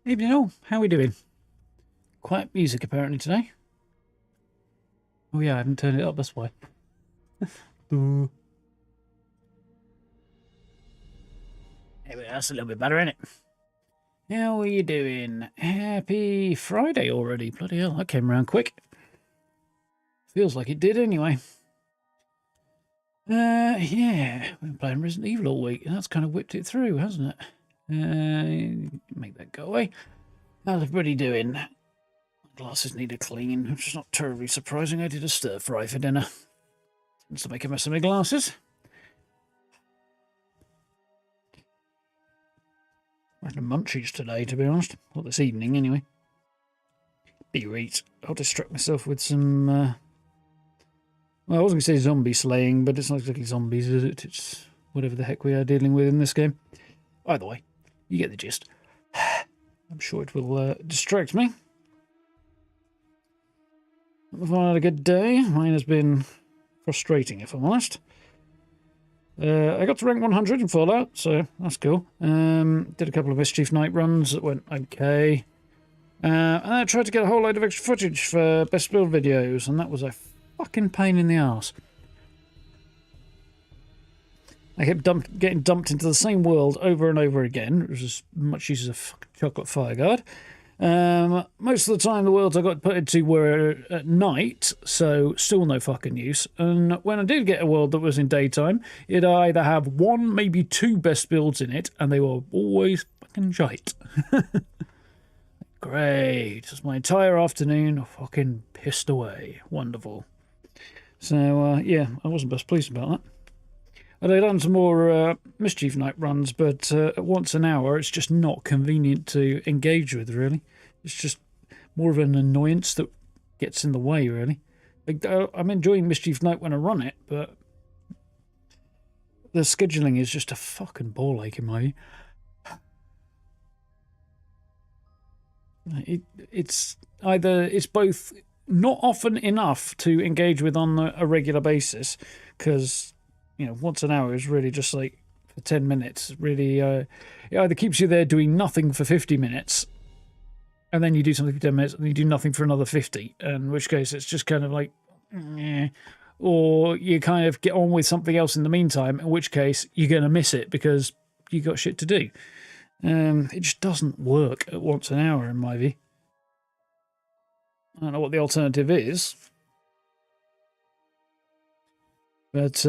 Evening all, how are we doing? Quiet music apparently today. Oh yeah, I haven't turned it up, that's why. Anyway, that's a little bit better, isn't it? How are you doing? Happy Friday already. Bloody hell, that came around quick. Feels like it did anyway. Yeah, we've been playing Resident Evil all week, and that's kind of whipped it through, hasn't it? Make that go away. How's everybody doing? My glasses need a clean, which is not terribly surprising. I did a stir fry for dinner. Tends to make a mess of my glasses. I had a munchies today, to be honest. Well, this evening, anyway. Be-reet. I'll distract myself with some... well, I was going to say zombie slaying, but it's not exactly zombies, is it? It's whatever the heck we are dealing with in this game. Either way, you get the gist. I'm sure it will distract me. I've had a good day. Mine has been frustrating, if I'm honest. I got to rank 100 in Fallout, so that's cool. Did a couple of Mischief Night runs that went okay. And I tried to get a whole load of extra footage for best build videos, and that was a fucking pain in the arse. I kept getting dumped into the same world over and over again. It was as much use as a fucking chocolate fireguard. Most of the time the worlds I got put into were at night, so still no fucking use. And when I did get a world that was in daytime, it'd either have one, maybe two best builds in it, and they were always fucking shite. Great. Just my entire afternoon fucking pissed away. Wonderful. So, yeah, I wasn't best pleased about that. I'd done some more Mischief Night runs, but at once an hour, it's just not convenient to engage with, really. It's just more of an annoyance that gets in the way, really. Like, I'm enjoying Mischief Night when I run it, but the scheduling is just a fucking ball ache in my view. It's both not often enough to engage with on a regular basis, because... you know, once an hour is really just like for 10 minutes. Really, it either keeps you there doing nothing for 50 minutes, and then you do something for 10 minutes, and you do nothing for another 50. In which case, it's just kind of like, or you kind of get on with something else in the meantime. In which case, you're going to miss it because you got shit to do. It just doesn't work at once an hour, in my view. I don't know what the alternative is, but.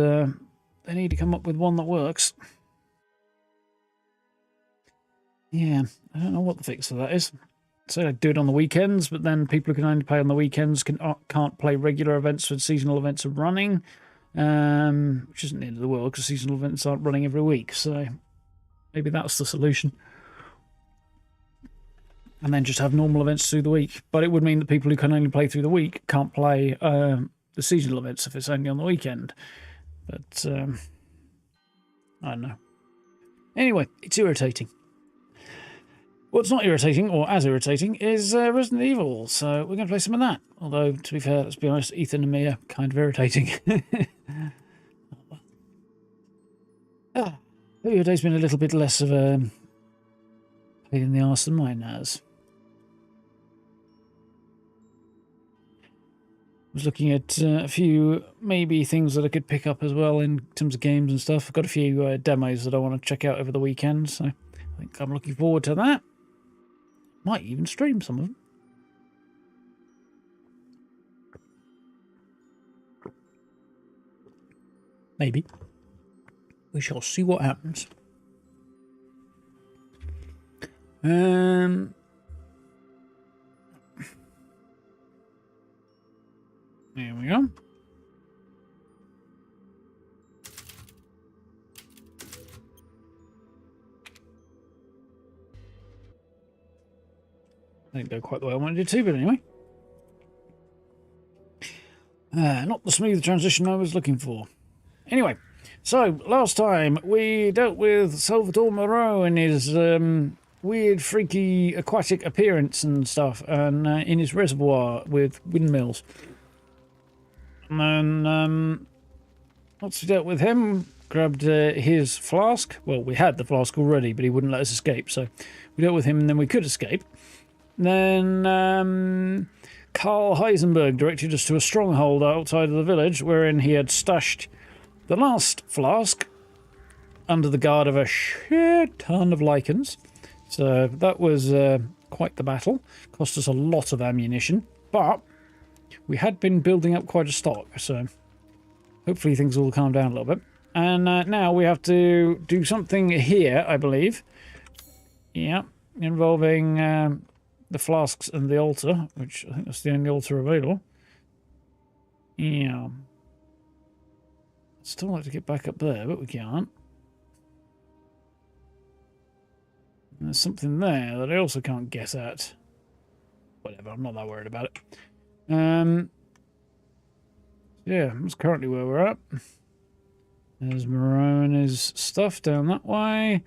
They need to come up with one that works. Yeah, I don't know what the fix for that is. So I do it on the weekends, but then people who can only play on the weekends can't play regular events when seasonal events are running, which isn't the end of the world because seasonal events aren't running every week. So maybe that's the solution. And then just have normal events through the week. But it would mean that people who can only play through the week can't play the seasonal events if it's only on the weekend. But, I don't know. Anyway, it's irritating. What's not irritating, or as irritating, is Resident Evil. So we're going to play some of that. Although, to be fair, let's be honest, Ethan and me are kind of irritating. Your day's been a little bit less of a pain in the arse than mine has. I was looking at a few maybe things that I could pick up as well in terms of games and stuff. I've got a few demos that I want to check out over the weekend, so I think I'm looking forward to that. Might even stream some of them. Maybe. We shall see what happens. There we go. Didn't go quite the way I wanted it to, but anyway. Not the smooth transition I was looking for. Anyway, so last time we dealt with Salvatore Moreau and his weird, freaky, aquatic appearance and stuff, and in his reservoir with windmills. And then once we dealt with him, grabbed his flask. Well, we had the flask already, but he wouldn't let us escape, so we dealt with him, and then we could escape. Then Carl Heisenberg directed us to a stronghold outside of the village, wherein he had stashed the last flask under the guard of a shit ton of lichens. So that was quite the battle. Cost us a lot of ammunition, but we had been building up quite a stock, so hopefully things will calm down a little bit. And now we have to do something here, I believe. Yeah, involving the flasks and the altar, which I think that's the only altar available. Yeah. I'd still like to get back up there, but we can't. And there's something there that I also can't get at. Whatever, I'm not that worried about it. Yeah, that's currently where we're at. There's Moroni's stuff down that way.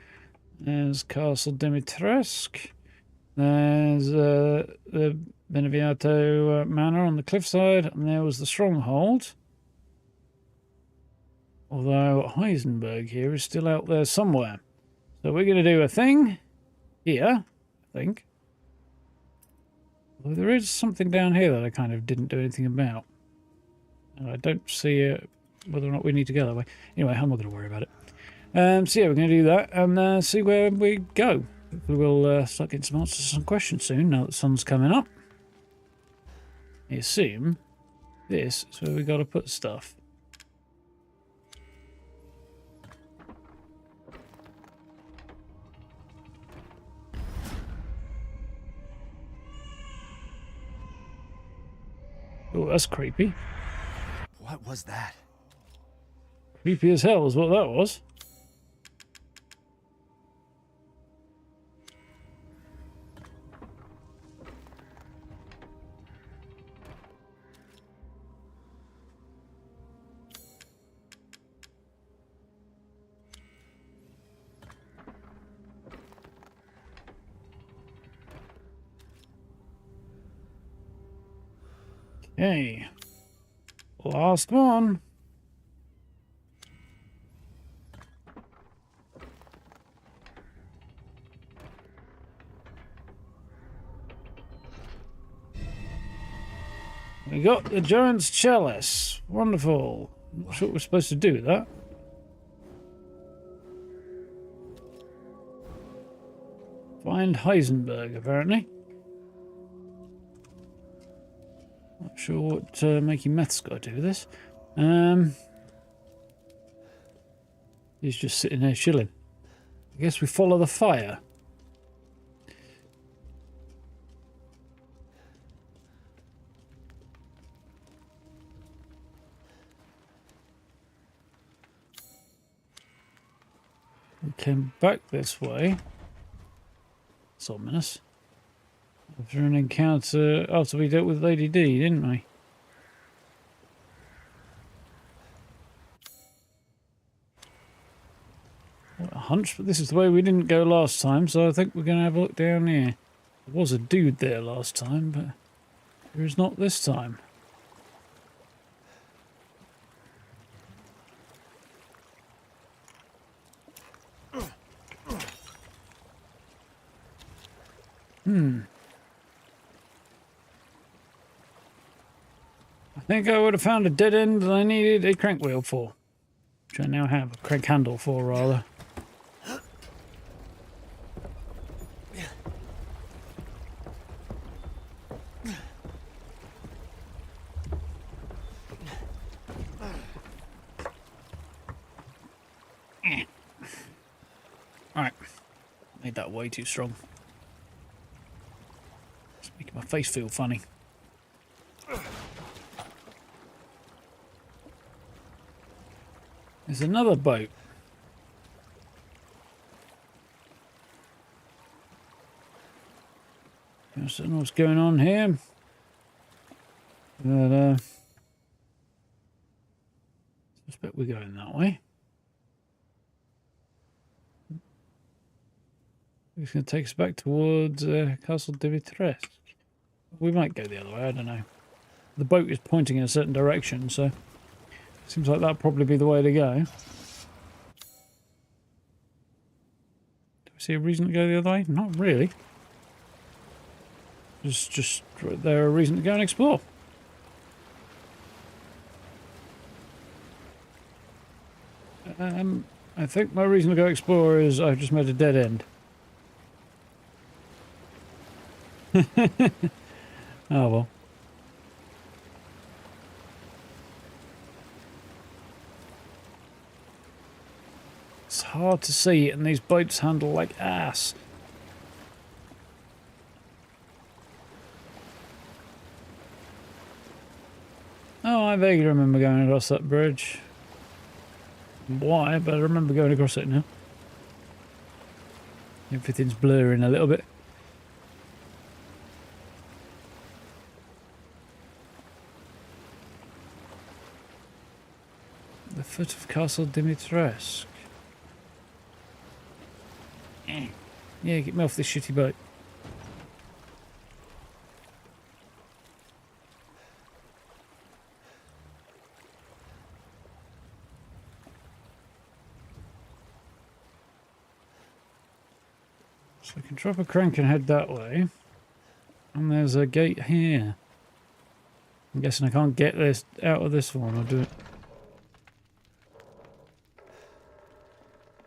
There's Castle Dimitrescu. There's the Beneviato Manor on the cliffside, and there was the stronghold. Although Heisenberg here is still out there somewhere. So we're going to do a thing here, I think. Although there is something down here that I kind of didn't do anything about. And I don't see whether or not we need to go that way. Anyway, I'm not going to worry about it. So yeah, we're going to do that and see where we go. We will start getting some answers to some questions soon, now that the sun's coming up. I assume this is where we got to put stuff. Oh, that's creepy. What was that? Creepy as hell is what that was. Okay. Last one. We got the Giant's Chalice. Wonderful. Not sure what we're supposed to do with that. Find Heisenberg, apparently. Not sure what making meth's got to do with this. He's just sitting there chilling. I guess we follow the fire. We came back this way. It's ominous. After an encounter after we dealt with Lady D, didn't we? What a hunch, but this is the way we didn't go last time, so I think we're going to have a look down here. There was a dude there last time, but there is not this time. I think I would have found a dead end that I needed a crank wheel for. Which I now have, a crank handle for, rather. Alright. Made that way too strong. It's making my face feel funny. There's another boat. I don't know what's going on here. But, I suspect we're going that way. It's going to take us back towards Castle Dimitrescu. We might go the other way, I don't know. The boat is pointing in a certain direction, so seems like that'll probably be the way to go. See a reason to go the other way? Not really. Just there a reason to go and explore. I think my reason to go explore is I've just made a dead end. Oh well. It's hard to see and these boats handle like ass. Oh, I vaguely remember going across that bridge. Why? But I remember going across it now. Everything's blurring a little bit. The foot of Castle Dimitrescu. Yeah, get me off this shitty boat. So I can drop a crank and head that way. And there's a gate here. I'm guessing I can't get this out of this one. I'll do it.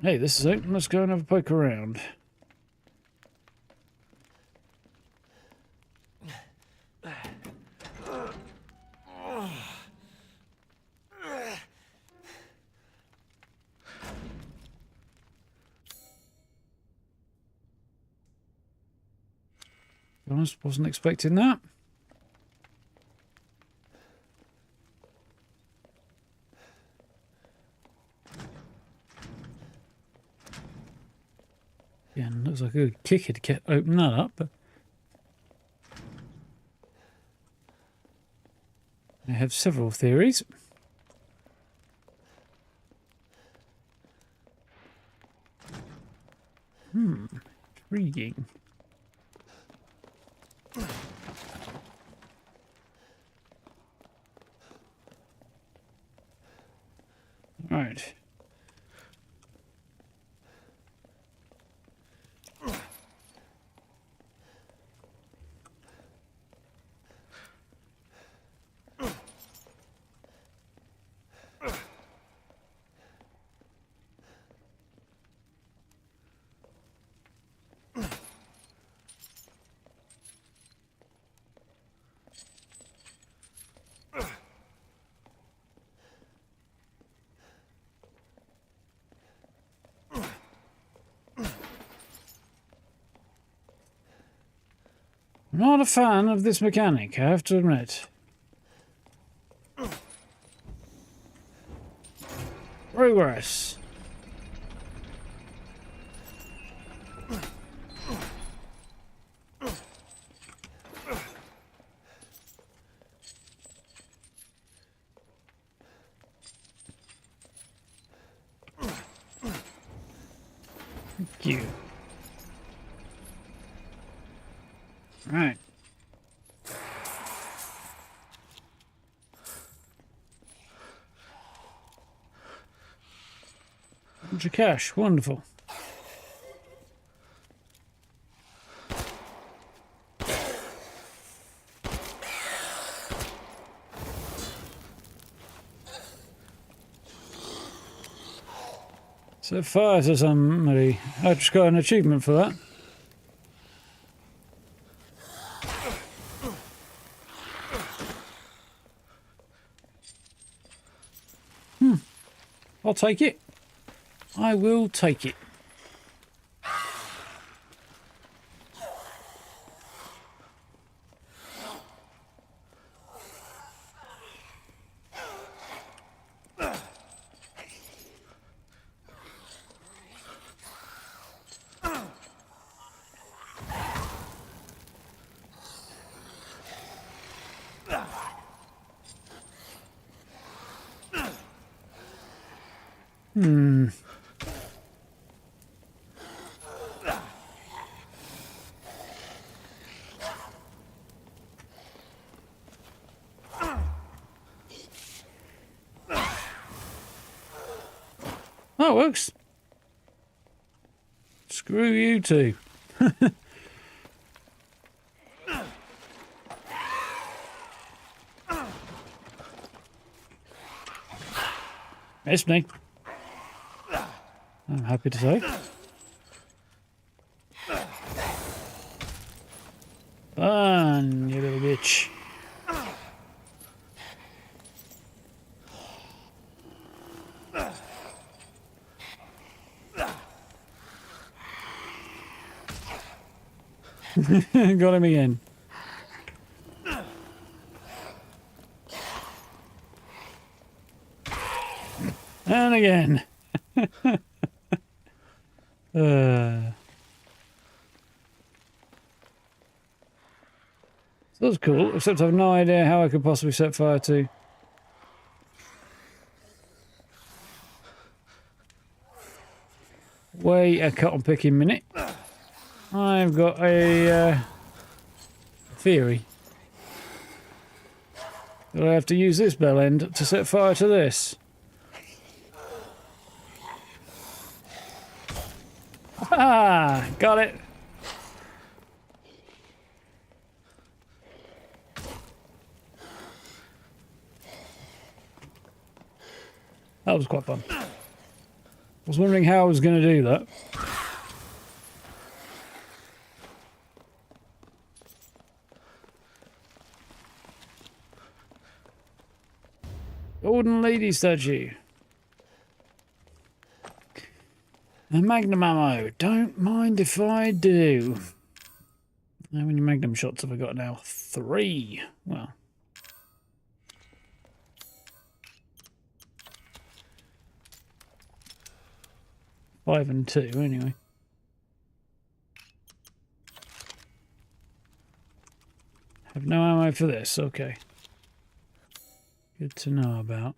Hey, this is open. Let's go and have a poke around. To be honest, wasn't expecting that. Yeah, and looks like a good kicker to open that up, but I have several theories. Intriguing. Right. Not a fan of this mechanic, I have to admit. Progress. Thank you. Right. Bunch of cash, wonderful. Set fire to somebody. I just got an achievement for that. I'll take it. I will take it. That works. Just Screw you two. Missed me. I'm happy to say. Fun, you little bitch. Got him again. And again. So that's cool, except I have no idea how I could possibly set fire to. Wait a cotton picking minute. I've got a theory. Do I have to use this bell end to set fire to this? Ah, got it. That was quite fun. I was wondering how I was going to do that. Golden Lady statue. A magnum ammo. Don't mind if I do. How many magnum shots have I got now? 3. Well. Five and 2, anyway. Have no ammo for this, okay. Good to know about.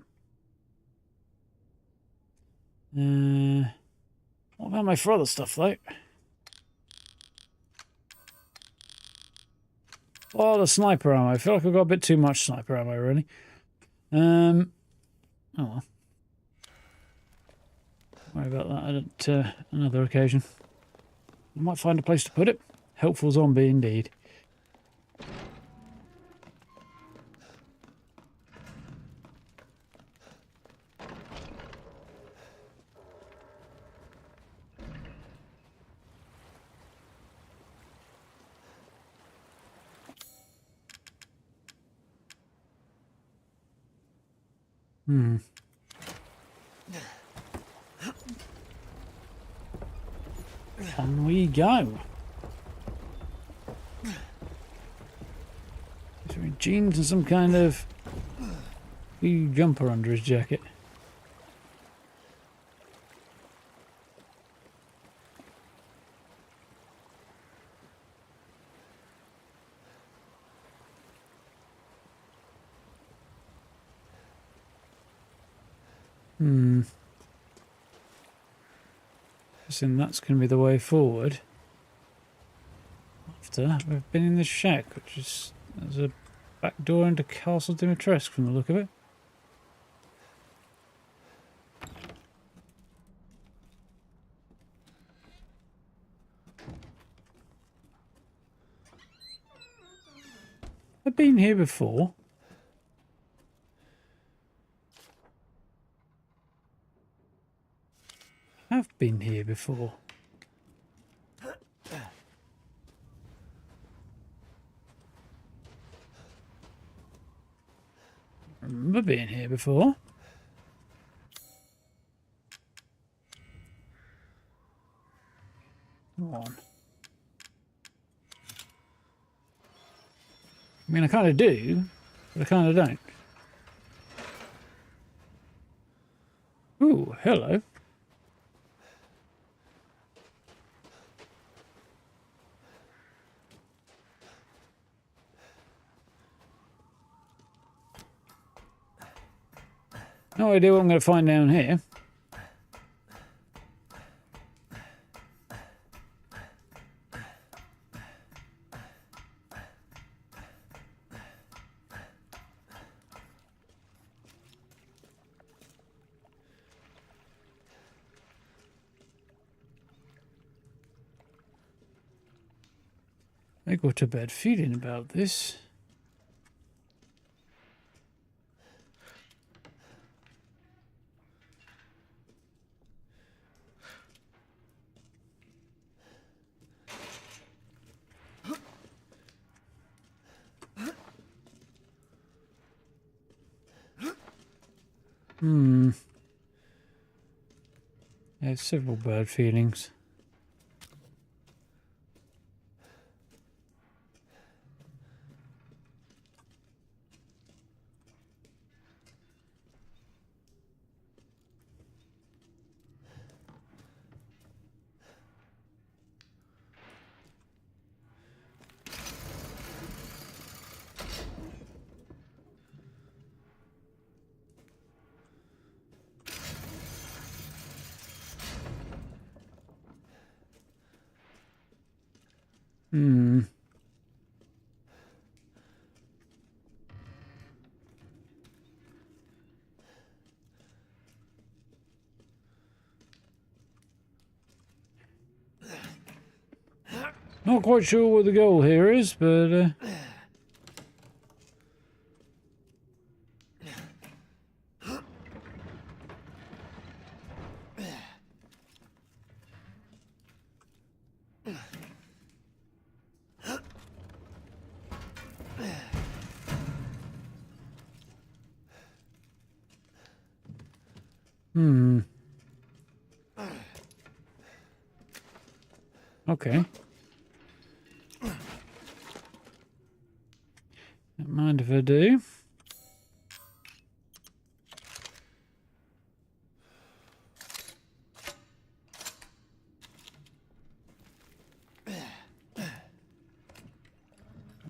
What about my for other stuff, though? Oh, the sniper ammo. I feel like I've got a bit too much sniper ammo, really. Oh well. Worry about that at another occasion. I might find a place to put it. Helpful zombie indeed. On we go. He's wearing jeans and some kind of blue jumper under his jacket. And that's going to be the way forward. After we've been in this shack, which is there's a back door into Castle Dimitrescu from the look of it. I've been here before. I've been here before. I remember being here before. Come on. I mean, I kind of do, but I kind of don't. Ooh, hello. No idea what I'm going to find down here. I got a bad feeling about this. I have several bad feelings. Not quite sure what the goal here is, but okay. Don't mind if I do.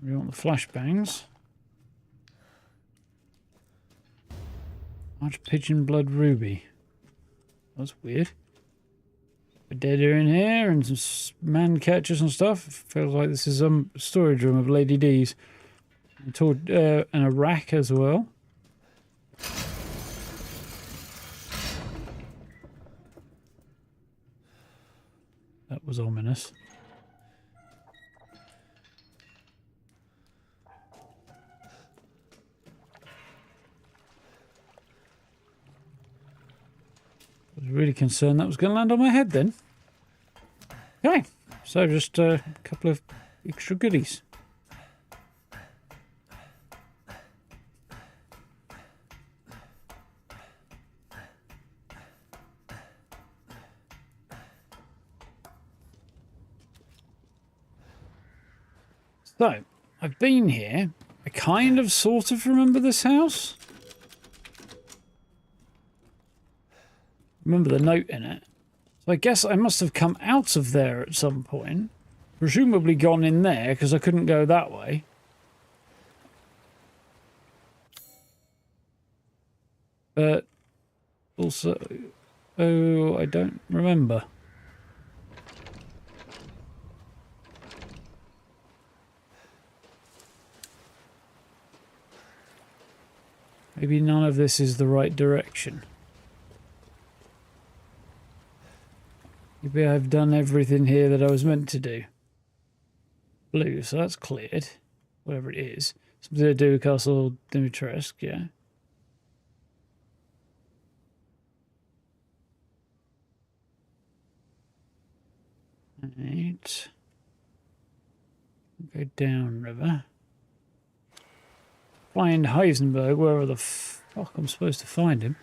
We want the flashbangs. Large pigeon blood ruby. That's weird. A deader in here and some man catchers and stuff. Feels like this is some storage room of Lady D's. And a rack as well. That was ominous. I was really concerned that was going to land on my head then. Okay, so just a couple of extra goodies. So, I've been here. I kind of sort of remember this house. Remember the note in it. So I guess I must have come out of there at some point. Presumably gone in there because I couldn't go that way. But also, oh, I don't remember. Maybe none of this is the right direction. Maybe I've done everything here that I was meant to do. Blue, so that's cleared. Whatever it is. Something to do with Castle Dimitrescu, yeah. Right. Go down river. Find Heisenberg, wherever the fuck I'm supposed to find him.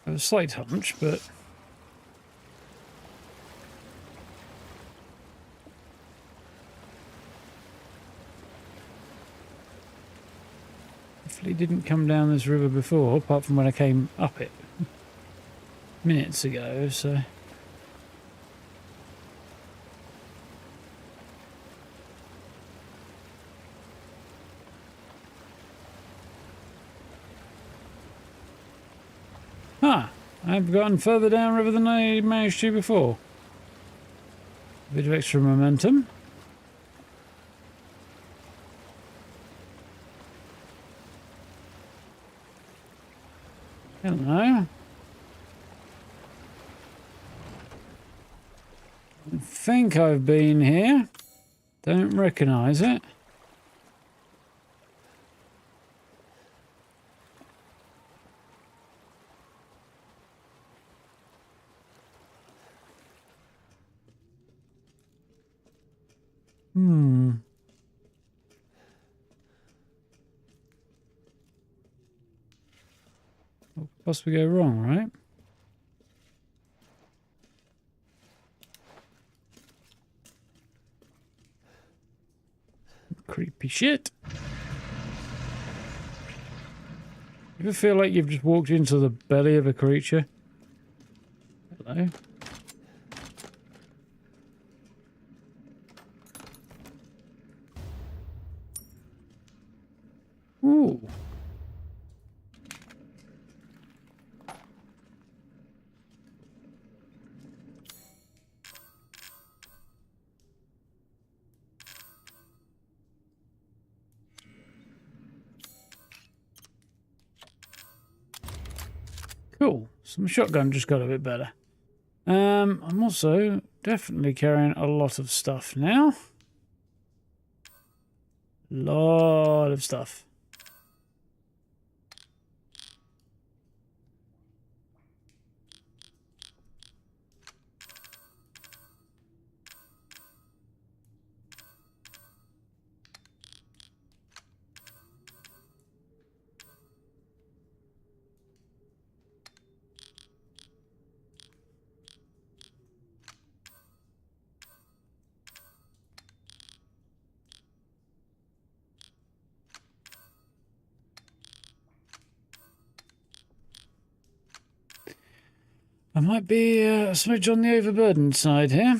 I have a slight hunch, but definitely didn't come down this river before, apart from when I came up it minutes ago, so. Ah, I've gotten further downriver than I managed to before. A bit of extra momentum. don't know. I think I've been here. Don't recognise it. What could possibly go wrong, right? Creepy shit. You ever feel like you've just walked into the belly of a creature? Hello? Ooh. Cool. So my shotgun just got a bit better. I'm also definitely carrying a lot of stuff now. Lot of stuff. I might be a smidge on the overburdened side here.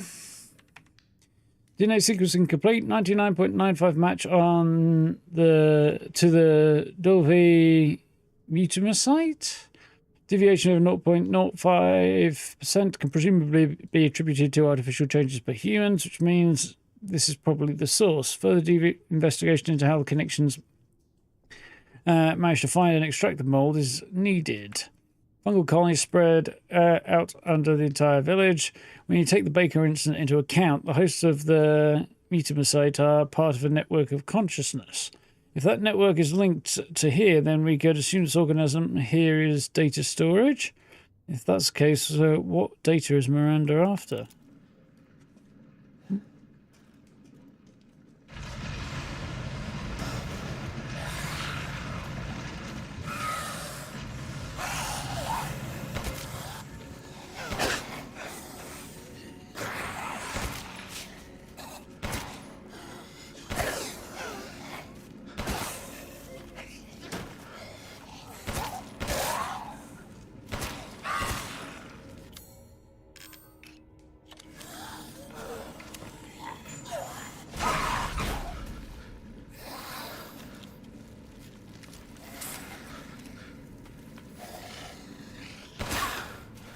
DNA sequencing complete. 99.95 match on the Dulvey mutimer site. Deviation of 0.05% can presumably be attributed to artificial changes by humans, which means this is probably the source. Further investigation into how the connections managed to find and extract the mold is needed. Fungal colonies spread out under the entire village. When you take the Baker incident into account, the hosts of the mutimer site are part of a network of consciousness. If that network is linked to here, then we could assume this organism here is data storage. If that's the case, what data is Miranda after?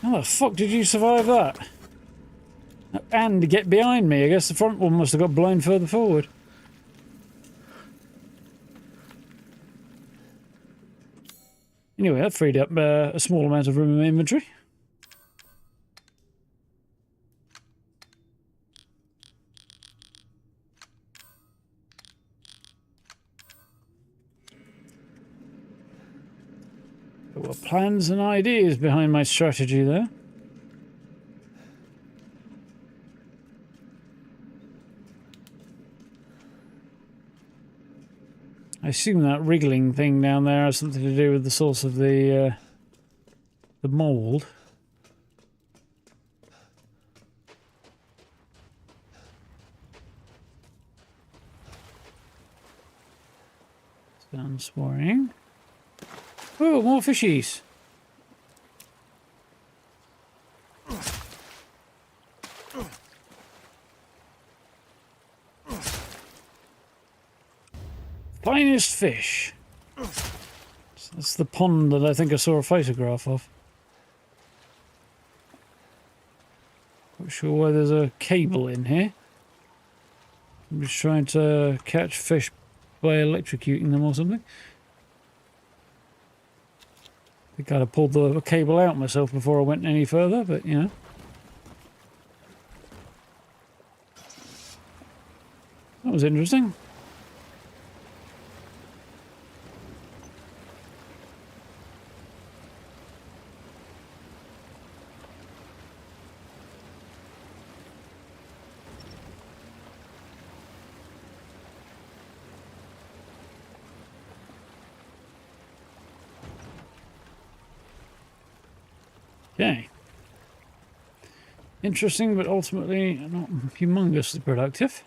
How the fuck did you survive that? And get behind me. I guess the front one must have got blown further forward. Anyway, that freed up a small amount of room in my inventory. There were plans and ideas behind my strategy there. I assume that wriggling thing down there has something to do with the source of the mold. Sounds worrying. Oh, more fishies. Finest fish. That's the pond that I think I saw a photograph of. Not sure why there's a cable in here. I'm just trying to catch fish by electrocuting them or something. I think I'd have pulled the cable out myself before I went any further, but you know. That was interesting. Okay. Interesting, but ultimately not humongously productive.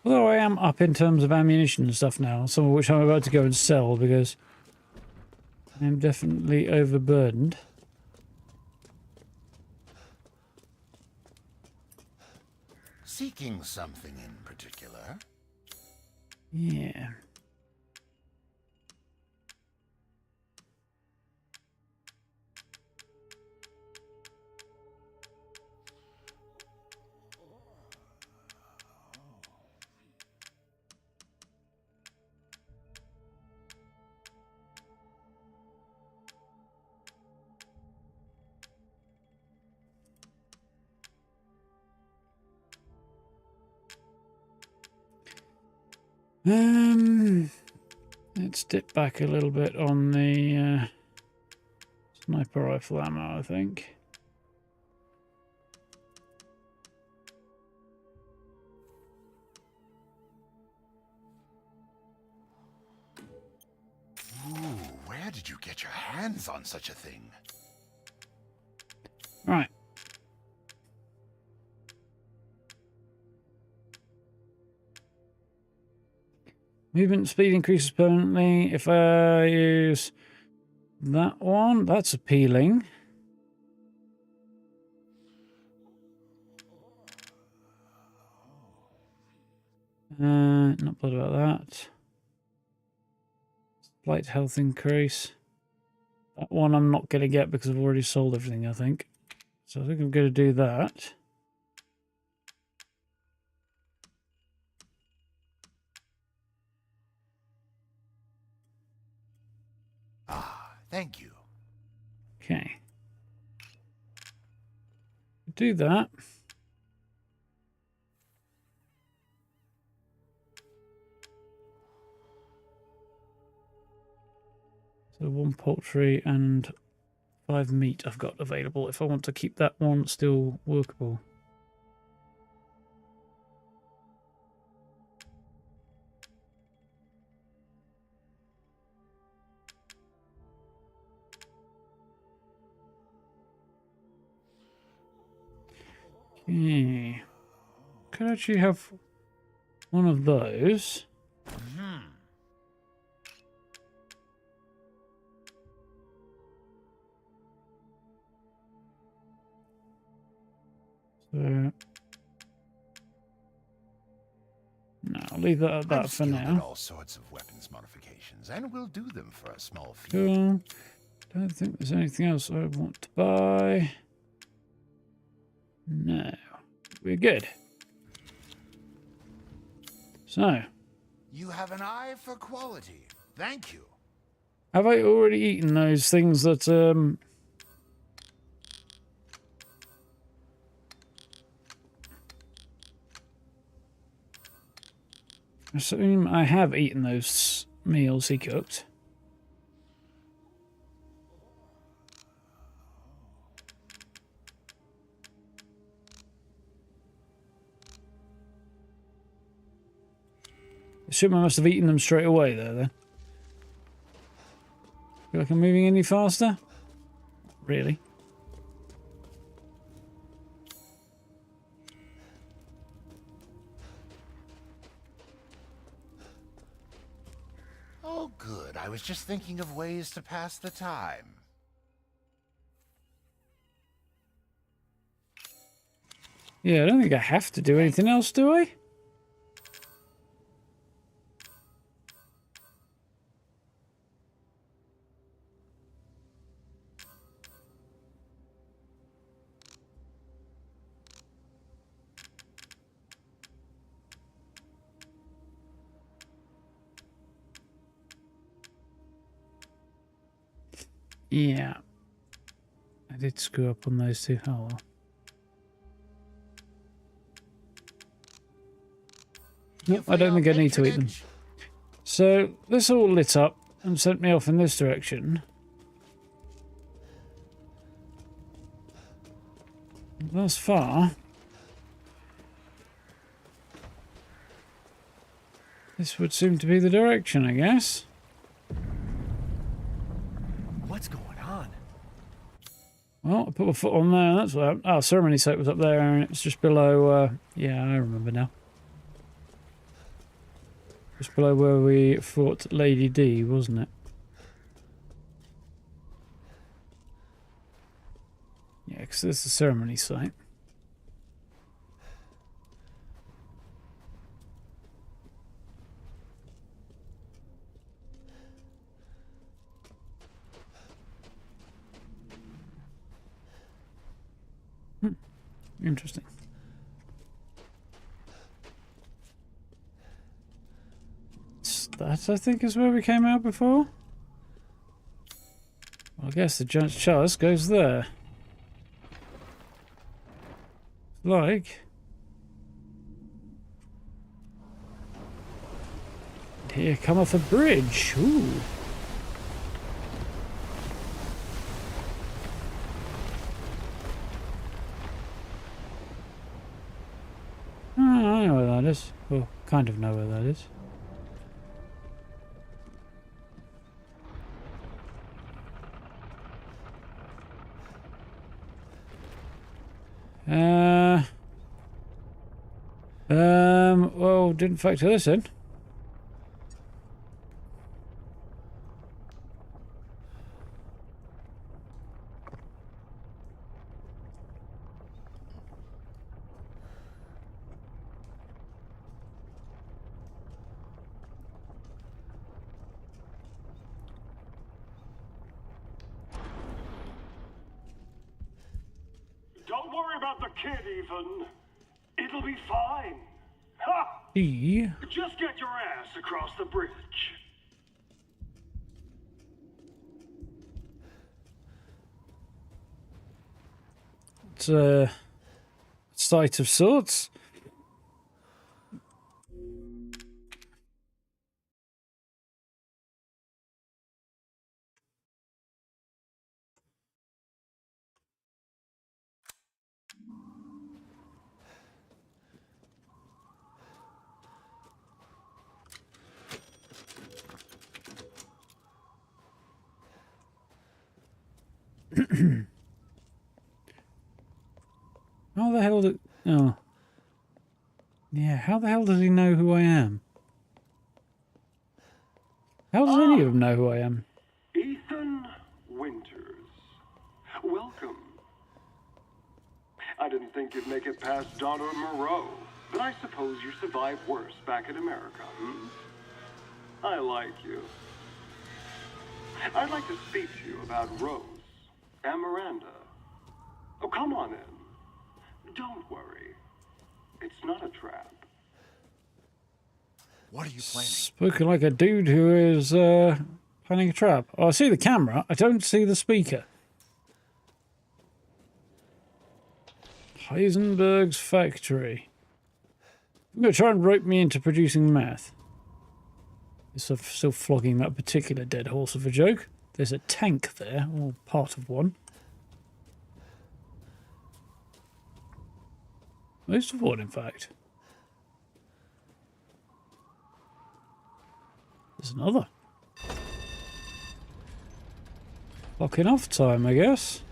Although I am up in terms of ammunition and stuff now, some of which I'm about to go and sell because I'm definitely overburdened. Seeking something in particular? Yeah. Let's dip back a little bit on the sniper rifle ammo, I think. Ooh, where did you get your hands on such a thing? Right. Movement speed increases permanently. If I use that one, that's appealing. Not bothered about that. Slight health increase. That one I'm not going to get because I've already sold everything, I think. So I think I'm going to do that. Ah, thank you. Okay. Do that. So 1 poultry and 5 meat I've got available if I want to keep that one still workable. Okay. Could actually have one of those. So no, I'll leave that at that for skilled now. at all sorts of weapons modifications, and will do them for a small fee. Cool. Don't think there's anything else I want to buy. No. We're good. So, You have an eye for quality. Thank you. have I already eaten those things that I assume I have eaten those meals he cooked. I assume I must have eaten them straight away there then. Feel like I'm moving any faster? Really? Oh, good. I was just thinking of ways to pass the time. Yeah, I don't think I have to do anything else, do I? Yeah. I did screw up on those two. Oh well. Nope, I don't think I need to eat them. So, this all lit up and sent me off in this direction. Thus far, this would seem to be the direction, I guess. What's going on? Well, I put my foot on there, and that's what... Oh, ceremony site was up there, and it's just below... yeah, I remember now. Just below where we fought Lady D, wasn't it? Yeah, because there's the ceremony site. Interesting. That, I think, is where we came out before. Well, I guess the giant chalice goes there. Like... Here cometh a bridge. Ooh. Oh, I know where that is. Well, kind of know where that is. Well, didn't factor this in. Don't worry about the kid, Ethan. It'll be fine. Ha! Just get your ass across the bridge. It's a sight of sorts. How the hell did... Oh. Yeah, how the hell does he know who I am? How does any of them know who I am? Ethan Winters. Welcome. I didn't think you'd make it past Daughter Moreau, but I suppose you survived worse back in America, hmm? I like you. I'd like to speak to you about Rose and Miranda. Oh, come on in. Don't worry. It's not a trap. What are you planning? Spoken like a dude who is planning a trap. Oh, I see the camera. I don't see the speaker. Heisenberg's factory. I'm going to try and rope me into producing meth. Still flogging that particular dead horse of a joke. There's a tank there, or part of one. Most of one, in fact. There's another. Clocking off time, I guess.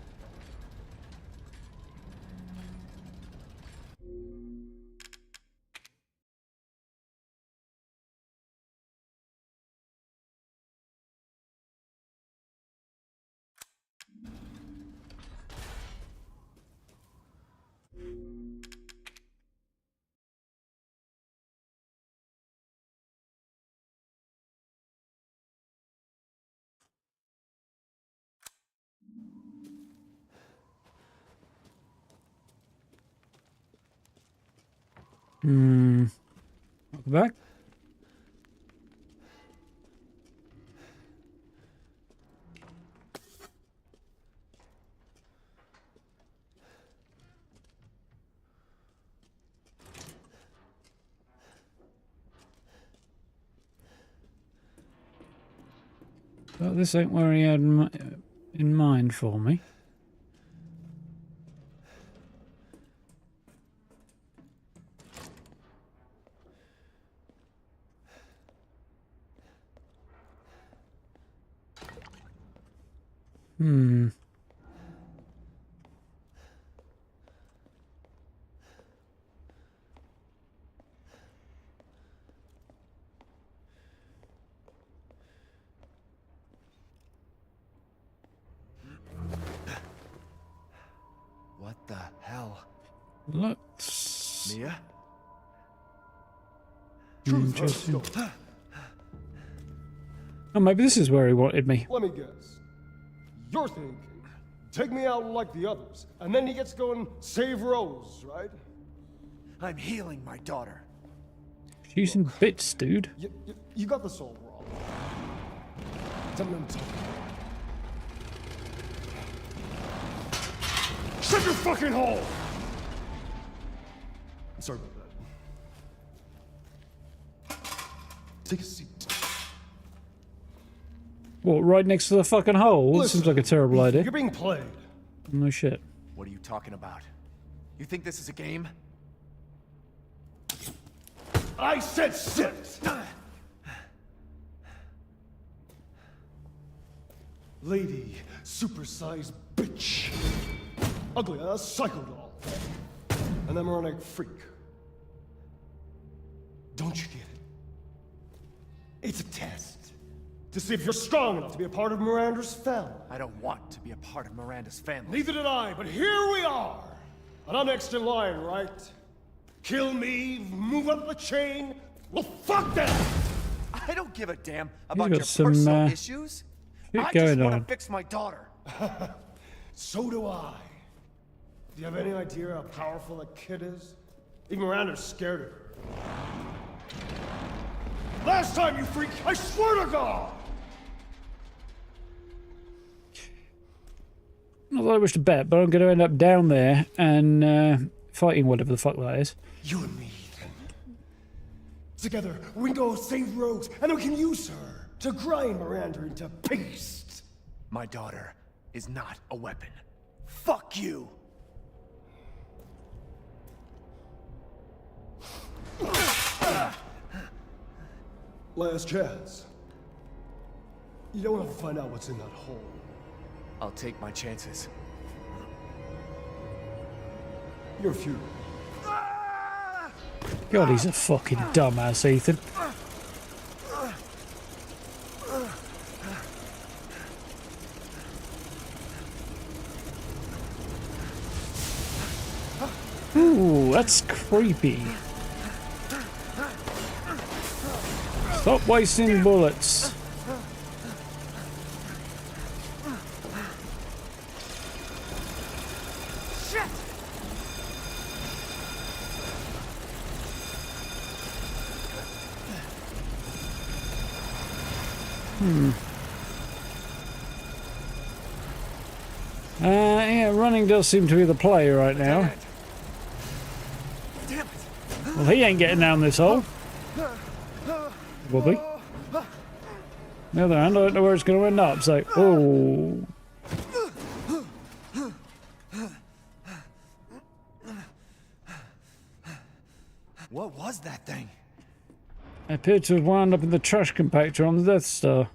Welcome back. But this ain't where he had in mind for me. What the hell? Looks Mia? interesting. Oh, maybe this is where he wanted me. Let me guess. You're thinking, take me out like the others, and then he gets to go and save Rose, right? I'm healing my daughter. She's in bits, dude. You got this all wrong. Tell me what I'm talking about. Shut your fucking hole! I'm sorry about that. Take a seat. What, right next to the fucking hole? Listen, Seems like a terrible idea. You're being played. No shit. What are you talking about? You think this is a game? I said sit! Lady, supersized bitch. Ugly ass psycho doll. An embryonic freak. Don't you get it? It's a test. To see if you're strong enough to be a part of Miranda's family. I don't want to be a part of Miranda's family. Neither did I, but here we are. And I'm next in line, right? Kill me, move up the chain. Well, fuck that! I don't give a damn about got your some, personal issues. shit I just going want on. to fix my daughter. So do I. Do you have any idea how powerful that kid is? Even Miranda's scared of her. Last time, you freak, I swear to God! Not that I wish to bet, but I'm going to end up down there and fighting whatever the fuck that is. You and me, Ethan. Together, we can go save Rose, and we can use her to grind Miranda into paste. My daughter is not a weapon. Fuck you! Last chance. You don't want to find out what's in that hole. I'll take my chances. You're futile. God, he's a fucking dumbass, Ethan. Ooh, that's creepy. Stop wasting bullets. Shit! Yeah, running does seem to be the play right now. Damn it! Well, he ain't getting down this hole. Will he? On the other hand, I don't know where it's going to end up, so... Oh. What was that thing? I appear to have wound up in the trash compactor on the Death Star.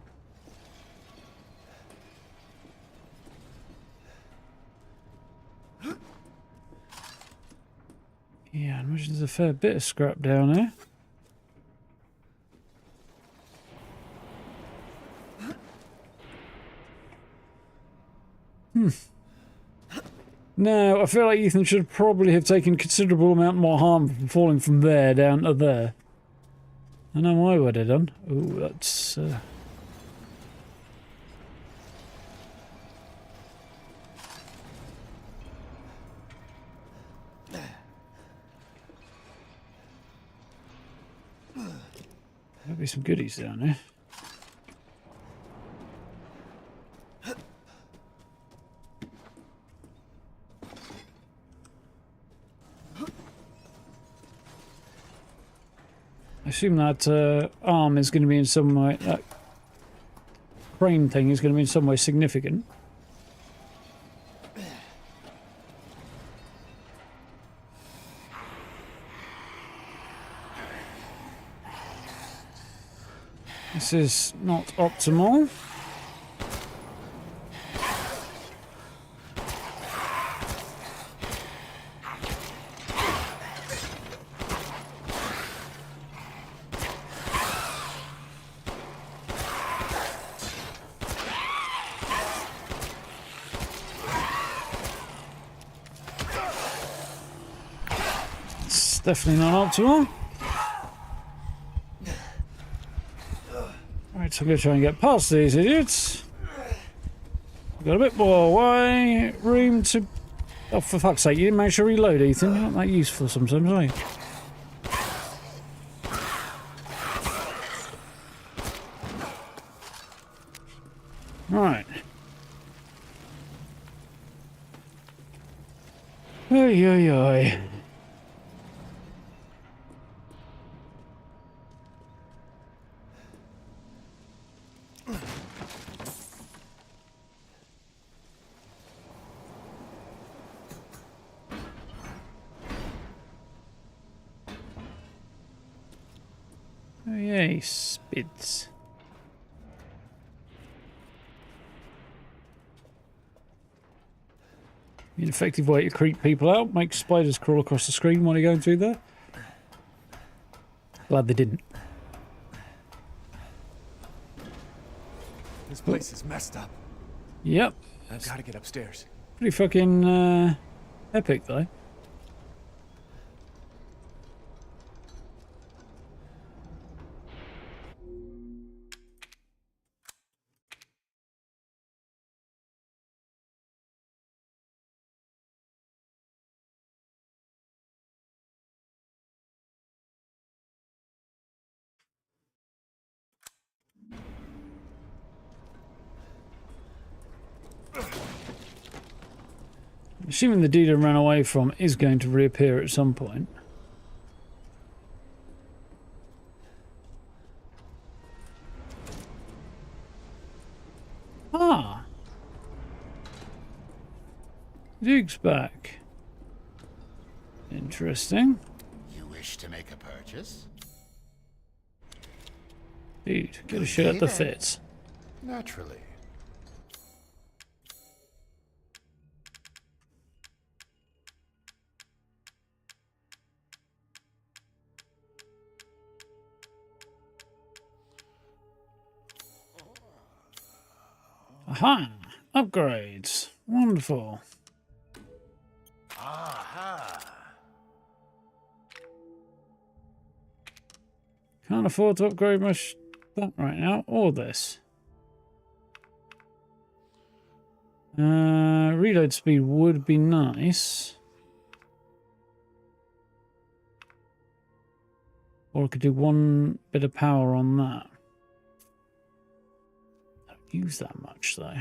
Yeah, I imagine there's a fair bit of scrap down there. Now, I feel like Ethan should probably have taken considerable amount more harm from falling from there down to there. I know I would have done. Oh, that's... There'll be some goodies down there. I assume that arm is going to be in some way. crane thing is going to be in some way significant. This is not optimal. It's definitely not optimal. Right, so I'm going to try and get past these idiots. Got a bit more way, room to... Oh, for fuck's sake, you didn't manage to reload, Ethan. You're not that useful sometimes, are you? Right. Oy, oy, oy. Oh yay, spids. An effective way to creep people out, make spiders crawl across the screen while you're going through there. Glad they didn't. This place is messed up. Yep. I've got to get upstairs. Pretty fucking epic though. Assuming the dude I ran away from is going to reappear at some point. Ah! Duke's back. Interesting. You wish to make a purchase? Dude, get a shirt that fits. Naturally. Aha! Upgrades. Wonderful. Aha! Can't afford to upgrade much that right now, or this. Reload speed would be nice. Or I could do one bit of power on that. Don't use that much though.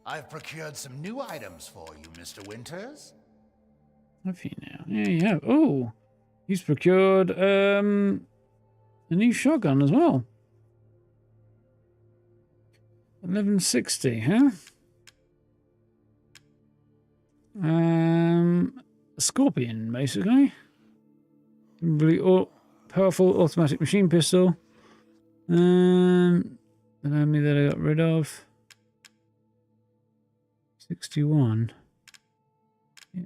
I've procured some new items for you, Mr. Winters. Have you now? Yeah, you have. Oh, he's procured a new shotgun as well. 1160, huh? A Scorpion, basically. Really powerful automatic machine pistol. An enemy that I got rid of. 61. Yeah.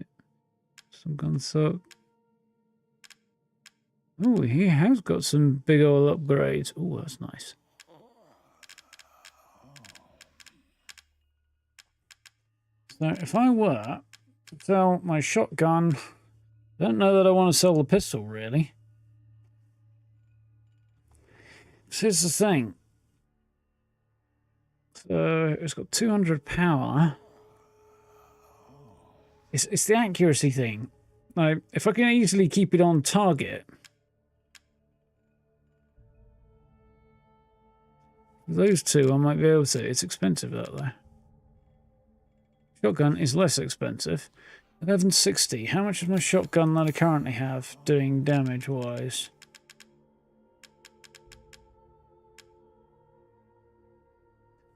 Some gun sock. Oh, he has got some big old upgrades. Oh, that's nice. So if I were to sell my shotgun, I don't know that I want to sell the pistol, really. So here's the thing. So it's got 200 power. It's the accuracy thing. Like, if I can easily keep it on target. Those two I might be able to. It's expensive that though. Shotgun is less expensive. 1160. How much is my shotgun that I currently have doing damage wise?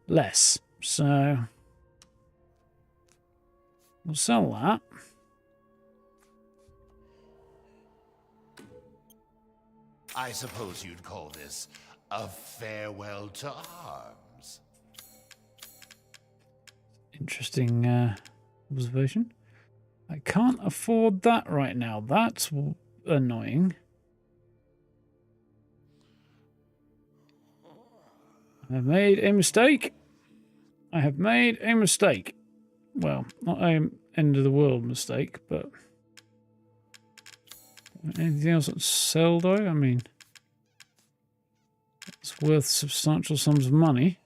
less. So we'll sell that. I suppose you'd call this a farewell to arms. Interesting observation. I can't afford that right now. That's annoying. I have made a mistake. I have made a mistake. Well, not an end of the world mistake, but anything else that's sell though? I mean, it's worth substantial sums of money.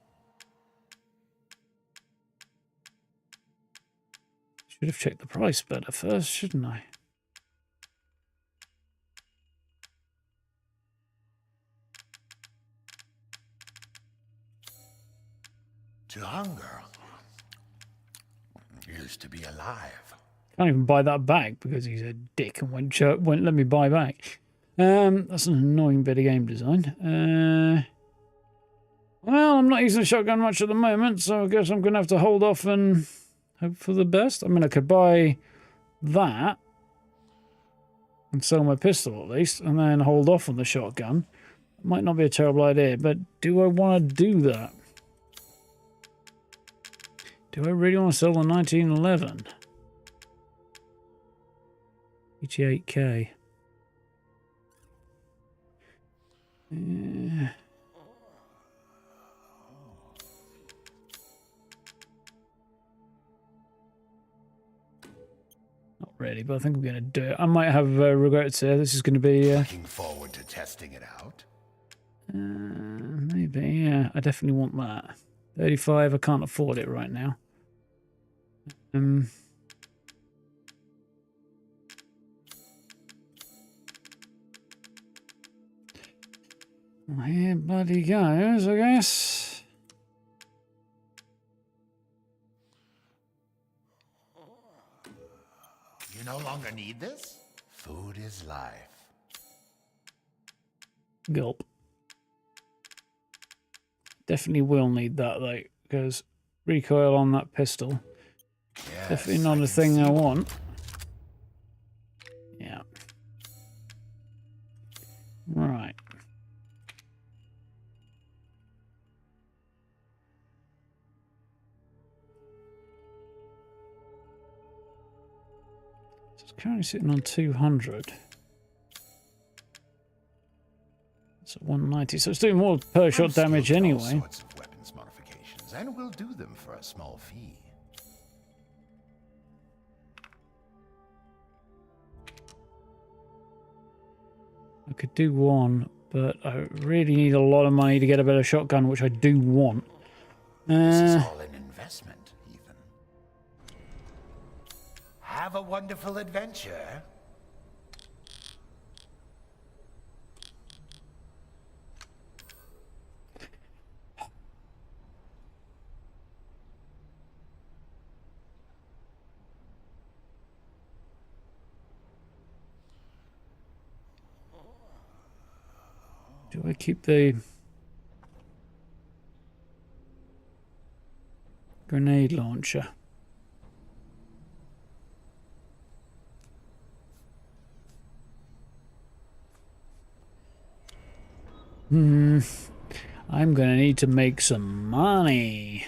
Should have checked the price better first, shouldn't I? To hunger is to be alive. Can't even buy that back because he's a dick and won't let me buy back. That's an annoying bit of game design. Well, I'm not using a shotgun much at the moment, so I guess I'm going to have to hold off and hope for the best. I mean, I could buy that and sell my pistol at least, and then hold off on the shotgun. Might not be a terrible idea, but do I want to do that? Do I really want to sell the 1911? 88k. Not really, but I think I'm going to do it. I might have regrets here. This is going to be... Looking forward to testing it out. Maybe, yeah. I definitely want that. 35, I can't afford it right now. Well, here bloody goes, I guess. You no longer need this? Food is life. Gulp. Definitely will need that, though, because recoil on that pistol. Yes, Definitely not a thing I want. Yeah. Right. So it's currently sitting on 200. It's at 190, so it's doing more per shot damage anyway. All sorts of weapons modifications, and we'll do them for a small fee. I could do one, but I really need a lot of money to get a better shotgun, which I do want. This is all an investment, Ethan. Have a wonderful adventure. Do I keep the grenade launcher? I'm gonna need to make some money.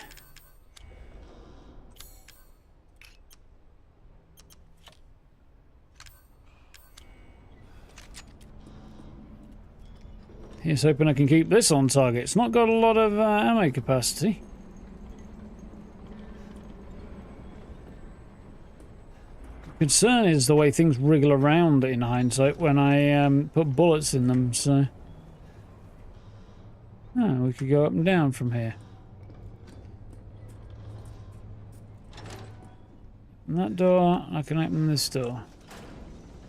Here's hoping I can keep this on target. It's not got a lot of ammo capacity. The concern is the way things wriggle around in hindsight when I put bullets in them, so... Oh, we could go up and down from here. And that door, I can open this door.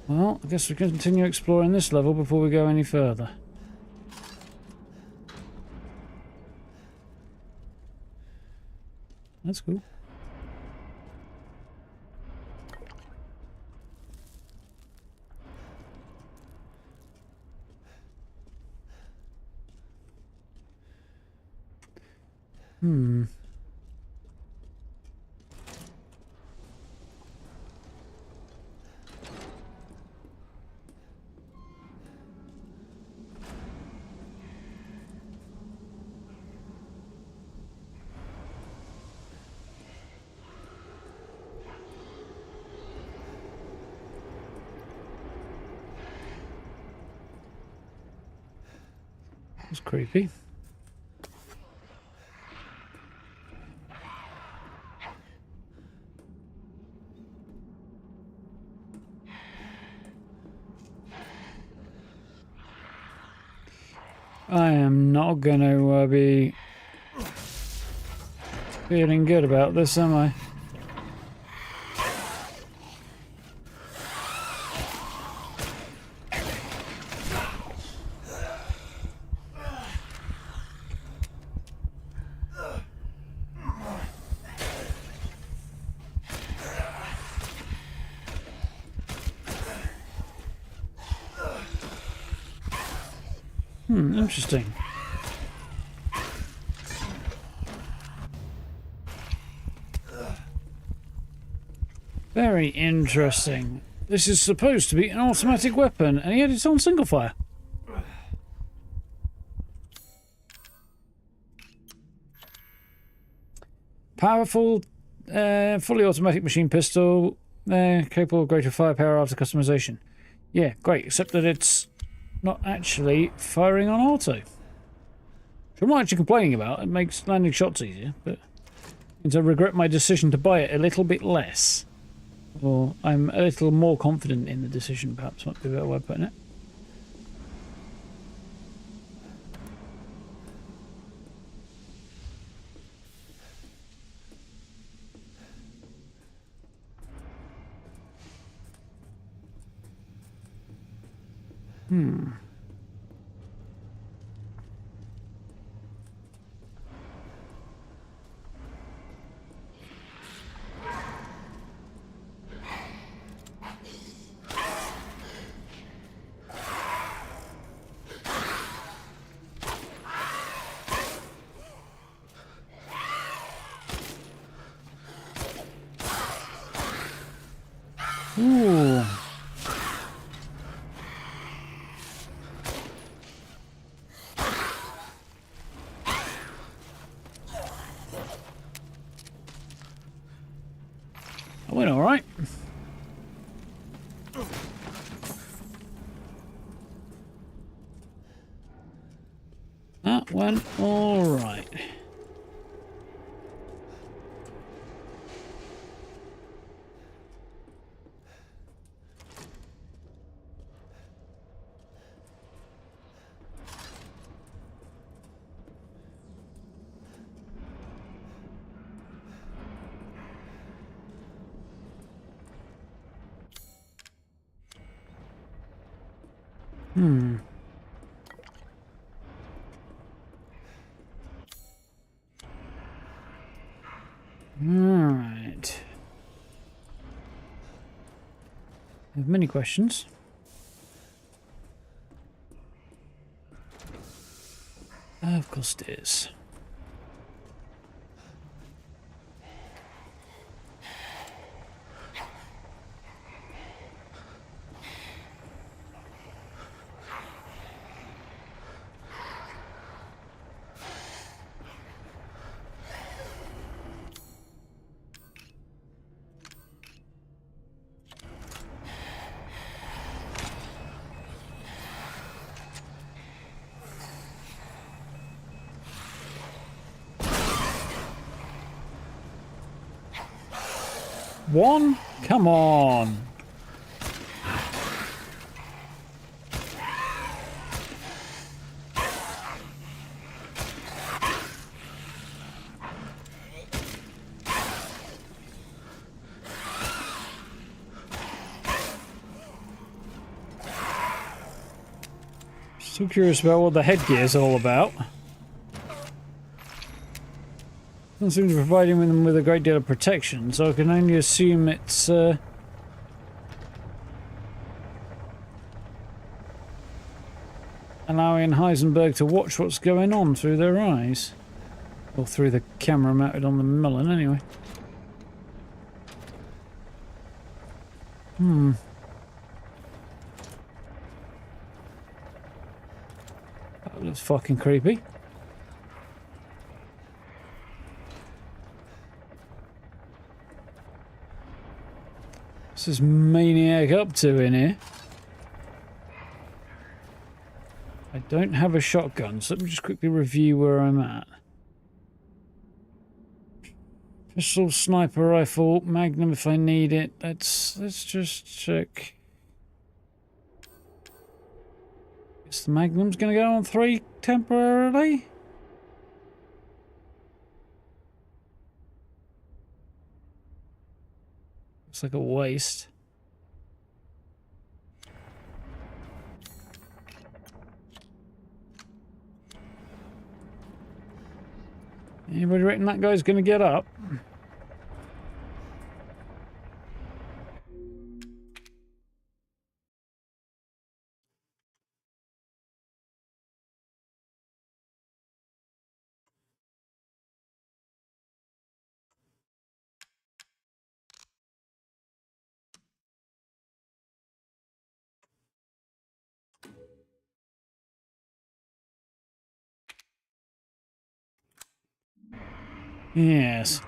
Well, I guess we can continue exploring this level before we go any further. That's cool. Hmm. That's creepy. I am not going to be feeling good about this, am I? Interesting. Very interesting. This is supposed to be an automatic weapon, and yet it's on single fire. Powerful, fully automatic machine pistol, capable of greater firepower after customization. Yeah, great, except that it's not actually firing on auto. Which I'm not actually complaining about. It makes landing shots easier, but means I regret my decision to buy it a little bit less. Or I'm a little more confident in the decision, perhaps might be a better way of putting it. Ooh. I went all right. That went all right. Alright. I have many questions. Of course it is. One? Come on. Still curious about what the headgear is all about. Doesn't seem to be providing them with a great deal of protection, so I can only assume it's allowing Heisenberg to watch what's going on through their eyes. Or through the camera mounted on the melon, anyway. That looks fucking creepy. What's this maniac up to in here? I don't have a shotgun, so let me just quickly review where I'm at. Pistol, sniper rifle, magnum if I need it. Let's just check. Guess the magnum's gonna go on 3 temporarily. Looks like a waste. Anybody reckon that guy's gonna get up? Yes.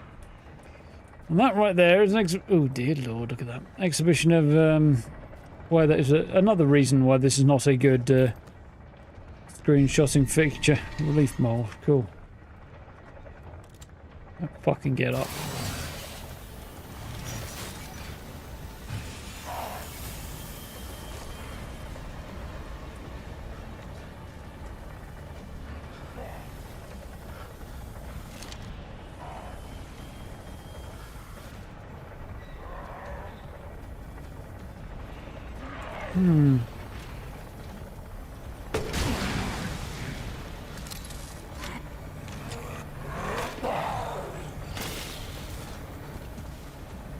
And that right there is an oh dear lord, look at that. Exhibition of why that is another reason why this is not a good screenshotting fixture. Relief mold, cool. I'll fucking get up.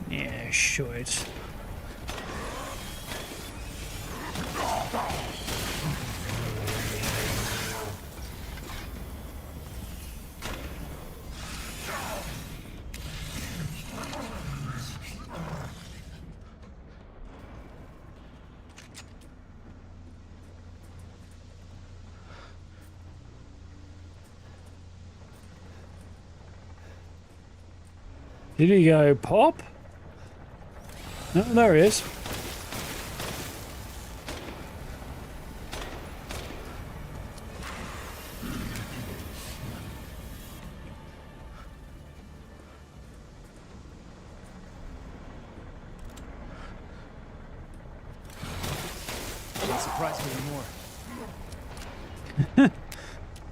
Yeah, sure it. Did he go pop? No, there he is. Don't surprise me anymore.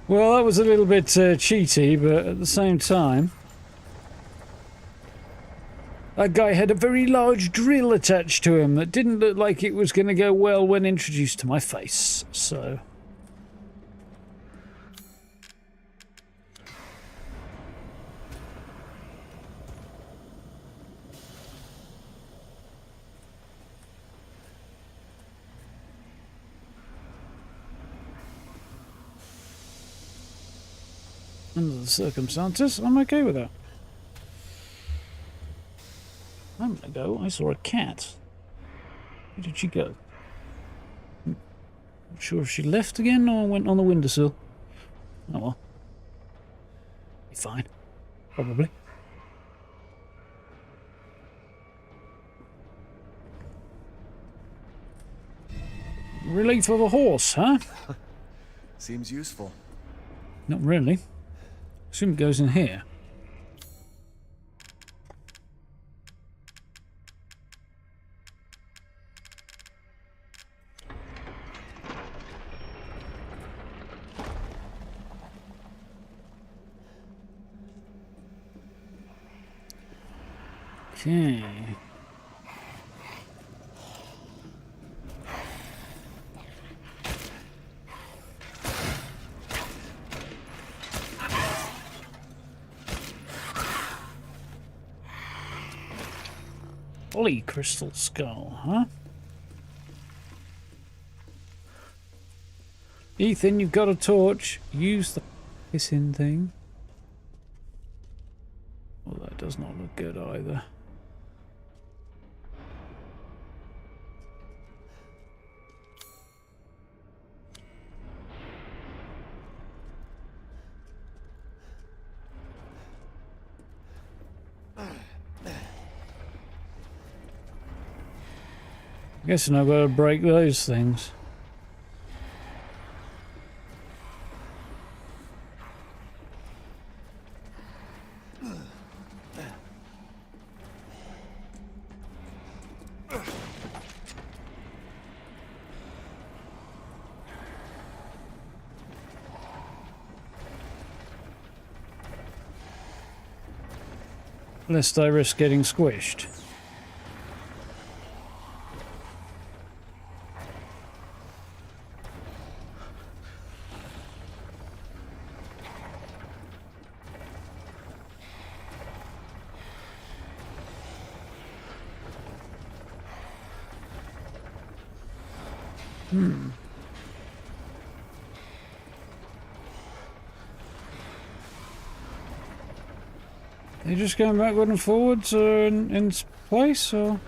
Well, that was a little bit cheaty, but at the same time... That guy had a very large drill attached to him that didn't look like it was going to go well when introduced to my face, so... Under the circumstances, I'm okay with that. A moment ago, I saw a cat. Where did she go? Not sure if she left again or went on the windowsill. Oh well. Be fine. Probably. Relief of a horse, huh? Seems useful. Not really. Assume it goes in here. Okay. Polycrystal skull, huh? Ethan, you've got a torch. Use the pissing thing. does not look good either. Guessing I've got to break those things. Lest I risk getting squished. Are you just going backward and forwards in place, or?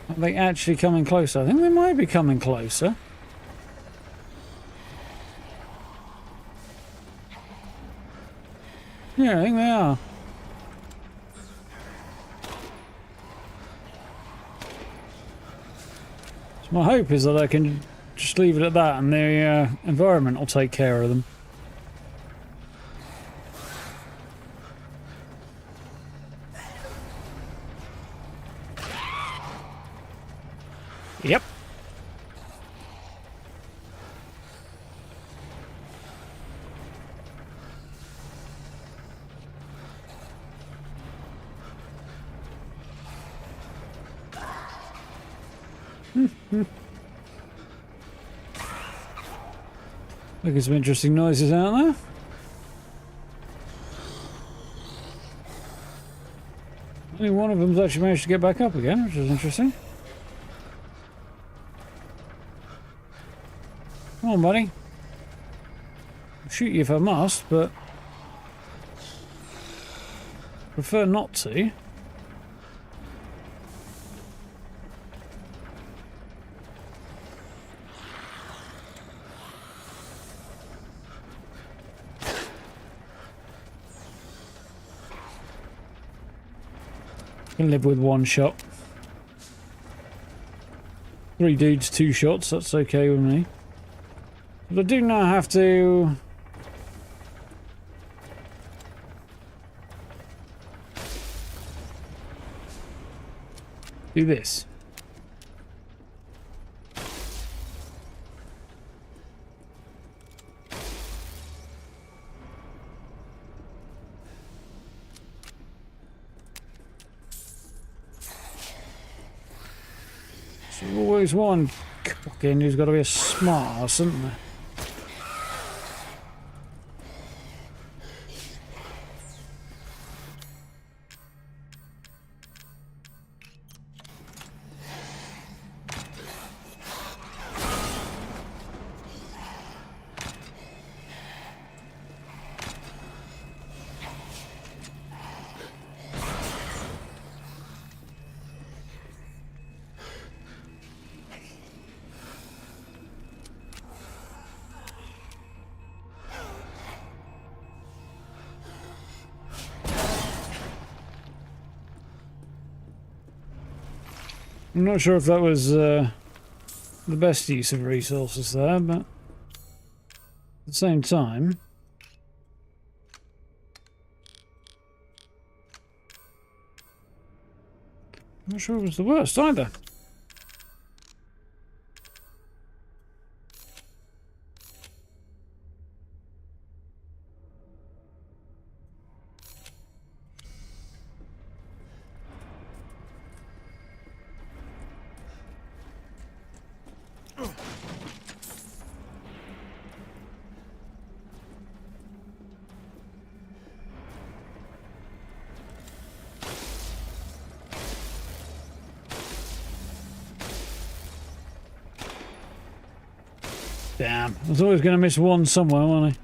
Are they actually coming closer? I think they might be coming closer. Yeah, I think they are. So my hope is that I can just leave it at that and the environment will take care of them. Yep. Look at some interesting noises out there. Only one of them's actually managed to get back up again, which is interesting. Come on, buddy. I'll shoot you if I must, but prefer not to. Can live with one shot. 3 dudes, 2 shots, that's okay with me. But I do now have to do this. Always one cockhead who's got to be a smart ass, isn't there? I'm not sure if that was the best use of resources there, but at the same time, I'm not sure it was the worst either. Damn. I was always going to miss one somewhere, wasn't I?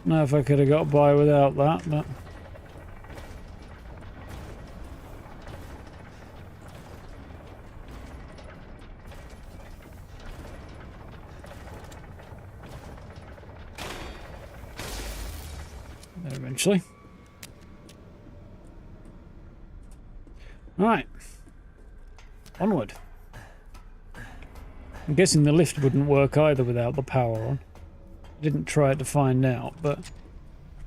Know if I could have got by without that, but... eventually. Right. Onward. I'm guessing the lift wouldn't work either without the power on. Didn't try it to find out, but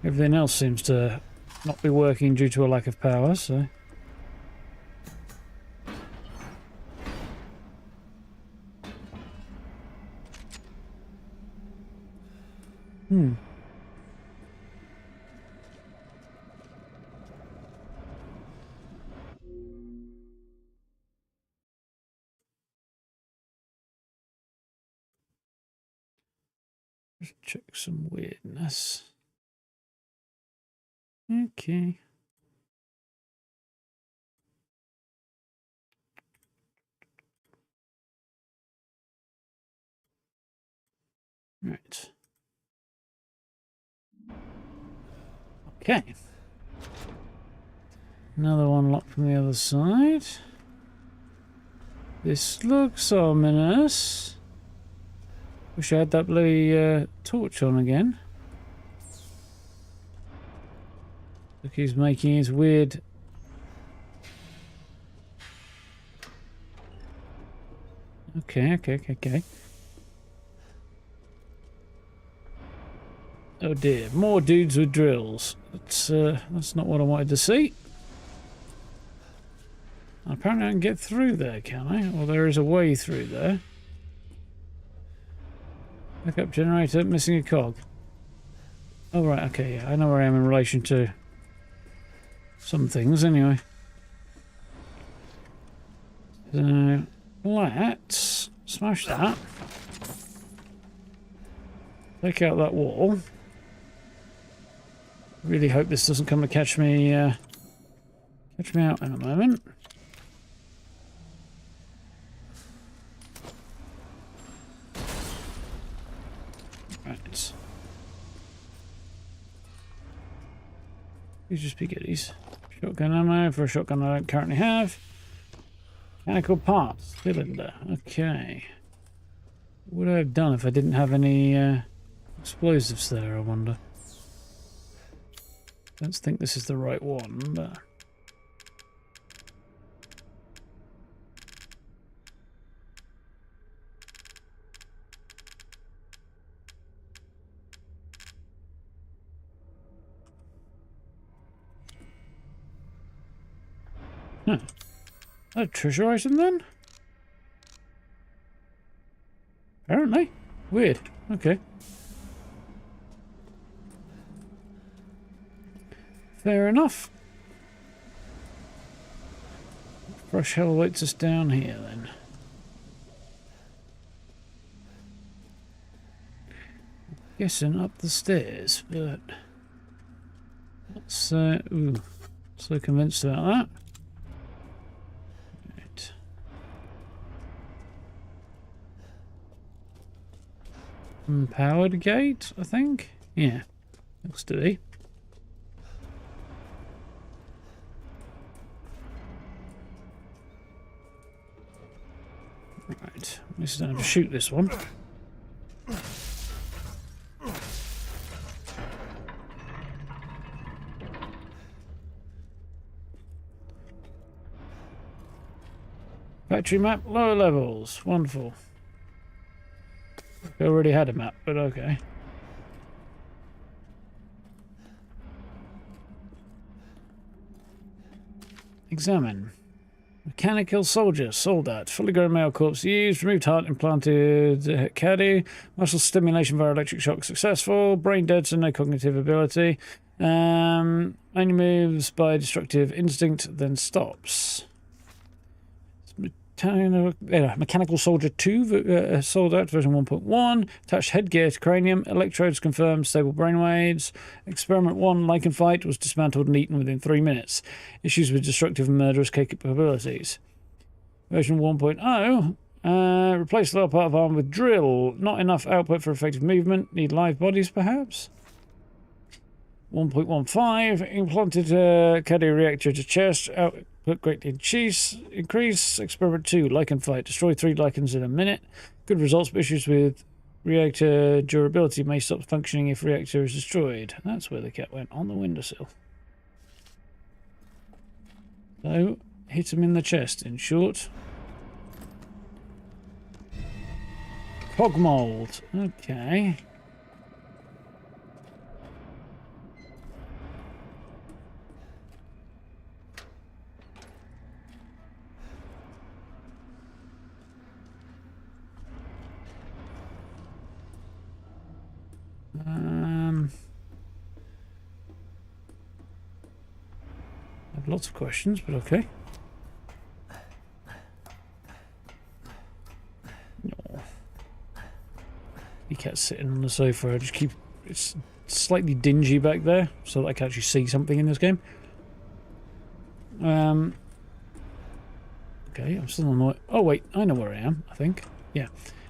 everything else seems to not be working due to a lack of power, so... Just check some weirdness. Okay. Right. Okay. Another one locked from the other side. This looks ominous. Wish I had that bloody torch on again. Look, he's making his weird... Okay. Oh dear, more dudes with drills. That's not what I wanted to see. Apparently I can get through there, can I? Or there is a way through there. Backup generator, missing a cog. Oh right, okay, yeah, I know where I am in relation to some things anyway. So let's smash that. Take out that wall. Really hope this doesn't come to catch me out in a moment. Right. These are spaghettis. Shotgun ammo for a shotgun I don't currently have. Mechanical parts. Cylinder. Okay. What would I have done if I didn't have any explosives there, I wonder? Don't think this is the right one, but... Huh. A treasure item then? Apparently. Weird. Okay. Fair enough. Brush hell awaits us down here then. Guessing up the stairs, but let's ooh, so convinced about that. Right. Powered gate, I think. Yeah, looks to be. Right, at least I don't have to shoot this one. Factory map, lower levels. Wonderful. I already had a map, but okay. Examine. Mechanical soldier, soldat, fully grown male corpse used, removed heart, implanted caddy, muscle stimulation via electric shock successful, brain dead so no cognitive ability, only moves by destructive instinct, then stops. Mechanical Soldier 2, sold out version 1.1. Attached headgear to cranium. Electrodes confirmed. Stable brainwaves. Experiment 1, Lichen Fight, was dismantled and eaten within 3 minutes. Issues with destructive and murderous capabilities. Version 1.0. Replace the lower part of arm with drill. Not enough output for effective movement. Need live bodies, perhaps? 1.15. Implanted cardio reactor to chest. Output greatly increase. Experiment 2. Lichen Fight. Destroy 3 lichens in a minute. Good results, but issues with reactor durability may stop functioning if reactor is destroyed. That's where the cat went, on the windowsill. So, hit him in the chest, in short. Cog mold. Okay. I have lots of questions, but okay. No. The cat's sitting on the sofa. I just keep... It's slightly dingy back there, so that I can actually see something in this game. Okay, I'm still on the way. Oh wait, I know where I am, I think. Yeah.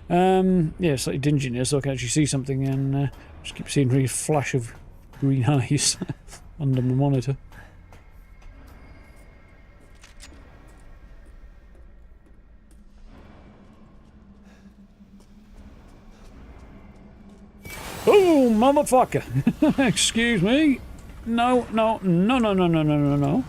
Yeah, slightly dingy in here, so I can actually see something, and just keep seeing a really flash of green eyes under my monitor. Oh, motherfucker! Excuse me. No, no, no, no, no, no, no, no, no.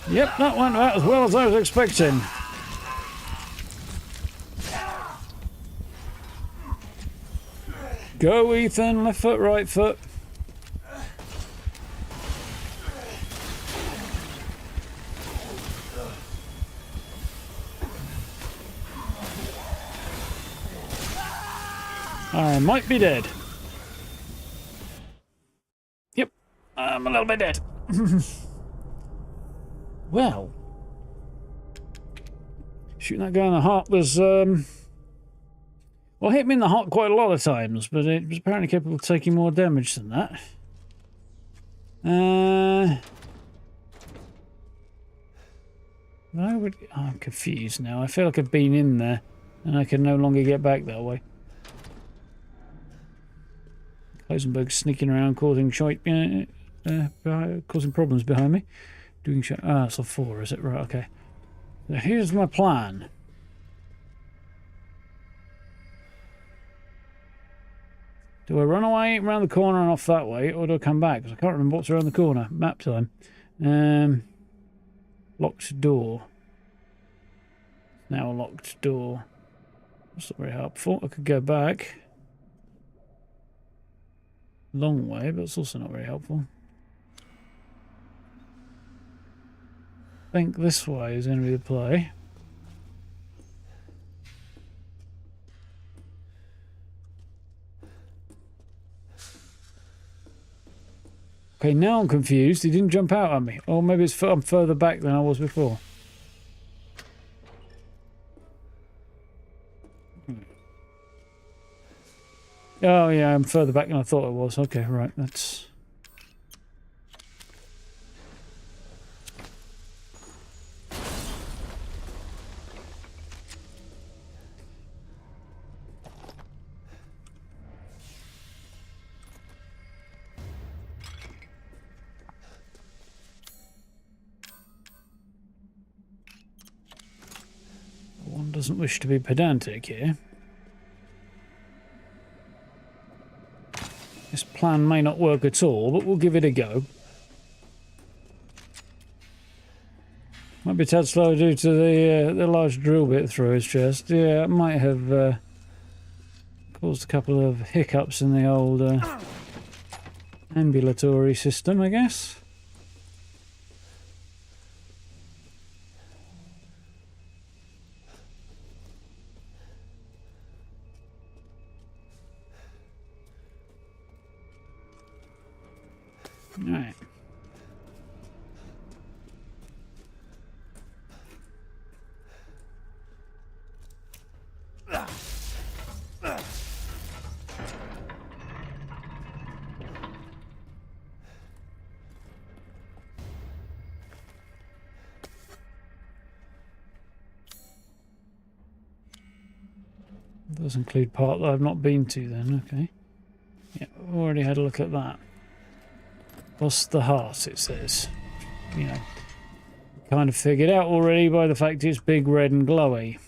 Yep, that went about as well as I was expecting. Go, Ethan. Left foot, right foot. I might be dead. Yep, I'm a little bit dead. Well, shooting that guy in the heart was, well, hit me in the heart quite a lot of times, but it was apparently capable of taking more damage than that. I'm confused now. I feel like I've been in there, and I can no longer get back that way. Heisenberg's sneaking around, causing causing problems behind me. Doing shit. Ah, it's a 4, is it? Right, okay. So here's my plan. Do I run away around the corner and off that way, or do I come back? Because I can't remember what's around the corner. Map time. Locked door. Now a locked door. That's not very helpful. I could go back. Long way, but it's also not very helpful. I think this way is going to be the play. Okay, now I'm confused. He didn't jump out at me. Or maybe I'm further back than I was before. Oh yeah, I'm further back than I thought I was. Okay, right, that's... One doesn't wish to be pedantic here. This plan may not work at all, but we'll give it a go. Might be a tad slow due to the large drill bit through his chest. Yeah, it might have caused a couple of hiccups in the old ambulatory system, I guess. Alright. Does include part that I've not been to then, okay. Yeah, I've already had a look at that. What's the heart, it says. You know, kind of figured out already by the fact it's big, red and glowy.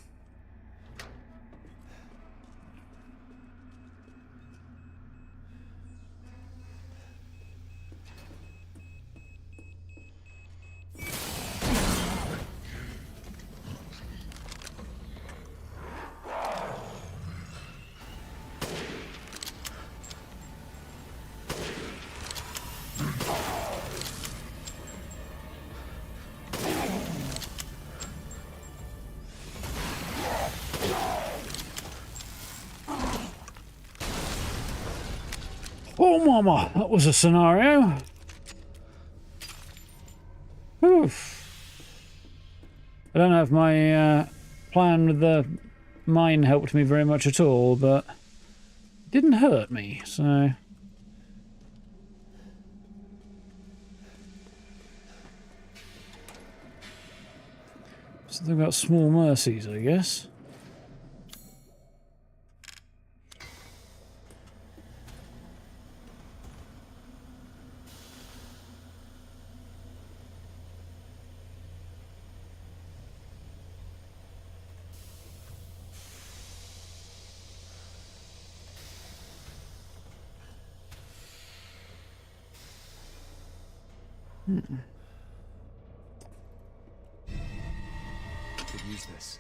Oh, mama, that was a scenario. Oof. I don't know if my plan with the mine helped me very much at all, but it didn't hurt me, so... Something about small mercies, I guess. Could use this.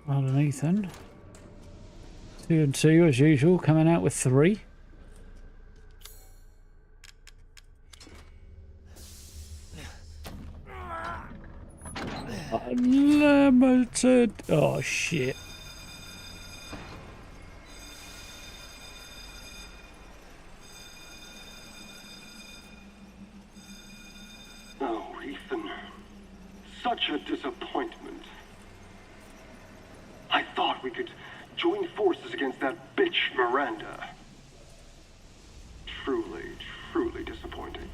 Well done, Ethan. 2 and 2 as usual, coming out with 3. Unlimited. Oh shit. Oh, Ethan. Such a disappointment. I thought we could join forces against that bitch Miranda. Truly, truly disappointing.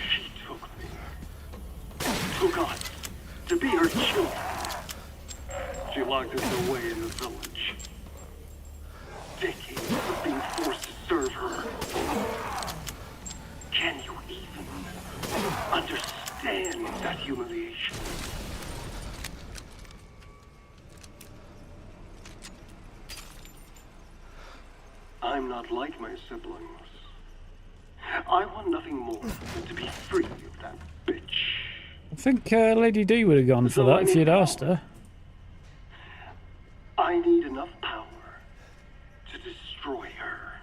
She took me. Took us to be her children. She locked us away in the village. Decades of being forced to serve her. Can you even understand that humiliation? I'm not like my siblings. I want nothing more than to be free of that bitch. I think Lady D would have gone for that if you'd asked her. I need enough power to destroy her.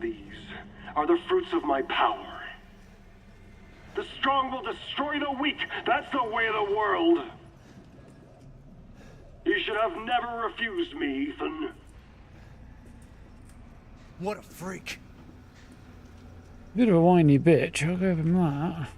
These are the fruits of my power. The strong will destroy the weak. That's the way of the world. You should have never refused me, Ethan. What a freak. Bit of a whiny bitch, I'll give him that.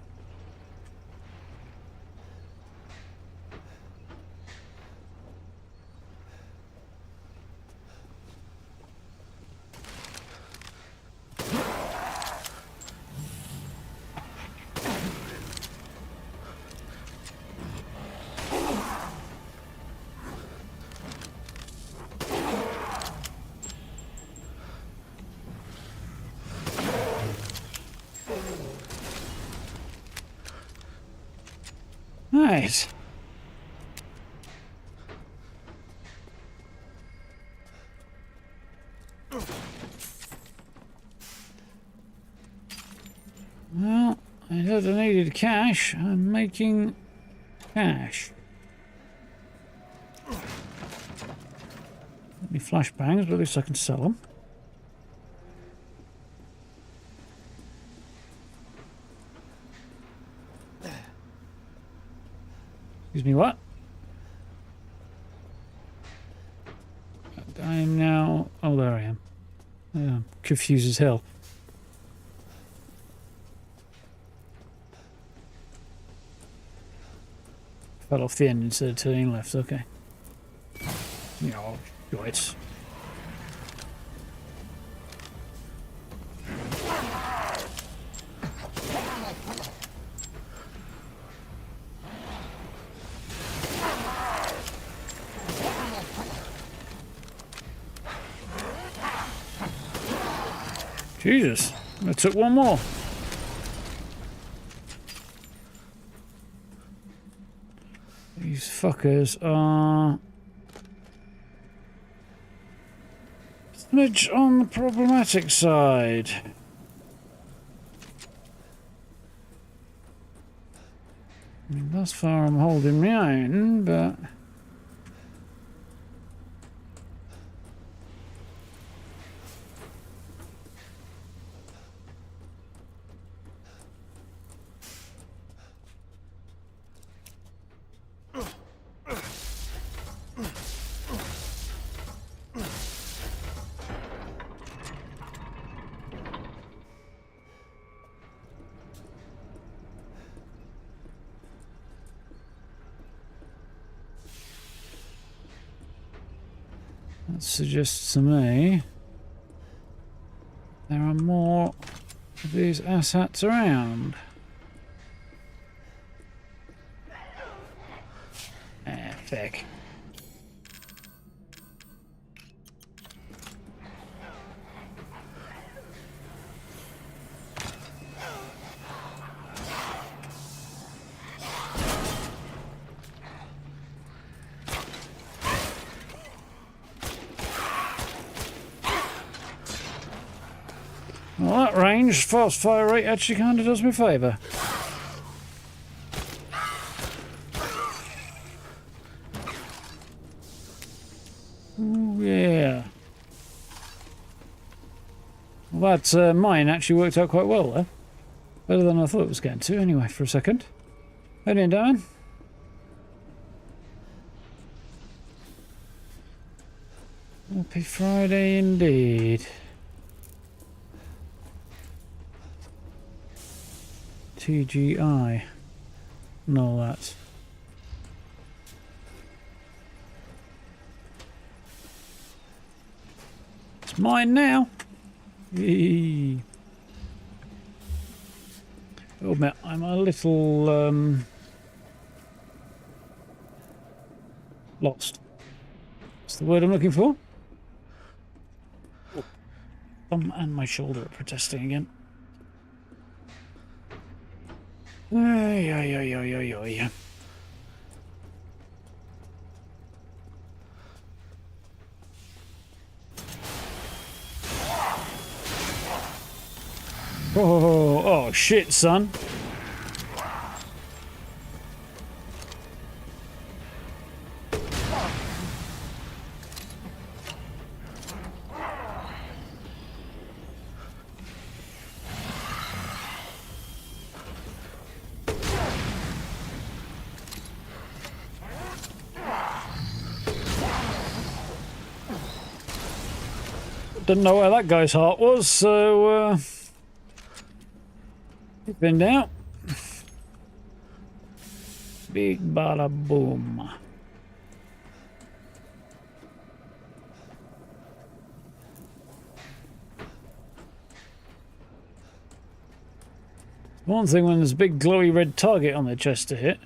Nice. Well, I heard I needed cash. I'm making cash. Any flashbangs, but at least I can sell them. Excuse me, what? I'm now... Oh, there I am. Confused as hell. Fell off the end instead of turning left, okay. Oh, right. Jesus, I took one more. These fuckers are smidge on the problematic side. I mean, thus far I'm holding my own, but... That suggests to me there are more of these asshats around. Ah, feck. Well, that range, fast fire rate actually kind of does me a favour. Ooh, yeah. Well, that mine actually worked out quite well there. Better than I thought it was going to, anyway, for a second. How you doing? Happy Friday indeed. TGI and all that. It's mine now. Yee. I'll admit, I'm a little lost. What's the word I'm looking for? Thumb and my shoulder are protesting again. Ay, ay, ay, ay, ay, ay. Oh, shit, son. Didn't know where that guy's heart was, so he's been out. Big bada boom. One thing when there's a big glowy red target on their chest to hit.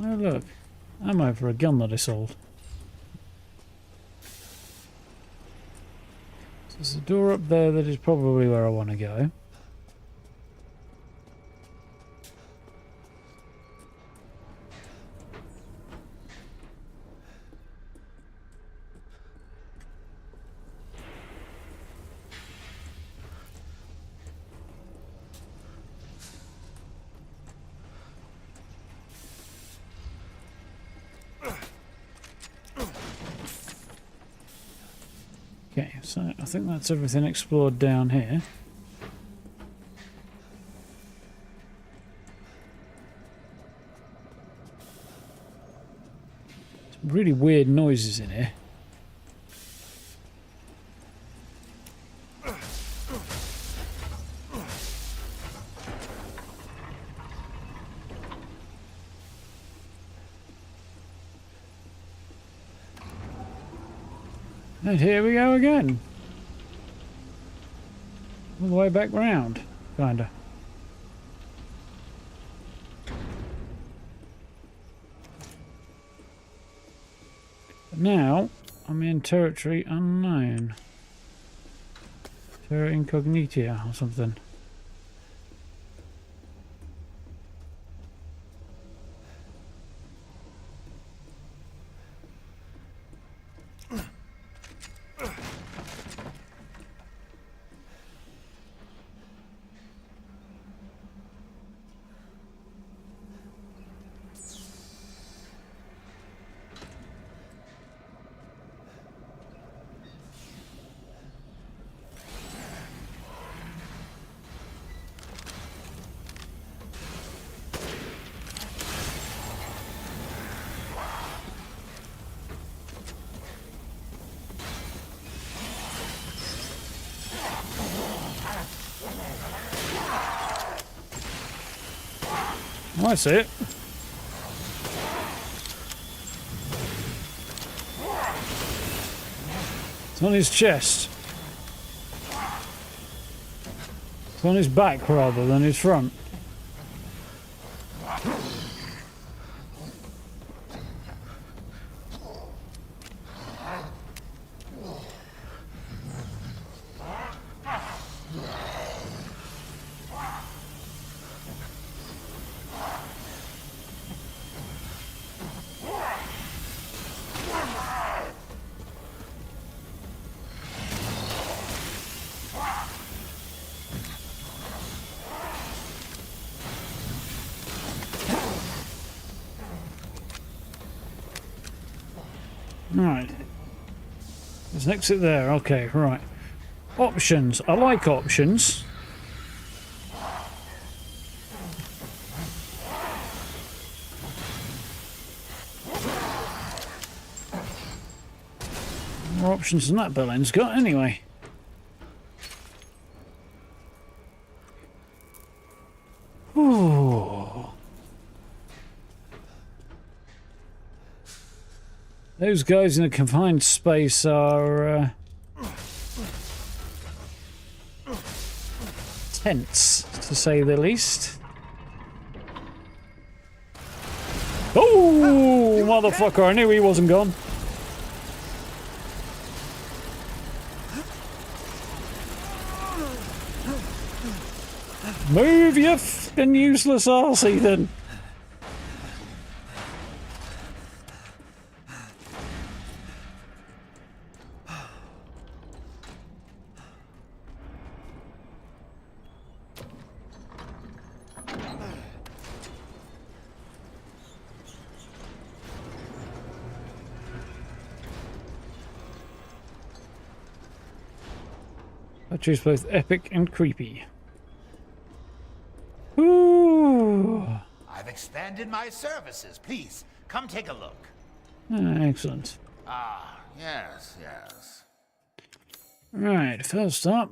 Oh look, ammo for a gun that I sold. So there's a door up there that is probably where I want to go. Okay, so I think that's everything explored down here. really weird noises in here. And here we go again. All the way back round, kinda. But now, I'm in territory unknown. Terra Incognita or something. Oh, I see it. It's on his chest. It's on his back rather than his front. Right. There's an exit there. Okay, right. Options. I like options. More options than that Berlin's got anyway. Ooh. Those guys in a confined space are tense, to say the least. Oh, motherfucker! I knew he wasn't gone. Move, you f***ing useless arse, Ethan. I choose both epic and creepy. Ooh. I've expanded my services. Please, come take a look. Excellent. Ah, yes, yes. Right, first up.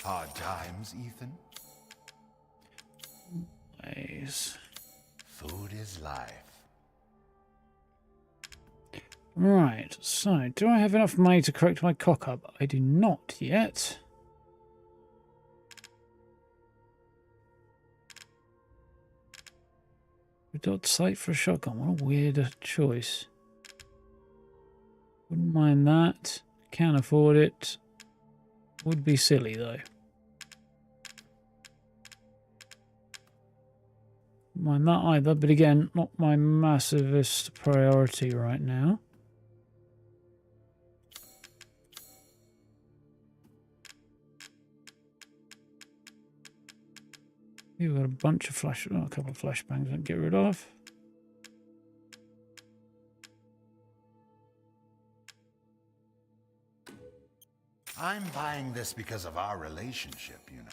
Hard times, Ethan? Nice. Food is life. Right, so do I have enough money to correct my cock up? I do not yet. Dot sight for a shotgun. What a weird choice. Wouldn't mind that. Can't afford it. Would be silly though. Mind that either, but again, not my massivest priority right now. You've got a bunch of a couple of flashbangs I can get rid of. I'm buying this because of our relationship, you know.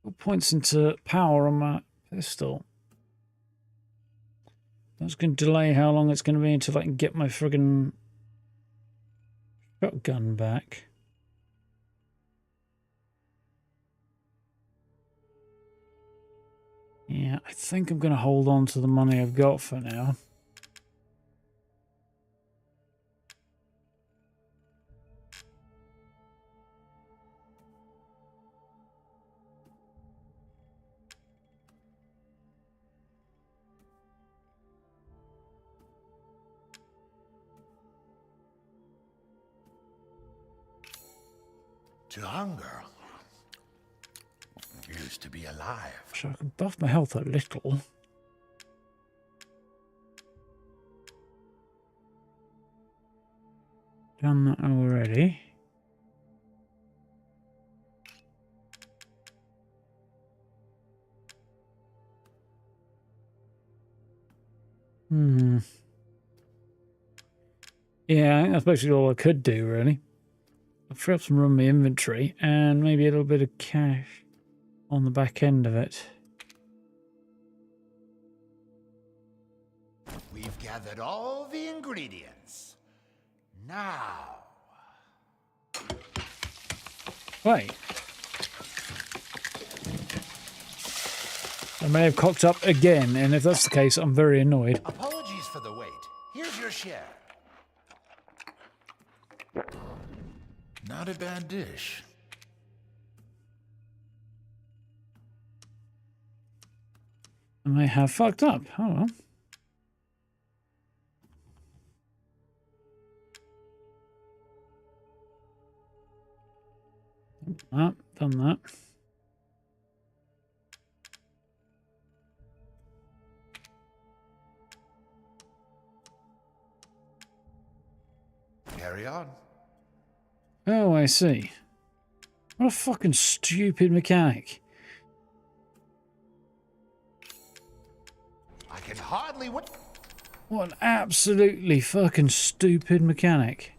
What points into power on my pistol? That's going to delay how long it's going to be until I can get my friggin' shotgun back. Yeah, I think I'm going to hold on to the money I've got for now. To hunger used to be alive. So I can buff my health a little. Done that already. Yeah, I think that's basically all I could do, really. I'll free up some room in my inventory and maybe a little bit of cash on the back end of it. We've gathered all the ingredients. Now. Wait. I may have cocked up again, and if that's the case, I'm very annoyed. Apologies for the wait. Here's your share. Not a bad dish. I may have fucked up. Hold on. Done that. Carry on. Oh, I see. What a fucking stupid mechanic. I can hardly wait. What an absolutely fucking stupid mechanic.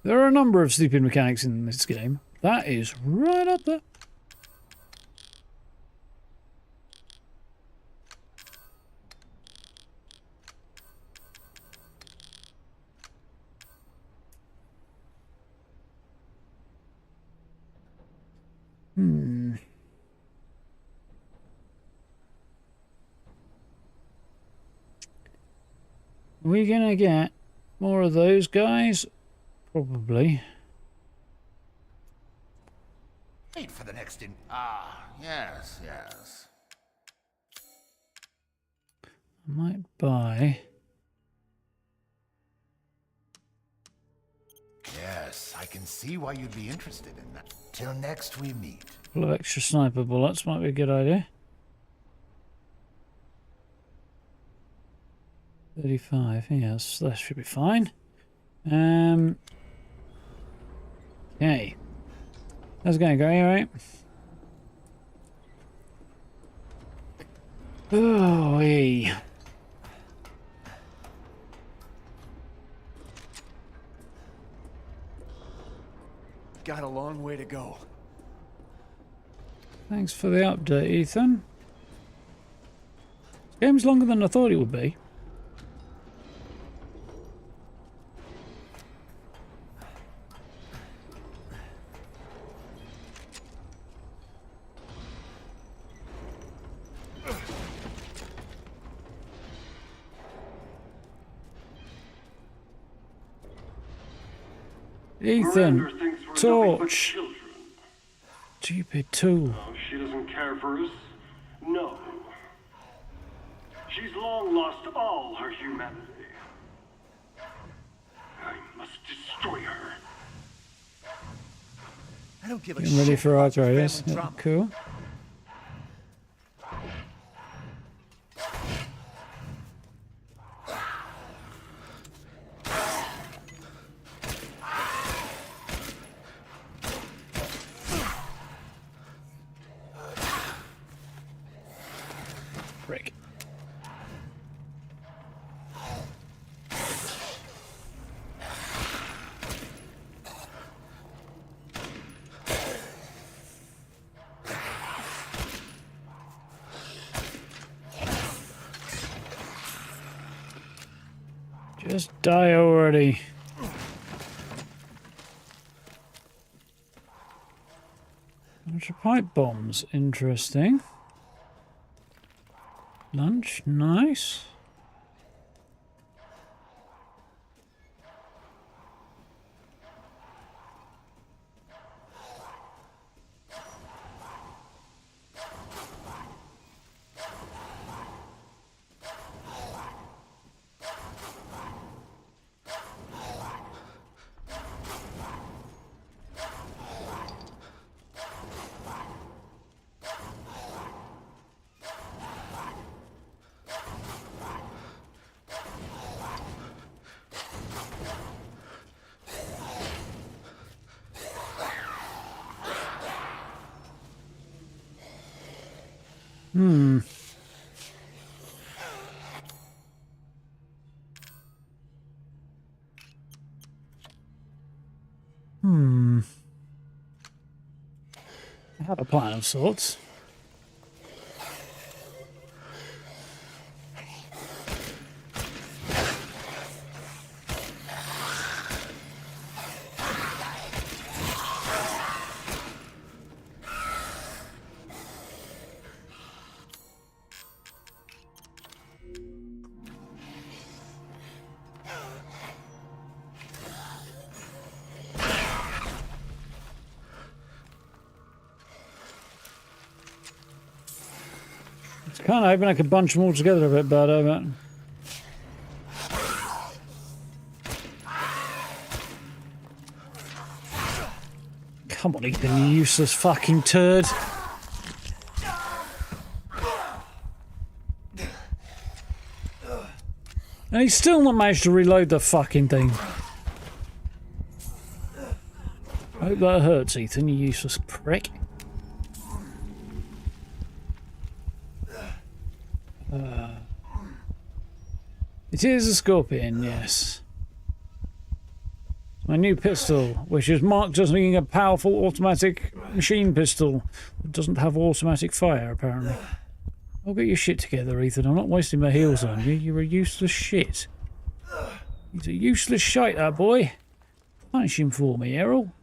There are a number of stupid mechanics in this game. That is right up there. Are we gonna get more of those guys? Probably. Wait for the next yes, yes. I might buy. Yes, I can see why you'd be interested in that. Till next we meet. A couple of extra sniper bullets might be a good idea. 35, yes, that should be fine. Okay. How's it going, Gary? Alright? Oh, hey. Got a long way to go. Thanks for the update, Ethan. This game's longer than I thought it would be. Ethan, Miranda thinks we're nothing but torch. children. Stupid tool. Oh, she doesn't care for us. No. She's long lost all her humanity. I must destroy her. I don't give a Getting ready shit for about your arthritis. family Yeah, drama. cool. Just die already. Bunch of pipe bombs. Interesting. Lunch. Nice. I have a plan of sorts. Kind of hoping I could bunch them all together a bit better, but... Come on, Ethan, you useless fucking turd. And he's still not managed to reload the fucking thing. I hope that hurts, Ethan, you useless prick. It is a scorpion, yes. My new pistol, which is marked as being a powerful automatic machine pistol that doesn't have automatic fire, apparently. I'll get your shit together, Ethan. I'm not wasting my heals on you. You're a useless shit. He's a useless shite, that boy. Punish him for me, Errol.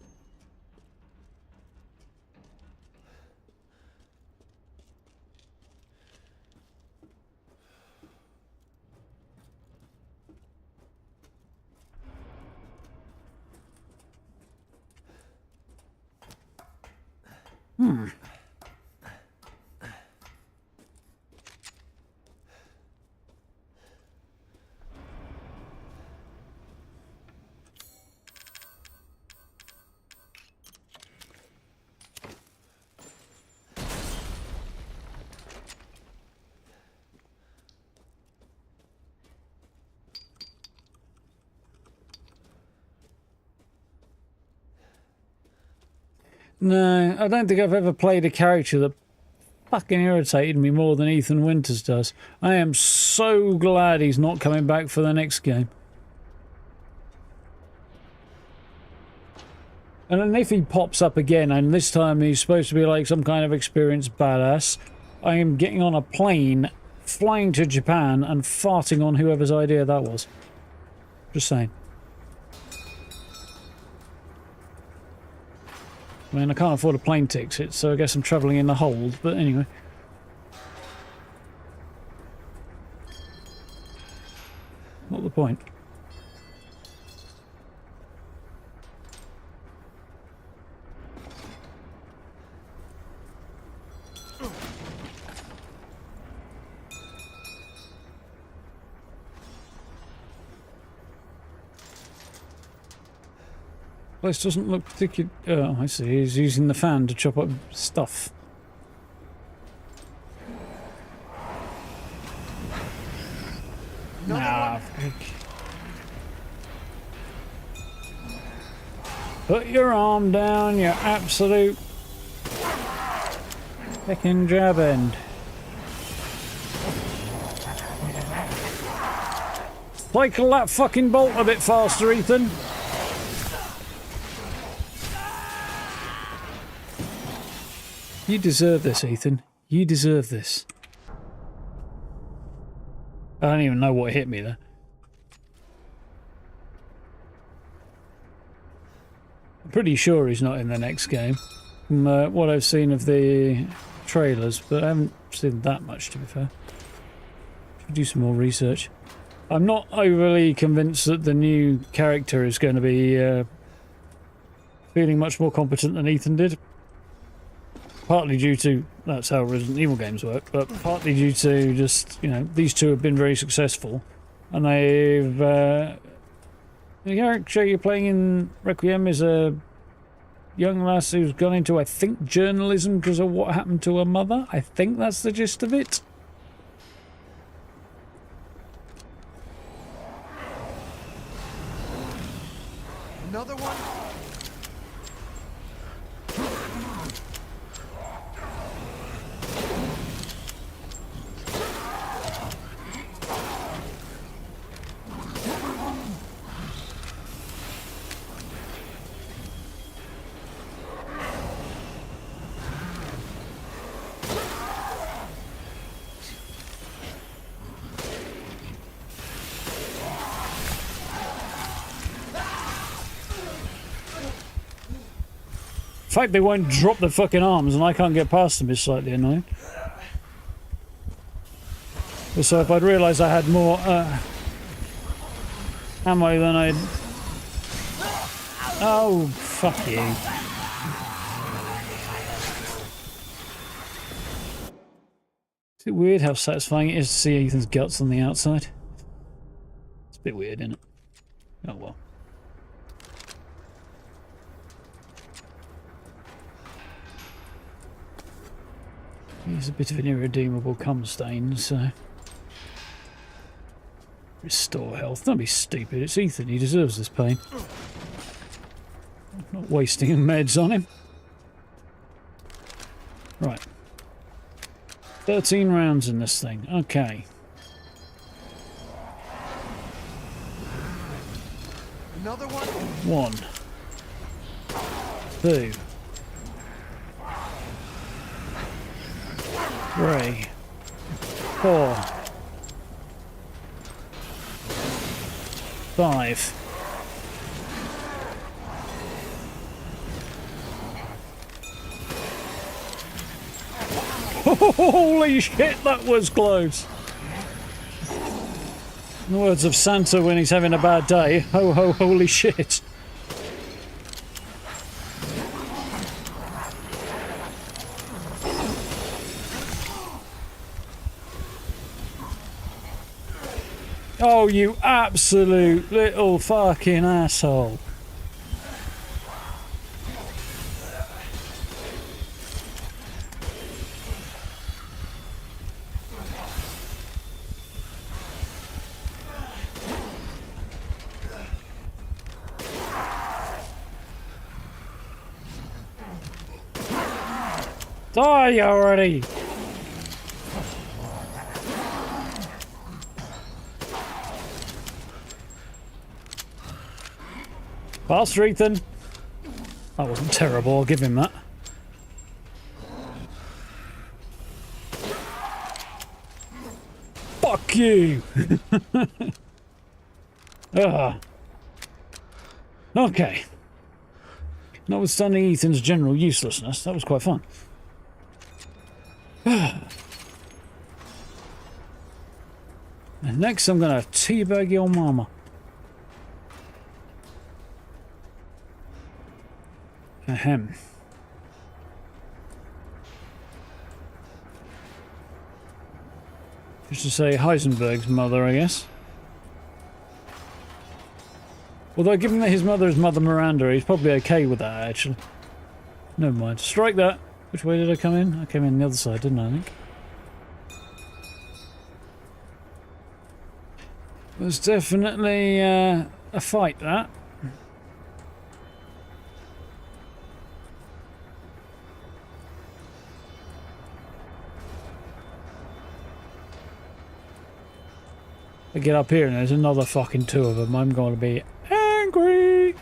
No, I don't think I've ever played a character that fucking irritated me more than Ethan Winters does. I am so glad he's not coming back for the next game. And then if he pops up again, and this time he's supposed to be like some kind of experienced badass, I am getting on a plane, flying to Japan, and farting on whoever's idea that was. Just saying. I mean, I can't afford a plane ticket, so I guess I'm travelling in the hold, but anyway. Not the point. Place doesn't look particular. Oh, I see. He's using the fan to chop up stuff. Nah, put your arm down, you absolute fucking jab end. Cycle that fucking bolt a bit faster, Ethan. You deserve this, Ethan. You deserve this. I don't even know what hit me there. I'm pretty sure he's not in the next game. From what I've seen of the trailers, but I haven't seen that much, to be fair. Should do some more research. I'm not overly convinced that the new character is going to be feeling much more competent than Ethan did. Partly due to, that's how Resident Evil games work, but partly due to just, you know, these two have been very successful. And they've... the character you're playing in Requiem is a young lass who's gone into, I think, journalism because of what happened to her mother. I think that's the gist of it. Another one? The fact they won't drop the fucking arms and I can't get past them is slightly annoying. So if I'd realised I had more ammo than I'd... Oh, fuck you. Is it weird how satisfying it is to see Ethan's guts on the outside? It's a bit weird, isn't it? Oh well. He's a bit of an irredeemable cum stain, so... Restore health. Don't be stupid. It's Ethan. He deserves this pain. I'm not wasting meds on him. Right. 13 rounds in this thing. Okay. Another one? 1, 2, 3, 4, 5. Holy shit, that was close. In the words of Santa when he's having a bad day, ho ho holy shit. Oh, you absolute little fucking asshole. Die already! Faster, Ethan. That wasn't terrible, I'll give him that. Fuck you! Okay. Notwithstanding Ethan's general uselessness, that was quite fun. And next I'm gonna teabag your mama. Ahem. Just to say Heisenberg's mother, I guess. Although given that his mother is Mother Miranda, he's probably okay with that, actually. Never mind. Strike that. Which way did I come in? I came in the other side, didn't I, think? It was definitely a fight, that. I get up here and there's another fucking 2 of them. I'm going to be angry.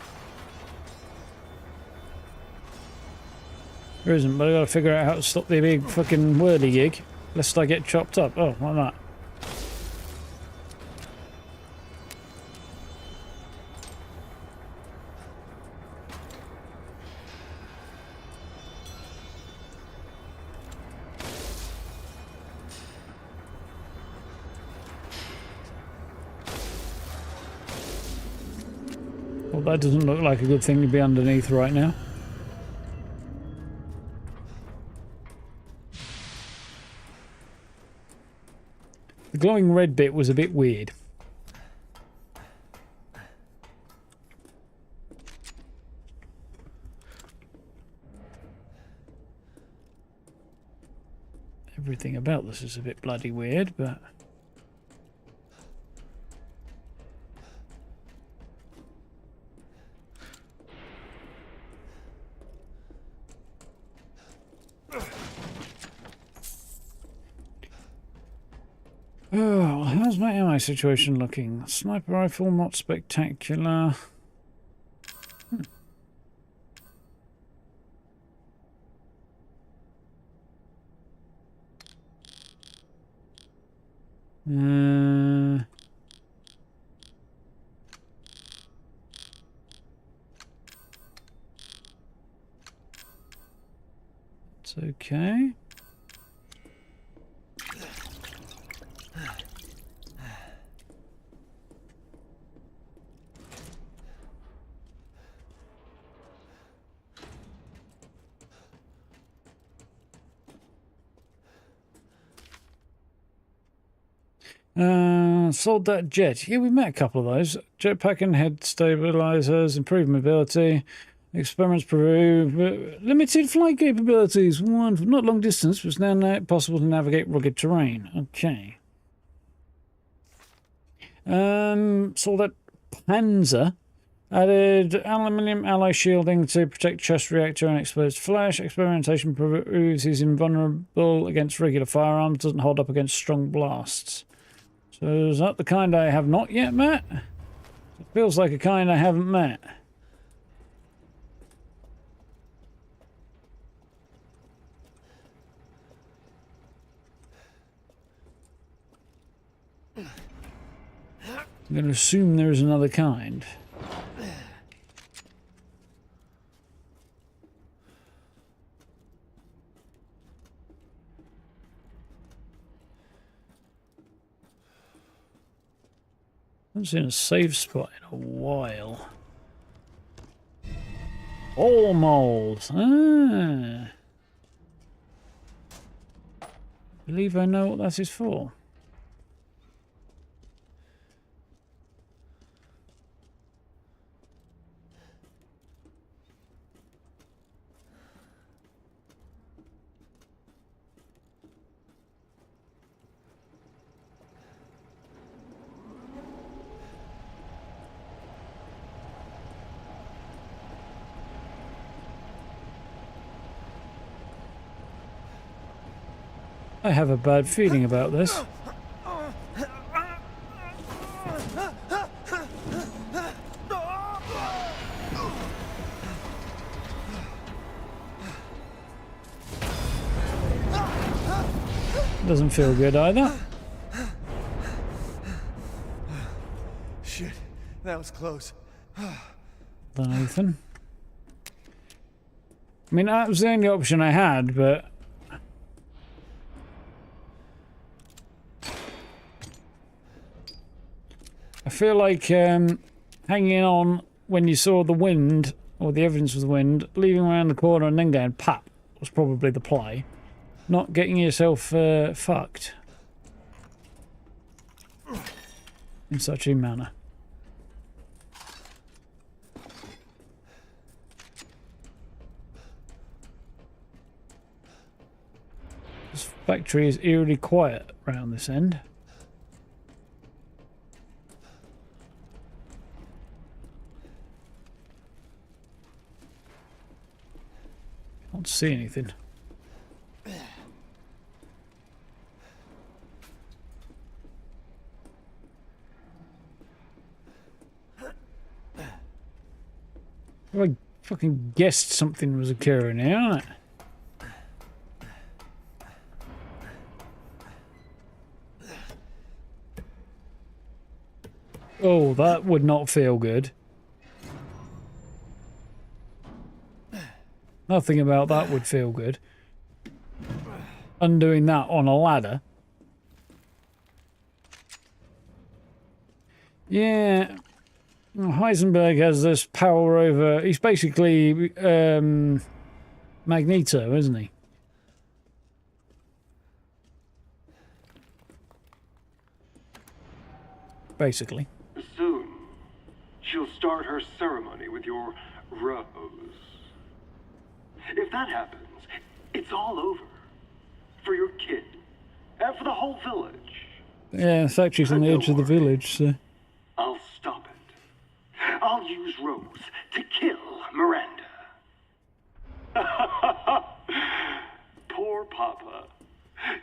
There isn't, but I gotta figure out how to stop the big fucking whirligig, lest I get chopped up. Oh, like that. Well, that doesn't look like a good thing to be underneath right now. The glowing red bit was a bit weird. Everything about this is a bit bloody weird, but... Oh, how's my ammo situation looking? Sniper rifle, not spectacular. It's okay. Sold that jet. Yeah, we met a couple of those. Jetpack and head stabilizers, improved mobility, experiments prove limited flight capabilities. One for not long distance, but it's now possible to navigate rugged terrain. Okay. Sold that Panzer. Added aluminium alloy shielding to protect chest reactor and exposed flash. Experimentation proves he's invulnerable against regular firearms, doesn't hold up against strong blasts. So is that the kind I have not yet met? It feels like a kind I haven't met. I'm going to assume there is another kind. I haven't seen a save spot in a while. All moles. Ah. I believe I know what that is for. I have a bad feeling about this. Doesn't feel good either. Shit, that was close. Then Ethan. I mean, that was the only option I had, but... I feel like hanging on when you saw the wind, or the evidence of the wind, leaving around the corner and then going pap was probably the play. Not getting yourself fucked in such a manner. This factory is eerily quiet around this end. Can't see anything. I fucking guessed something was occurring here, isn't it? Oh, that would not feel good. Nothing about that would feel good. Undoing that on a ladder. Yeah. Heisenberg has this power over... He's basically Magneto, isn't he? Basically. Soon, she'll start her ceremony with your rose. If that happens, it's all over. For your kid. And for the whole village. Yeah, the factory's on the edge of the village, so... I'll stop it. I'll use Rose to kill Miranda. Poor Papa.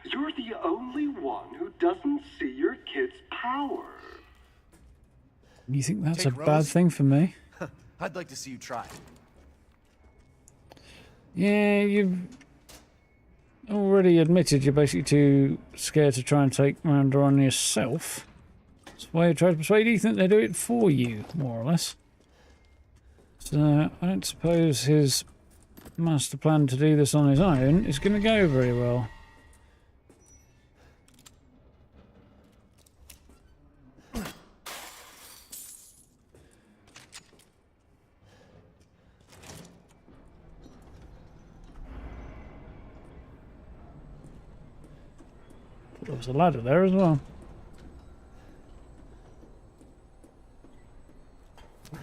You're the only one who doesn't see your kid's power. You think that's Take a Rose? bad thing for me? I'd like to see you try. Yeah, you've already admitted you're basically too scared to try and take Miranda on yourself. That's why you try to persuade Ethan they do it for you, more or less. So I don't suppose his master plan to do this on his own is going to go very well. There was a ladder there as well.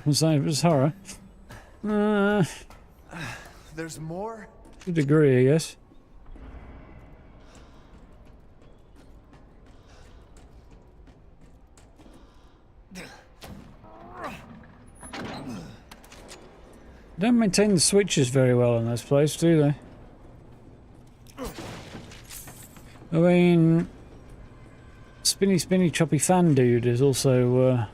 I'm saying it was horror. There's more? To a degree, I guess. Don't maintain the switches very well in this place, do they? I mean, spinny choppy fan dude is also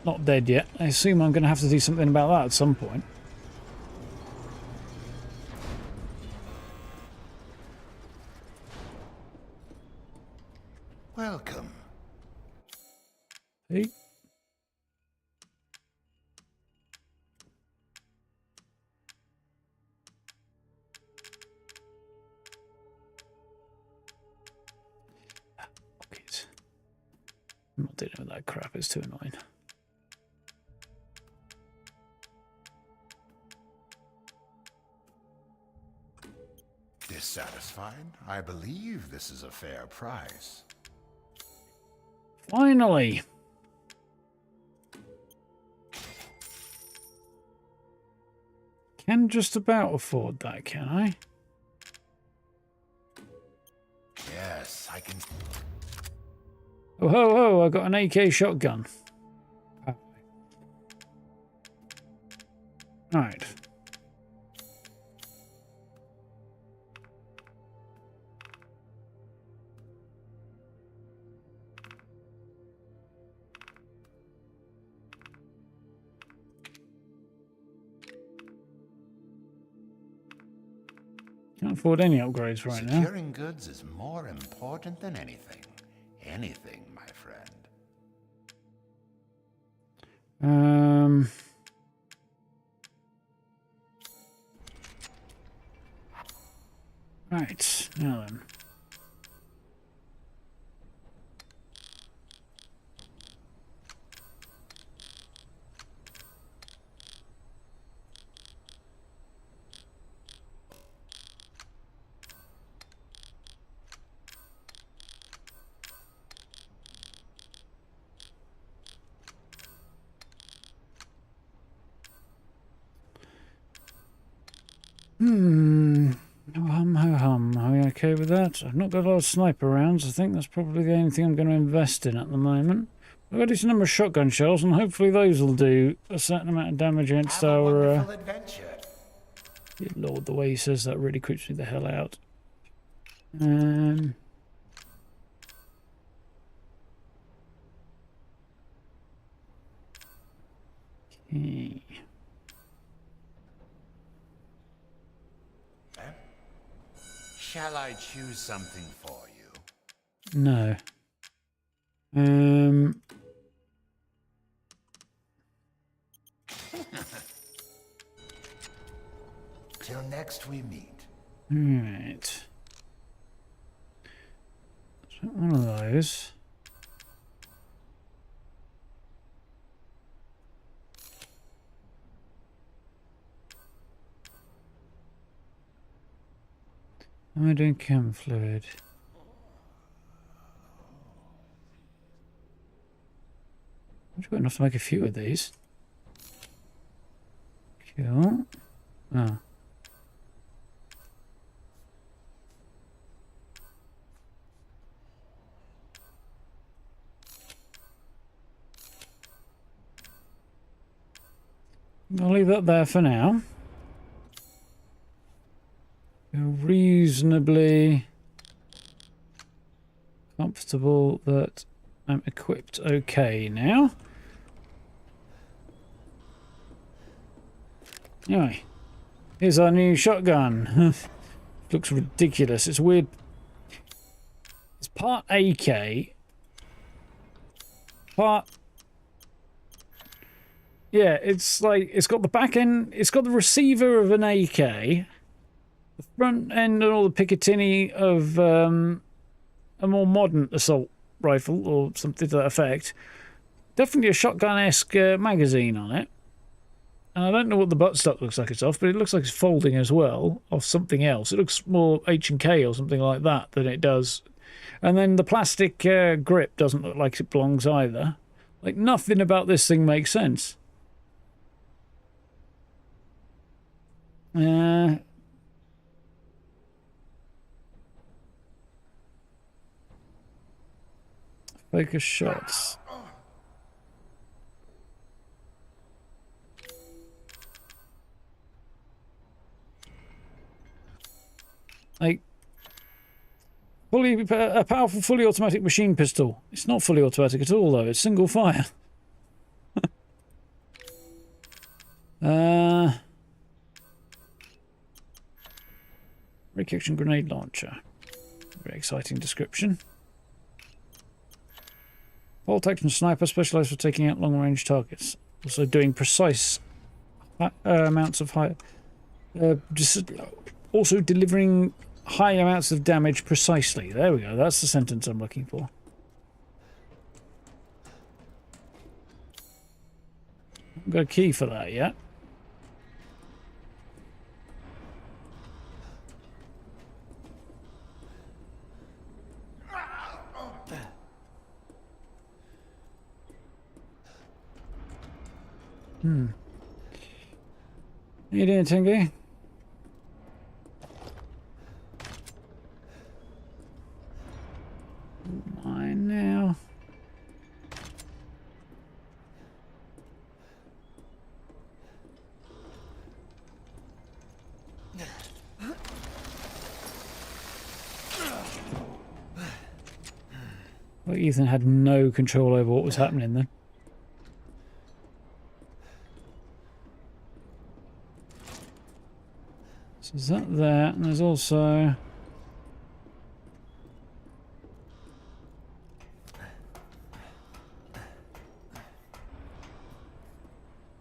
not dead yet. I assume I'm going to have to do something about that at some point. Welcome. Hey. I'm not dealing with that crap, it's too annoying. Dissatisfied? I believe this is a fair price. Finally! Can just about afford that, can I? Yes, I can... Oh, ho, ho, I got an AK shotgun. Alright. Can't afford any upgrades right now. Securing goods is more important than anything. Anything, my friend. Right, now then. Ho-hum. Are we okay with that? I've not got a lot of sniper rounds. I think that's probably the only thing I'm going to invest in at the moment. I've got a decent number of shotgun shells, and hopefully those will do a certain amount of damage against Have a our... wonderful adventure. Good Lord, the way he says that really creeps me the hell out. Okay. Shall I choose something for you? No. Till next we meet. Right. So one of those. Am I doing chem fluid? I've got enough to make a few of these. Cool. Oh. I'll leave that there for now. Feel reasonably comfortable that I'm equipped okay now. Anyway, here's our new shotgun. Looks ridiculous. It's weird. It's part AK, part... Yeah, it's like, it's got the back end, it's got the receiver of an AK, the front end and all the Picatinny of a more modern assault rifle or something to that effect. Definitely a shotgun-esque magazine on it. And I don't know what the buttstock looks like it's off, but it looks like it's folding as well off something else. It looks more H&K or something like that than it does. And then the plastic grip doesn't look like it belongs either. Like, nothing about this thing makes sense. Focus shots. Like, a powerful fully automatic machine pistol. It's not fully automatic at all, though. It's single fire. Break action grenade launcher. Very exciting description. Bolt action sniper specialised for taking out long range targets. Also doing precise amounts of high. Also delivering high amounts of damage precisely. There we go. That's the sentence I'm looking for. I've got a key for that yet. How you doing, Tingy? Mine now. Well, Ethan had no control over what was happening then. So is that there? And there's also...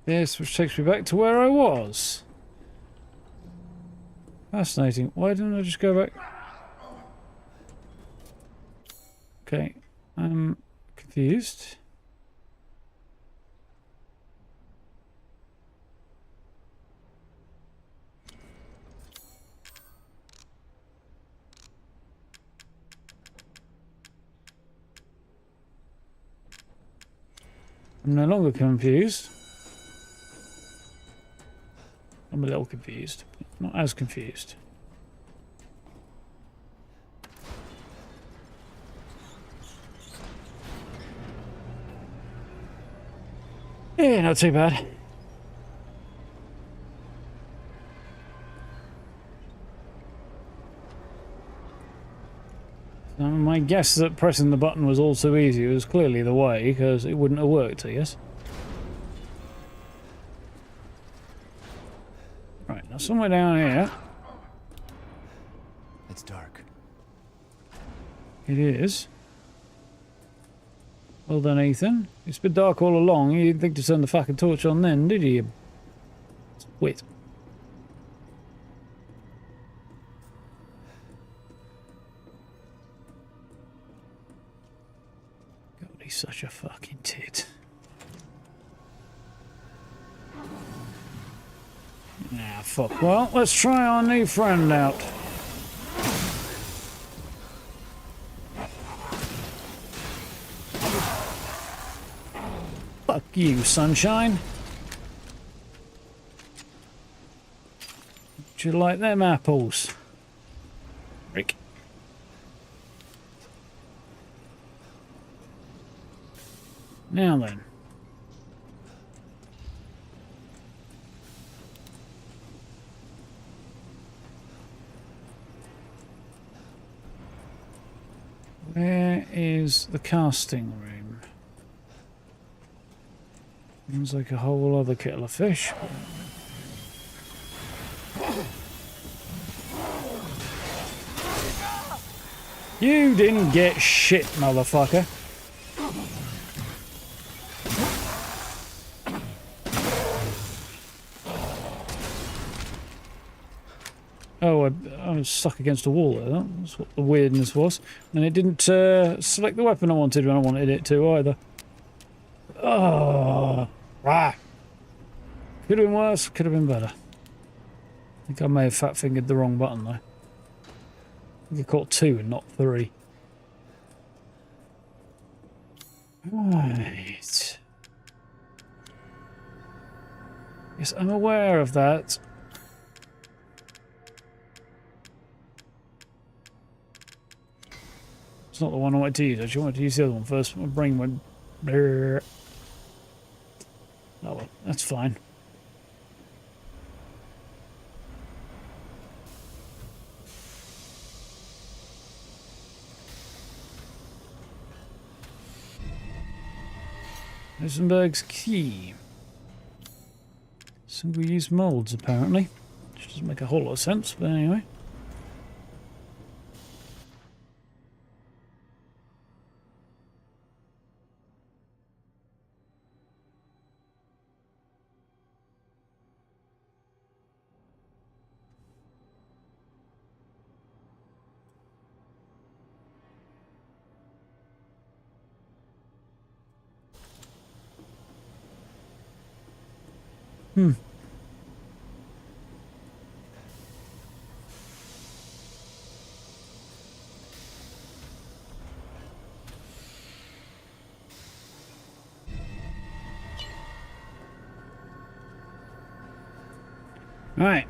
this, which takes me back to where I was. Fascinating. Why didn't I just go back? Okay, I'm confused. I'm no longer confused. I'm a little confused. Not as confused. Yeah, not too bad. My guess that pressing the button was all too easy was clearly the way, because it wouldn't have worked, I guess. Right, now somewhere down here. It's dark. It is. Well done, Ethan. It's been dark all along. You didn't think to turn the fucking torch on then, did you? Wait. God, he's such a fucking tit. Ah, fuck. Well, let's try our new friend out. you, sunshine. Would you like them apples? Rick. Now then. Where is the casting room? Seems like a whole other kettle of fish. You didn't get shit, motherfucker. Oh, I was stuck against a wall there. That's what the weirdness was. And it didn't select the weapon I wanted when I wanted it to either. Oh, rah. Could have been worse, could have been better. I think I may have fat-fingered the wrong button though. I think I caught 2 and not 3. Right. Yes, I'm aware of that. It's not the one I wanted to use. I actually wanted to use the other one first. My brain went... Brrr. Oh well, that's fine. Rosenberg's key. Single-use molds, apparently. Which doesn't make a whole lot of sense, but anyway. Right.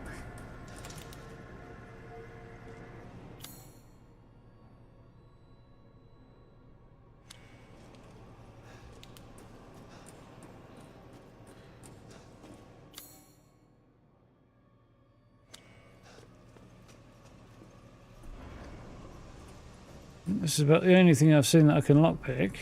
This is about the only thing I've seen that I can lockpick.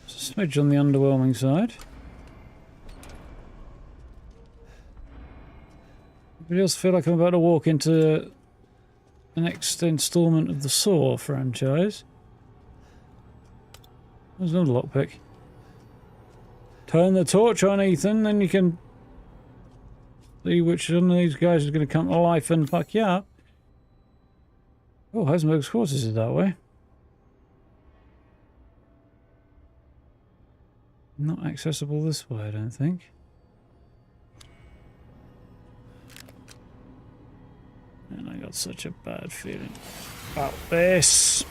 Smidge on the underwhelming side. Anybody else feel like I'm about to walk into the next installment of the Saw franchise? There's another lockpick. Turn the torch on, Ethan, then you can see which one of these guys is going to come to life and fuck you up. Oh, Heisenberg's quarters is that way. Not accessible this way, I don't think. And I got such a bad feeling about this.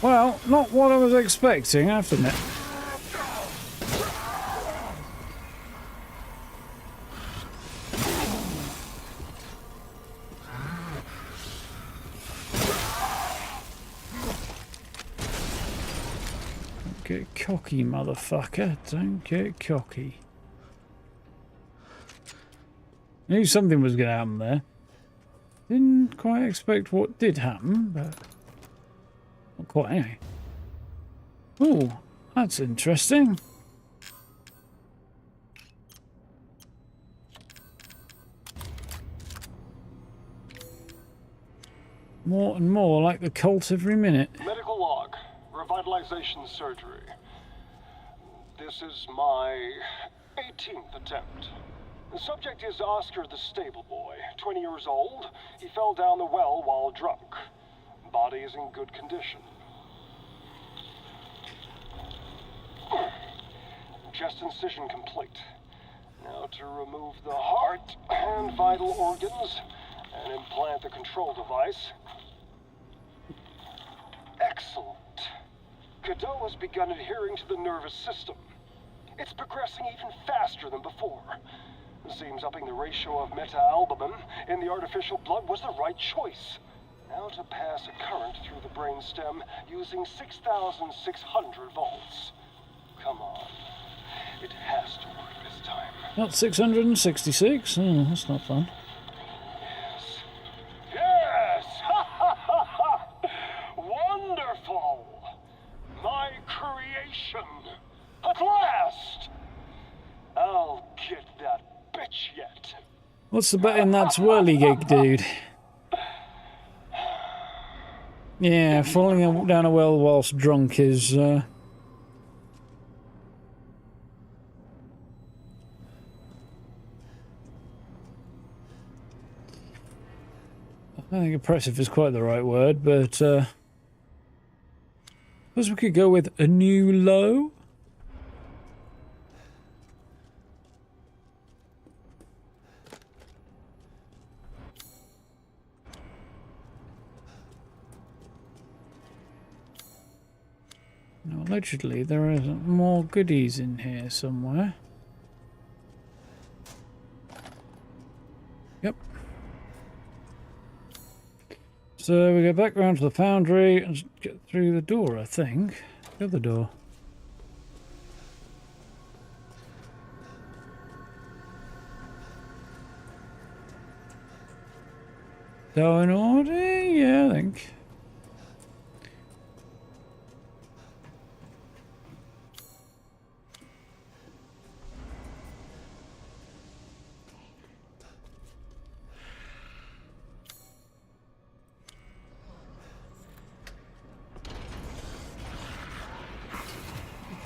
Well, not what I was expecting, I have to admit. Get cocky, motherfucker. Don't get cocky. I knew something was going to happen there. Didn't quite expect what did happen, but... Not quite, anyway. Oh, that's interesting. More and more like the cult every minute. Medical log. Revitalization surgery. This is my 18th attempt. The subject is Oscar the stable boy, 20 years old. He fell down the well while drunk. Body is in good condition. Chest incision complete. Now to remove the heart and vital organs and implant the control device. Excellent. Cadeau has begun adhering to the nervous system. It's progressing even faster than before. Seems upping the ratio of meta-albumin in the artificial blood was the right choice. Now to pass a current through the brainstem using 6,600 volts. Come on. It has to work this time. Not 666? Oh, that's not fun. Yes. Yes! Wonderful! My creation! At last! I'll get that bitch yet. What's the bet in that whirligig, dude? Yeah, falling down a well whilst drunk is, I don't think impressive is quite the right word, but, suppose we could go with a new low? Now, allegedly, there are more goodies in here somewhere. Yep. So we go back round to the foundry and get through the door, I think. The other door. Down order? Yeah, I think.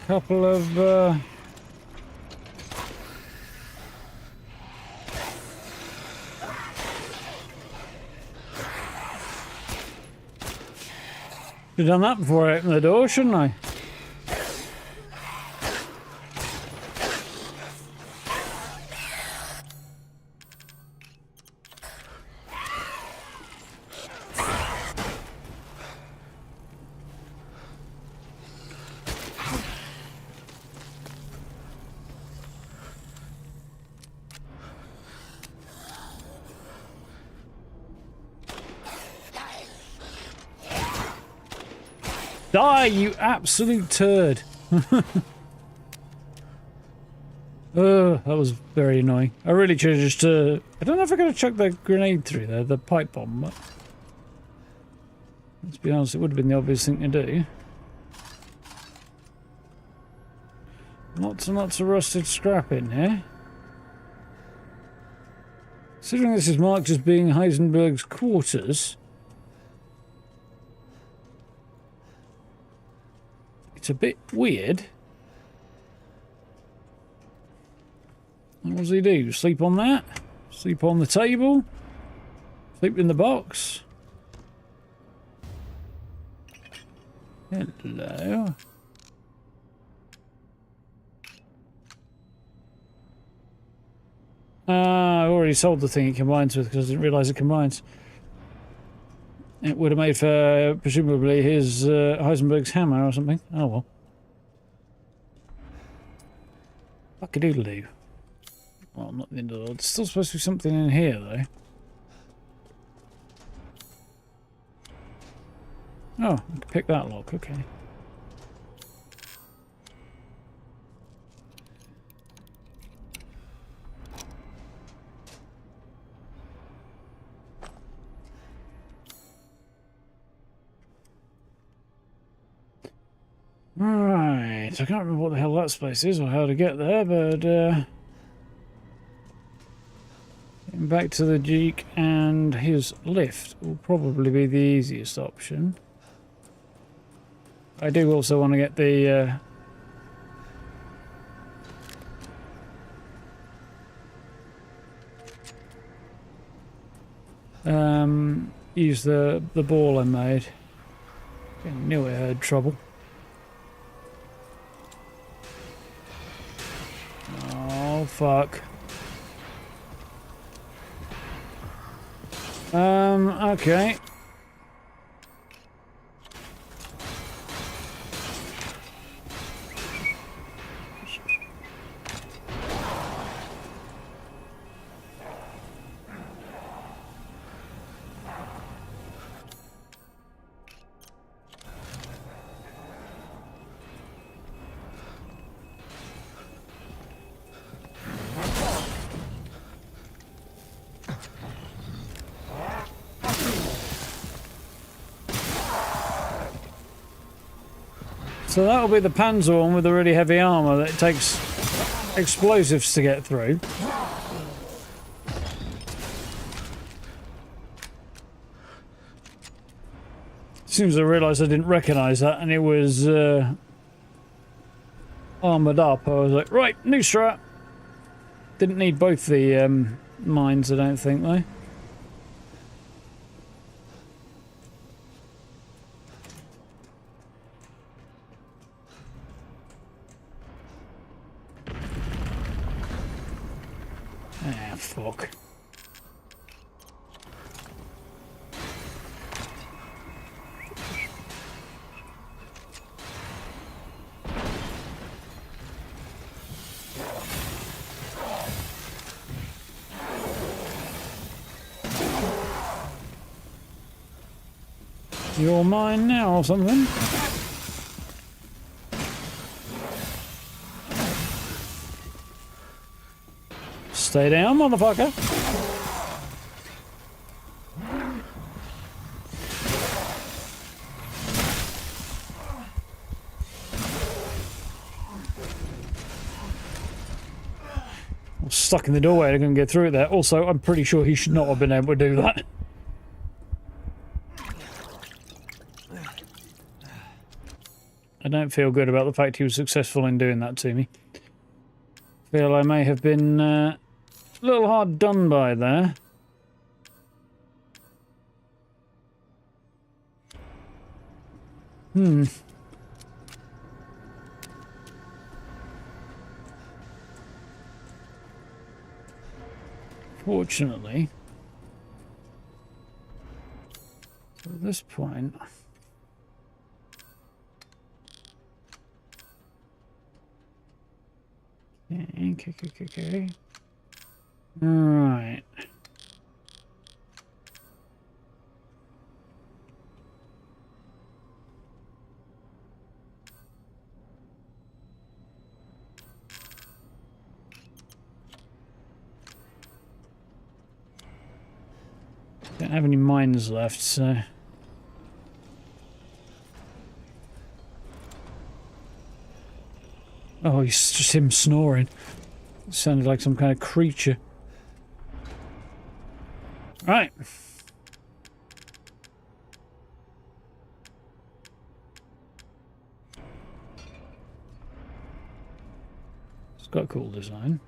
Couple of should have done that before I opened the door, shouldn't I? Die, you absolute turd. That was very annoying. I really should have just, I don't know if I could have chucked the grenade through there, the pipe bomb, but let's be honest, it would have been the obvious thing to do. Lots and lots of rusted scrap in here. Considering this is marked as being Heisenberg's quarters, it's a bit weird. What does he do? Sleep on that? Sleep on the table? Sleep in the box? Hello. I already sold the thing it combines with because I didn't realise it combines. It would have made for, presumably, his Heisenberg's hammer or something. Oh well. Fuck-a-doodle-doo. Well, not the end of the world. There's still supposed to be something in here, though. Oh, I can pick that lock, okay. Right, I can't remember what the hell that space is or how to get there, but getting back to the Jeek and his lift will probably be the easiest option. I do also want to get the use the ball I made. I knew I had trouble. Oh fuck. Okay. So that'll be the Panzer one with the really heavy armour that takes explosives to get through. As soon as I realised I didn't recognise that and it was armoured up, I was like, right, new strat. Didn't need both the mines, I don't think, though. Ah, fuck. You're mine now or something? Stay down, motherfucker. I'm stuck in the doorway. I couldn't get through it there. Also, I'm pretty sure he should not have been able to do that. I don't feel good about the fact he was successful in doing that to me. Feel I may have been a little hard done by there. Fortunately, at this point... Okay. Alright. Don't have any mines left, so... Oh, it's just him snoring. It sounded like some kind of creature. Right. It's got a cool design.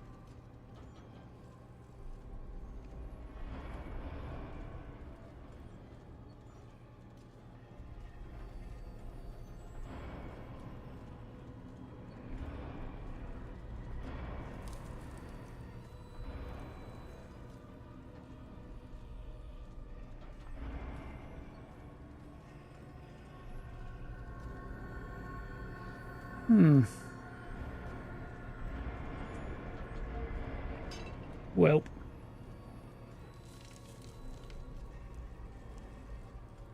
Well.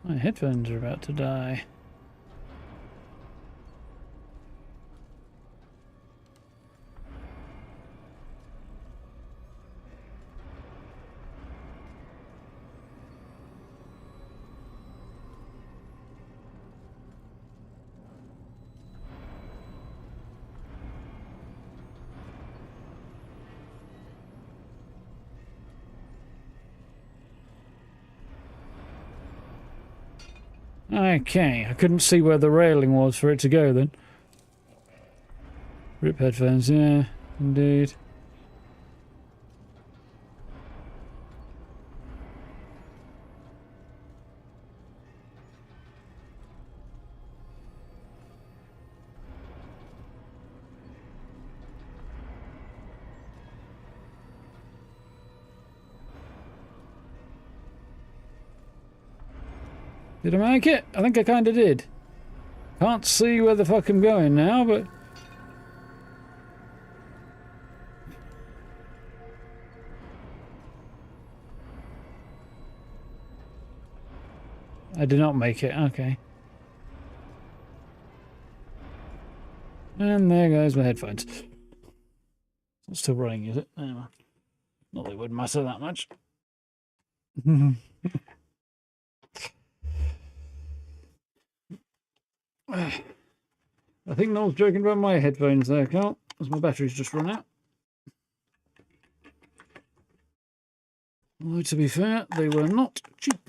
My headphones are about to die. Okay, I couldn't see where the railing was for it to go then. Rip headphones, yeah, indeed. Did I make it? I think I kind of did. Can't see where the fuck I'm going now, but... I did not make it, okay. And there goes my headphones. It's still running, is it? Anyway. Not that it would matter that much. I think Noel's joking about my headphones there, Carl, as my battery's just run out. Although, to be fair, they were not cheap.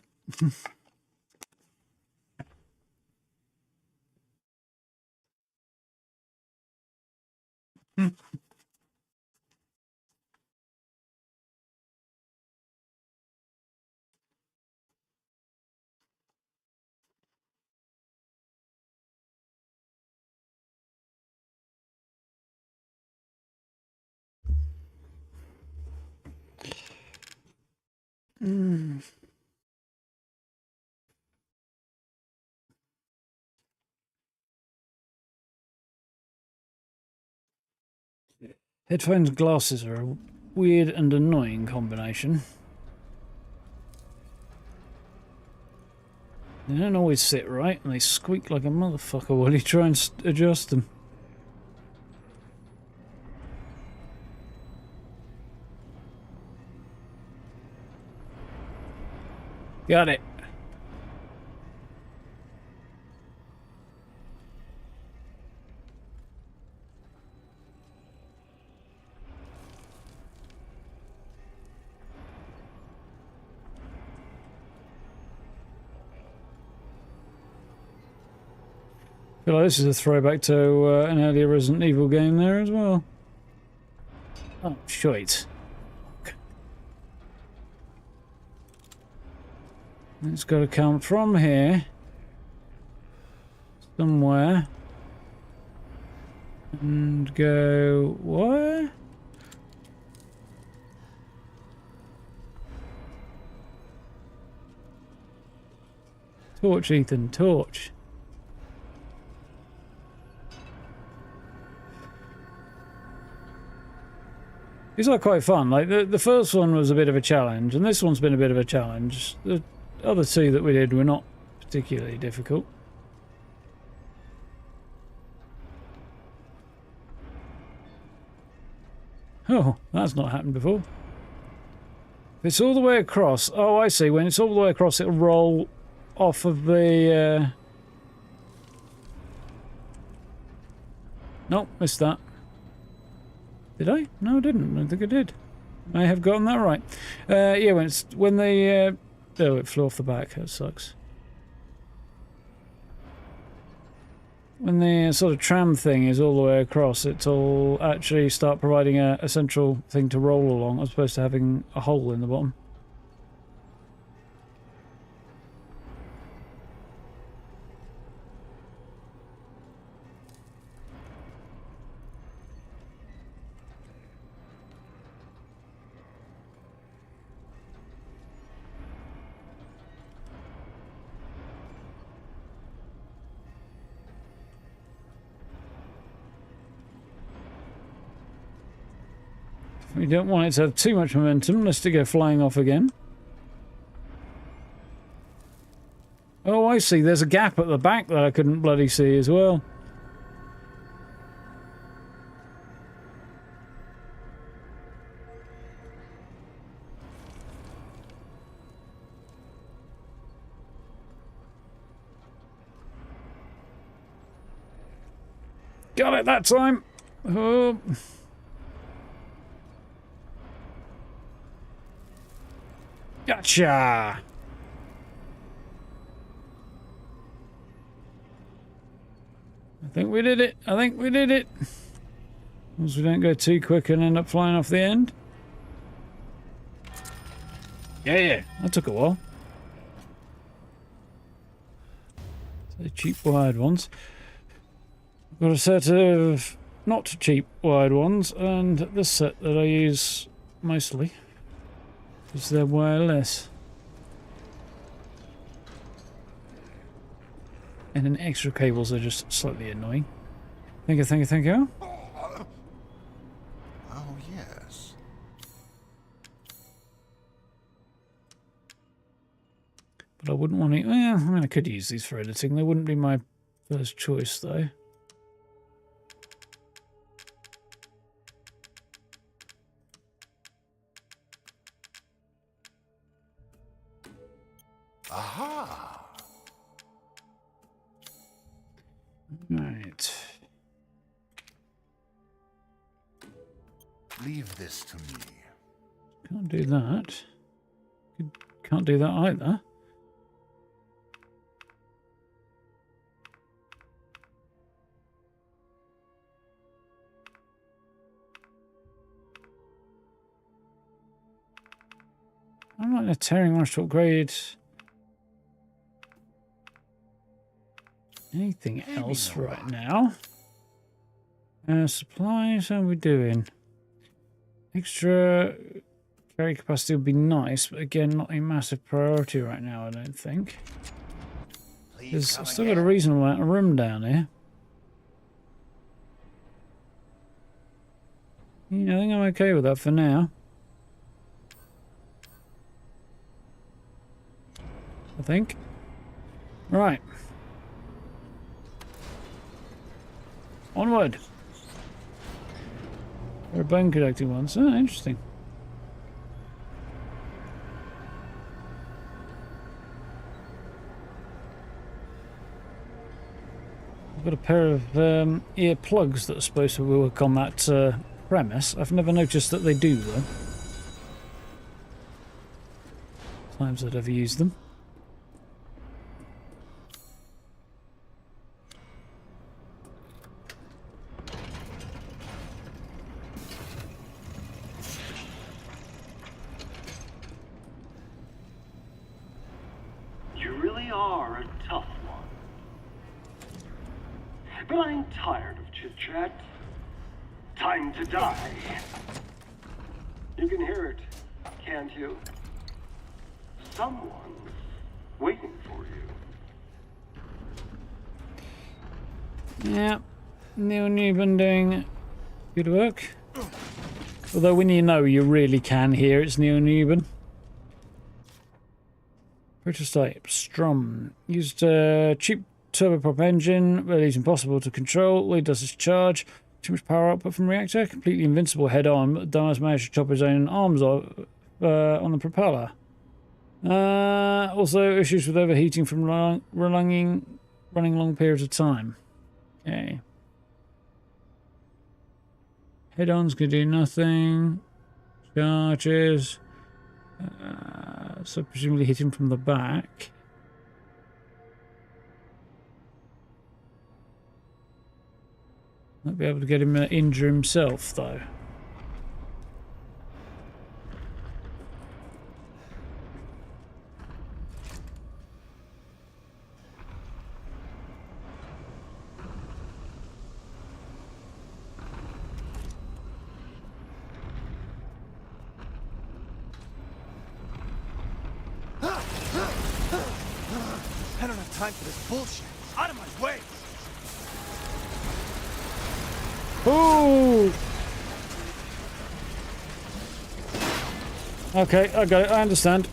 Headphones and glasses are a weird and annoying combination. They don't always sit right, and they squeak like a motherfucker while you try and adjust them. Got it. I feel like this is a throwback to an earlier Resident Evil game there as well. Oh, shite. It's got to come from here. Somewhere. And go... where? Torch, Ethan, torch. These are quite fun. Like the first one was a bit of a challenge, and this one's been a bit of a challenge. The other two that we did were not particularly difficult. Oh, that's not happened before. If it's all the way across... oh, I see. When it's all the way across, it'll roll off of the... Nope, missed that. Did I? No, I didn't. I don't think I did. I have gotten that right. Yeah, when they... oh, it flew off the back. That sucks. When the sort of tram thing is all the way across, it'll actually start providing a central thing to roll along, as opposed to having a hole in the bottom. We don't want it to have too much momentum, lest it go flying off again. Oh, I see. There's a gap at the back that I couldn't bloody see as well. Got it that time. Oh. Gotcha! I think we did it. I think we did it. As long as we don't go too quick and end up flying off the end. Yeah, that took a while. So cheap wired ones. I've got a set of not cheap wired ones, and this set that I use mostly. Because they're wireless. And then extra cables are just slightly annoying. Thank you, thank you, thank you. Oh, yes. But I wouldn't want to... Well, I mean, I could use these for editing. They wouldn't be my first choice, though. Aha! Right. Leave this to me. Can't do that. Can't do that either. I'm not in a tearing rush to upgrade anything else right now. Supplies, how are we doing? Extra carry capacity would be nice, but again, not a massive priority right now, I don't think. I've still got a reasonable amount of room down here. Yeah, I think I'm okay with that for now. I think. Right. Onward. There are bone conducting ones. Oh, interesting. I've got a pair of ear plugs that are supposed to work on that premise. I've never noticed that they do, though. Times I'd ever used them. You really are a tough one. But I'm tired of chit-chat. Time to die. You can hear it, can't you? Someone's waiting for you. Yeah. Neil Newman doing good work. Although when you know, you really can hear it's Neil Newman. Prototype Strum used a cheap turboprop engine, but it's impossible to control. All he does is charge. Too much power output from reactor. Completely invincible head on, but Darth managed to chop his own arms off on the propeller. Also issues with overheating from running long periods of time. Okay. Head-ons can do nothing. Charges. So presumably hit him from the back. Might be able to get him injure himself though. I don't have time for this bullshit. Out of my way! Ooh! Okay, I got it. I understand.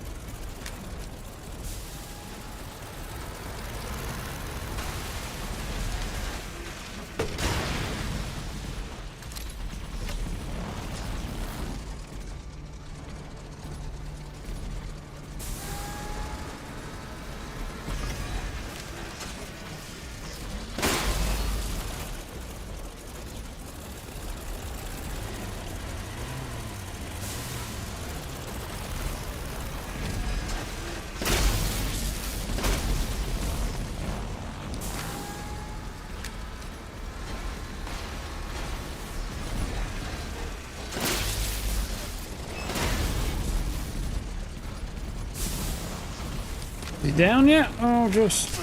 Is he down yet? Oh, just...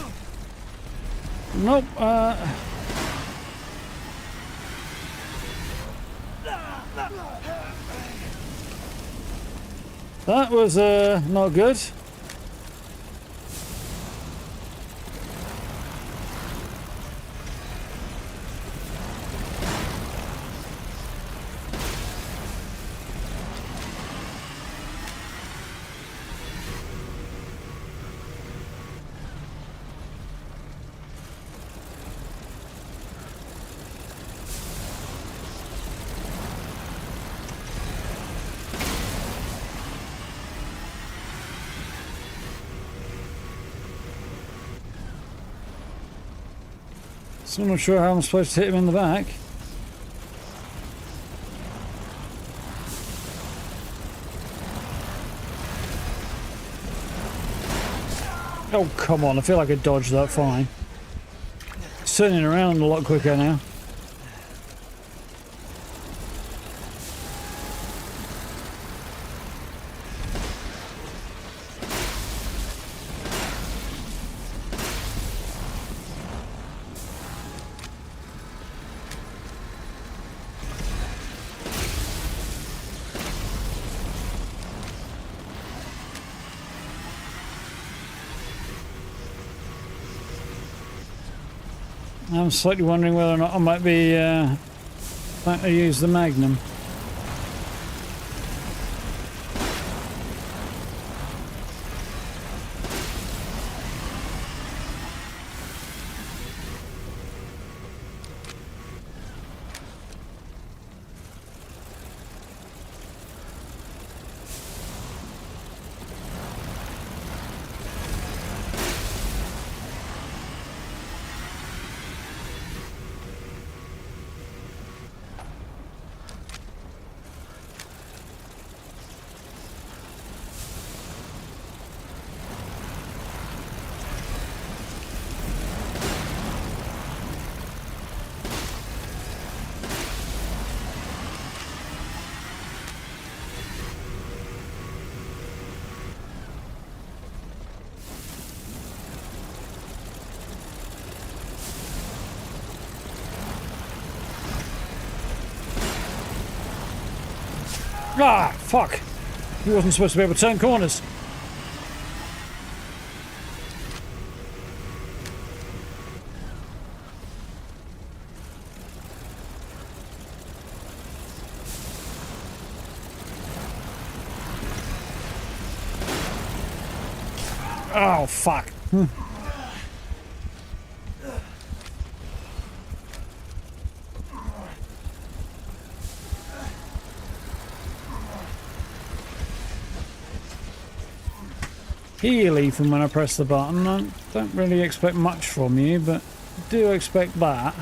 Nope, that was, not good. So I'm not sure how I'm supposed to hit him in the back. Oh, come on. I feel like I dodged that fine. It's turning around a lot quicker now. I'm slightly wondering whether or not I might be about to use the Magnum. Ah, fuck! He wasn't supposed to be able to turn corners. Oh, fuck. Heal, Ethan, when I press the button. I don't really expect much from you, but I do expect that.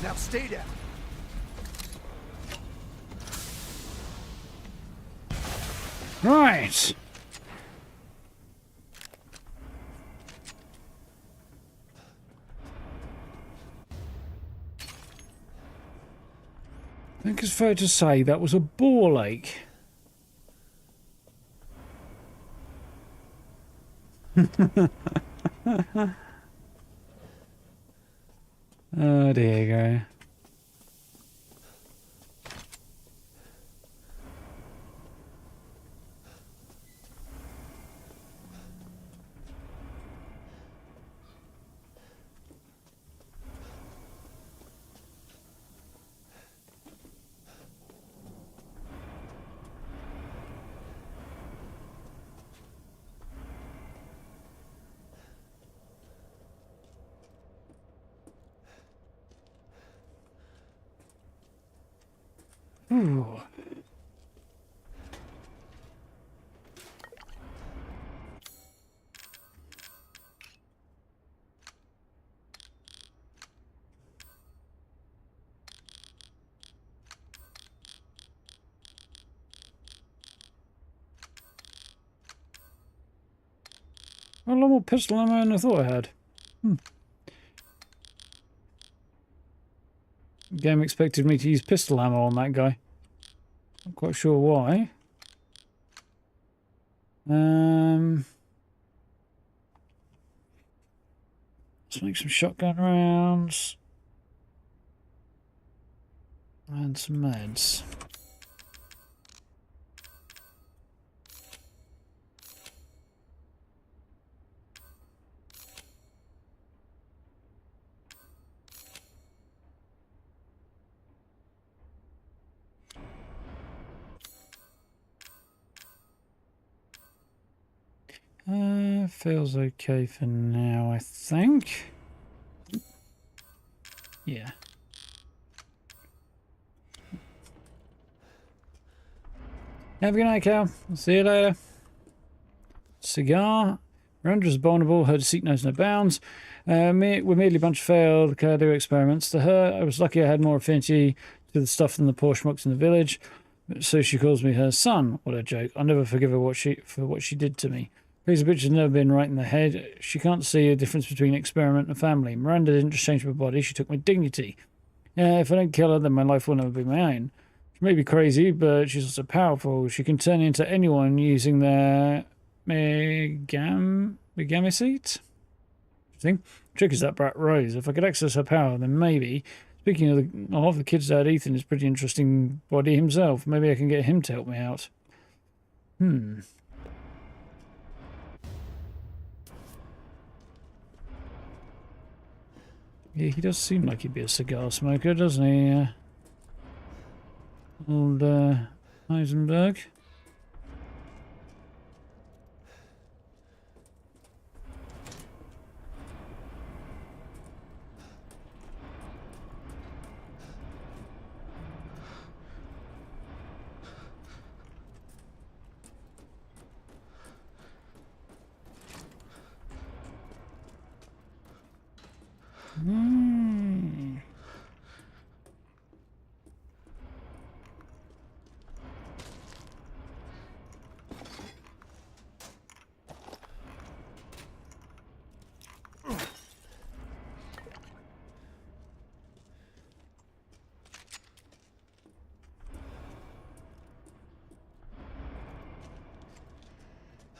Now stay down. Right. I think it's fair to say that was a ball ache. Oh, there you go. Ooh. A lot more pistol ammo than I thought I had. Game expected me to use pistol ammo on that guy. Not quite sure why. Let's make some shotgun rounds. And some meds. Feels okay for now, I think. Yeah. Have a good night, Cal. See you later. Cigar. Miranda's vulnerable. Her deceit knows no bounds. We're merely a bunch of failed cardio experiments. To her, I was lucky I had more affinity to the stuff than the poor schmucks in the village. So she calls me her son. What a joke. I'll never forgive her for what she did to me. Crazy bitch has never been right in the head. She can't see a difference between experiment and family. Miranda didn't just change my body, she took my dignity. If I don't kill her, then my life will never be my own. She may be crazy, but she's also powerful. She can turn into anyone using their megamicete. Thing. Trick is that brat Rose. If I could access her power, then maybe. Speaking of the kid's dad, Ethan is pretty interesting body himself. Maybe I can get him to help me out. Yeah, he does seem like he'd be a cigar smoker, doesn't he? Old Heisenberg.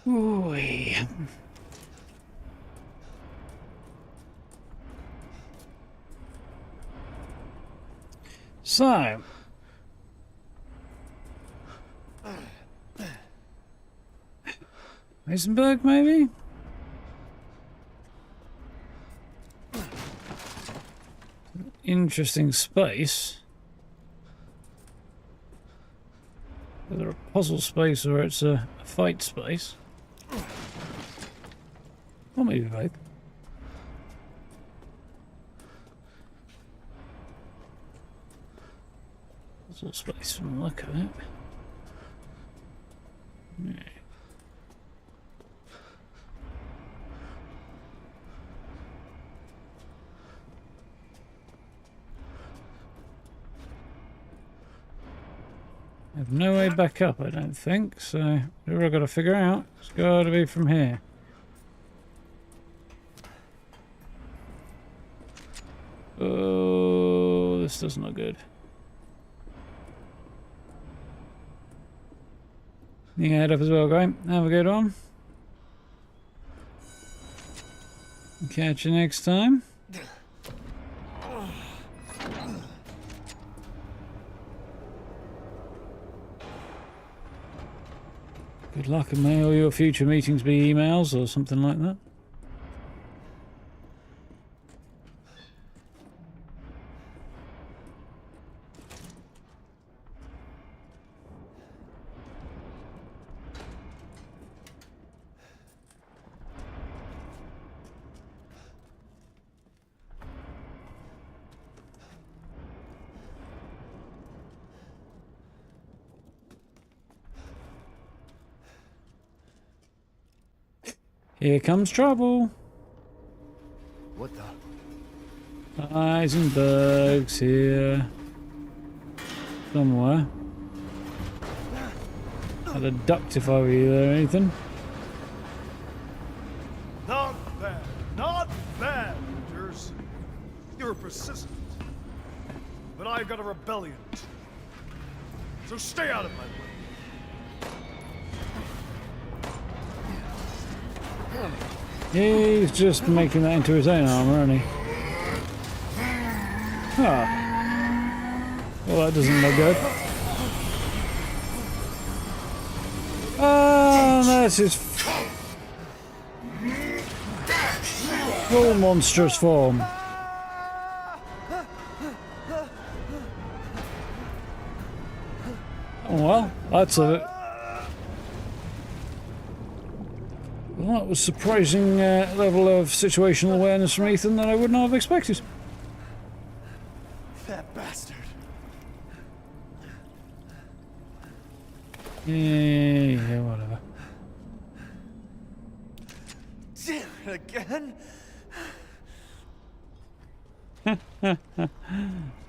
Ooh. So, Heisenberg, maybe? Interesting space. Whether a puzzle space or it's a fight space. Or maybe both. Puzzle space from the look of it. Yeah. I have no way back up, I don't think, so whatever I've got to figure out, it's got to be from here. Oh, this doesn't look good. You can head up as well, guy. Have a good one. Catch you next time. Good luck, and may all your future meetings be emails or something like that. Here comes trouble. What the? Heisenberg's here. Somewhere. I'd have ducked if I were you there, Ethan. Not bad. Not bad, Rangers. You're persistent. But I've got a rebellion too. So stay out of my way. He's just making that into his own armor, isn't he? Ah. Well, that doesn't look good. Oh, that's his full monstrous form. Oh, well, that's a... Well, that was surprising level of situational awareness from Ethan that I would not have expected. That bastard. Yeah, whatever. Damn it again.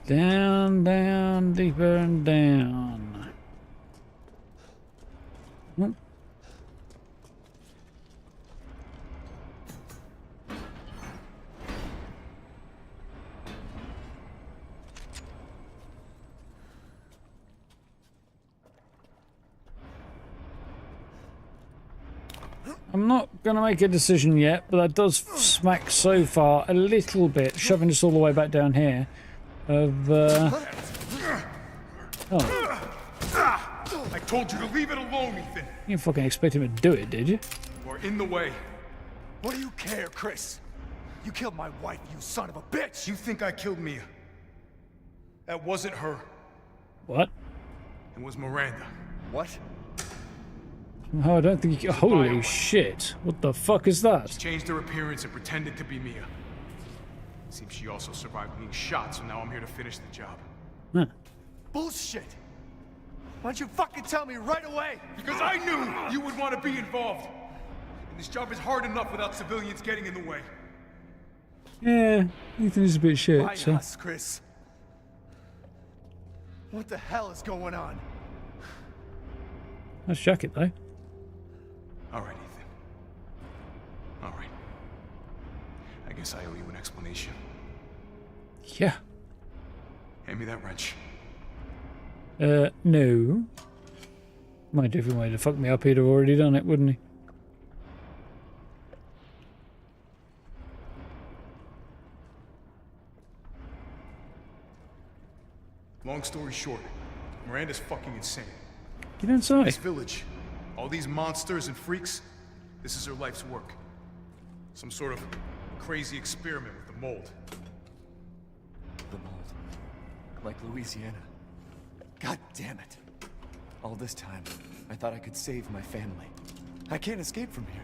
Down, down, deeper and down. Oh. I'm not going to make a decision yet, but that does smack so far a little bit, shoving us all the way back down here, of, oh. I told you to leave it alone, Ethan. You didn't fucking expect him to do it, did you? You're in the way. What do you care, Chris? You killed my wife, you son of a bitch! You think I killed Mia? That wasn't her. What? It was Miranda. What? Oh, I don't think you... Holy shit. What the fuck is that? Changed her appearance and pretended to be Mia. Seems she also survived being shot, so now I'm here to finish the job. Huh. Bullshit! Why don't you fucking tell me right away? Because I knew you would want to be involved. And this job is hard enough without civilians getting in the way. Yeah, Ethan is a bit shit, Why so... us, Chris? What the hell is going on? Nice jacket, though. All right, Ethan. All right. I guess I owe you an explanation. Yeah. Hand me that wrench. No. Mind if he wanted to fuck me up, he'd have already done it, wouldn't he? Long story short, Miranda's fucking insane. Get inside. This village, all these monsters and freaks, this is her life's work. Some sort of crazy experiment with the mold. The mold. Like Louisiana. God damn it. All this time, I thought I could save my family. I can't escape from here.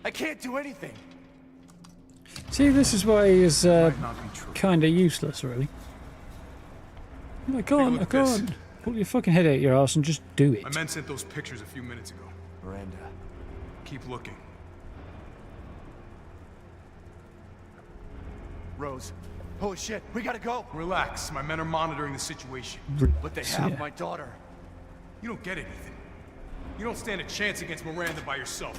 I can't do anything. See, this is why he is Might not be true. kind of useless, really. I can't, look I at this. can't. Pull your fucking head out your ass and just do it. My men sent those pictures a few minutes ago. Miranda. Keep looking. Rose. Holy shit, we gotta go. Relax, my men are monitoring the situation. But they have Yeah. my daughter. You don't get it, Ethan. You don't stand a chance against Miranda by yourself.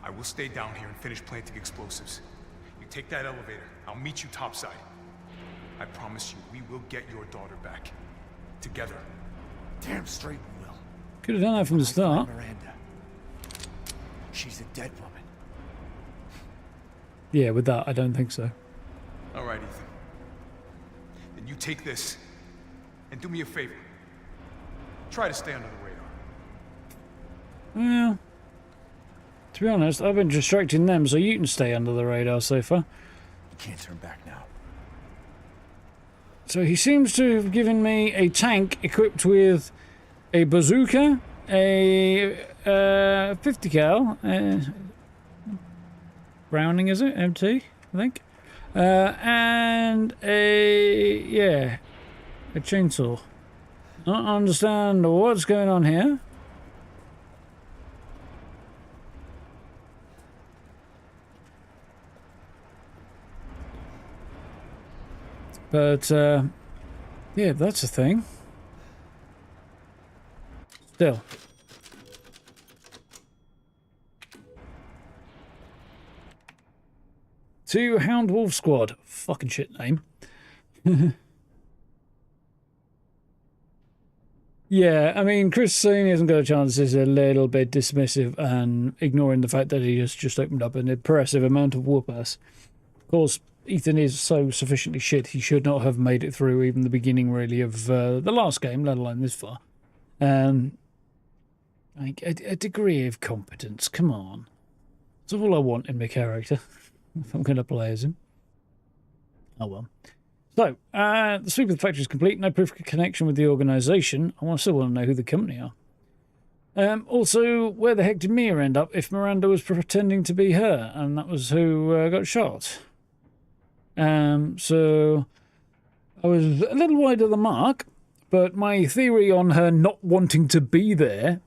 I will stay down here and finish planting explosives. You take that elevator, I'll meet you topside. I promise you, we will get your daughter back. Together. Damn straight we will. Could have done that from the I find start. Miranda. She's a dead woman. Yeah, with that, I don't think so. All right, Ethan. Then you take this, and do me a favor. Try to stay under the radar. Well, to be honest, I've been distracting them so you can stay under the radar so far. You can't turn back now. So he seems to have given me a tank equipped with a bazooka, a 50 cal, Browning is it? MT, I think, and a chainsaw. I don't understand what's going on here. But, yeah, that's a thing. Still. To Hound Wolf Squad. Fucking shit name. Yeah, I mean, Chris saying he hasn't got a chance is a little bit dismissive and ignoring the fact that he has just opened up an impressive amount of whoop ass. Of course, Ethan is so sufficiently shit, he should not have made it through even the beginning, really, of the last game, let alone this far. Like, a degree of competence, come on. That's all I want in my character, if I'm going to play as him. Oh well. So, the sweep of the factory is complete, no proof of connection with the organisation. I still want to know who the company are. Also, where the heck did Mia end up if Miranda was pretending to be her, and that was who got shot? So I was a little wide of the mark, but my theory on her not wanting to be there,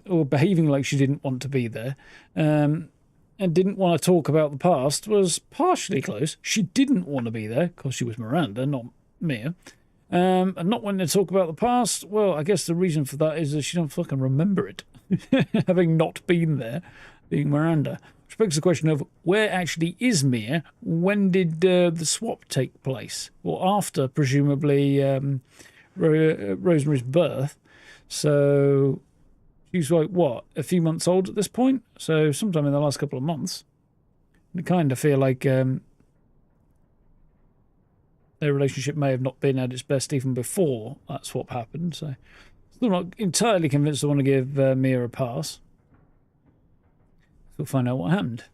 or behaving like she didn't want to be there, and didn't want to talk about the past was partially close. She didn't want to be there because she was Miranda, not Mia. And not wanting to talk about the past, well, I guess the reason for that is that she don't fucking remember it, having not been there, being Miranda. Which begs the question of where actually is Mia? When did the swap take place? Well, after, presumably, Rosemary's birth. So she's like, what, a few months old at this point? So sometime in the last couple of months. I kind of feel like their relationship may have not been at its best even before that swap happened. So still not entirely convinced I want to give Mia a pass. We'll find out what happened.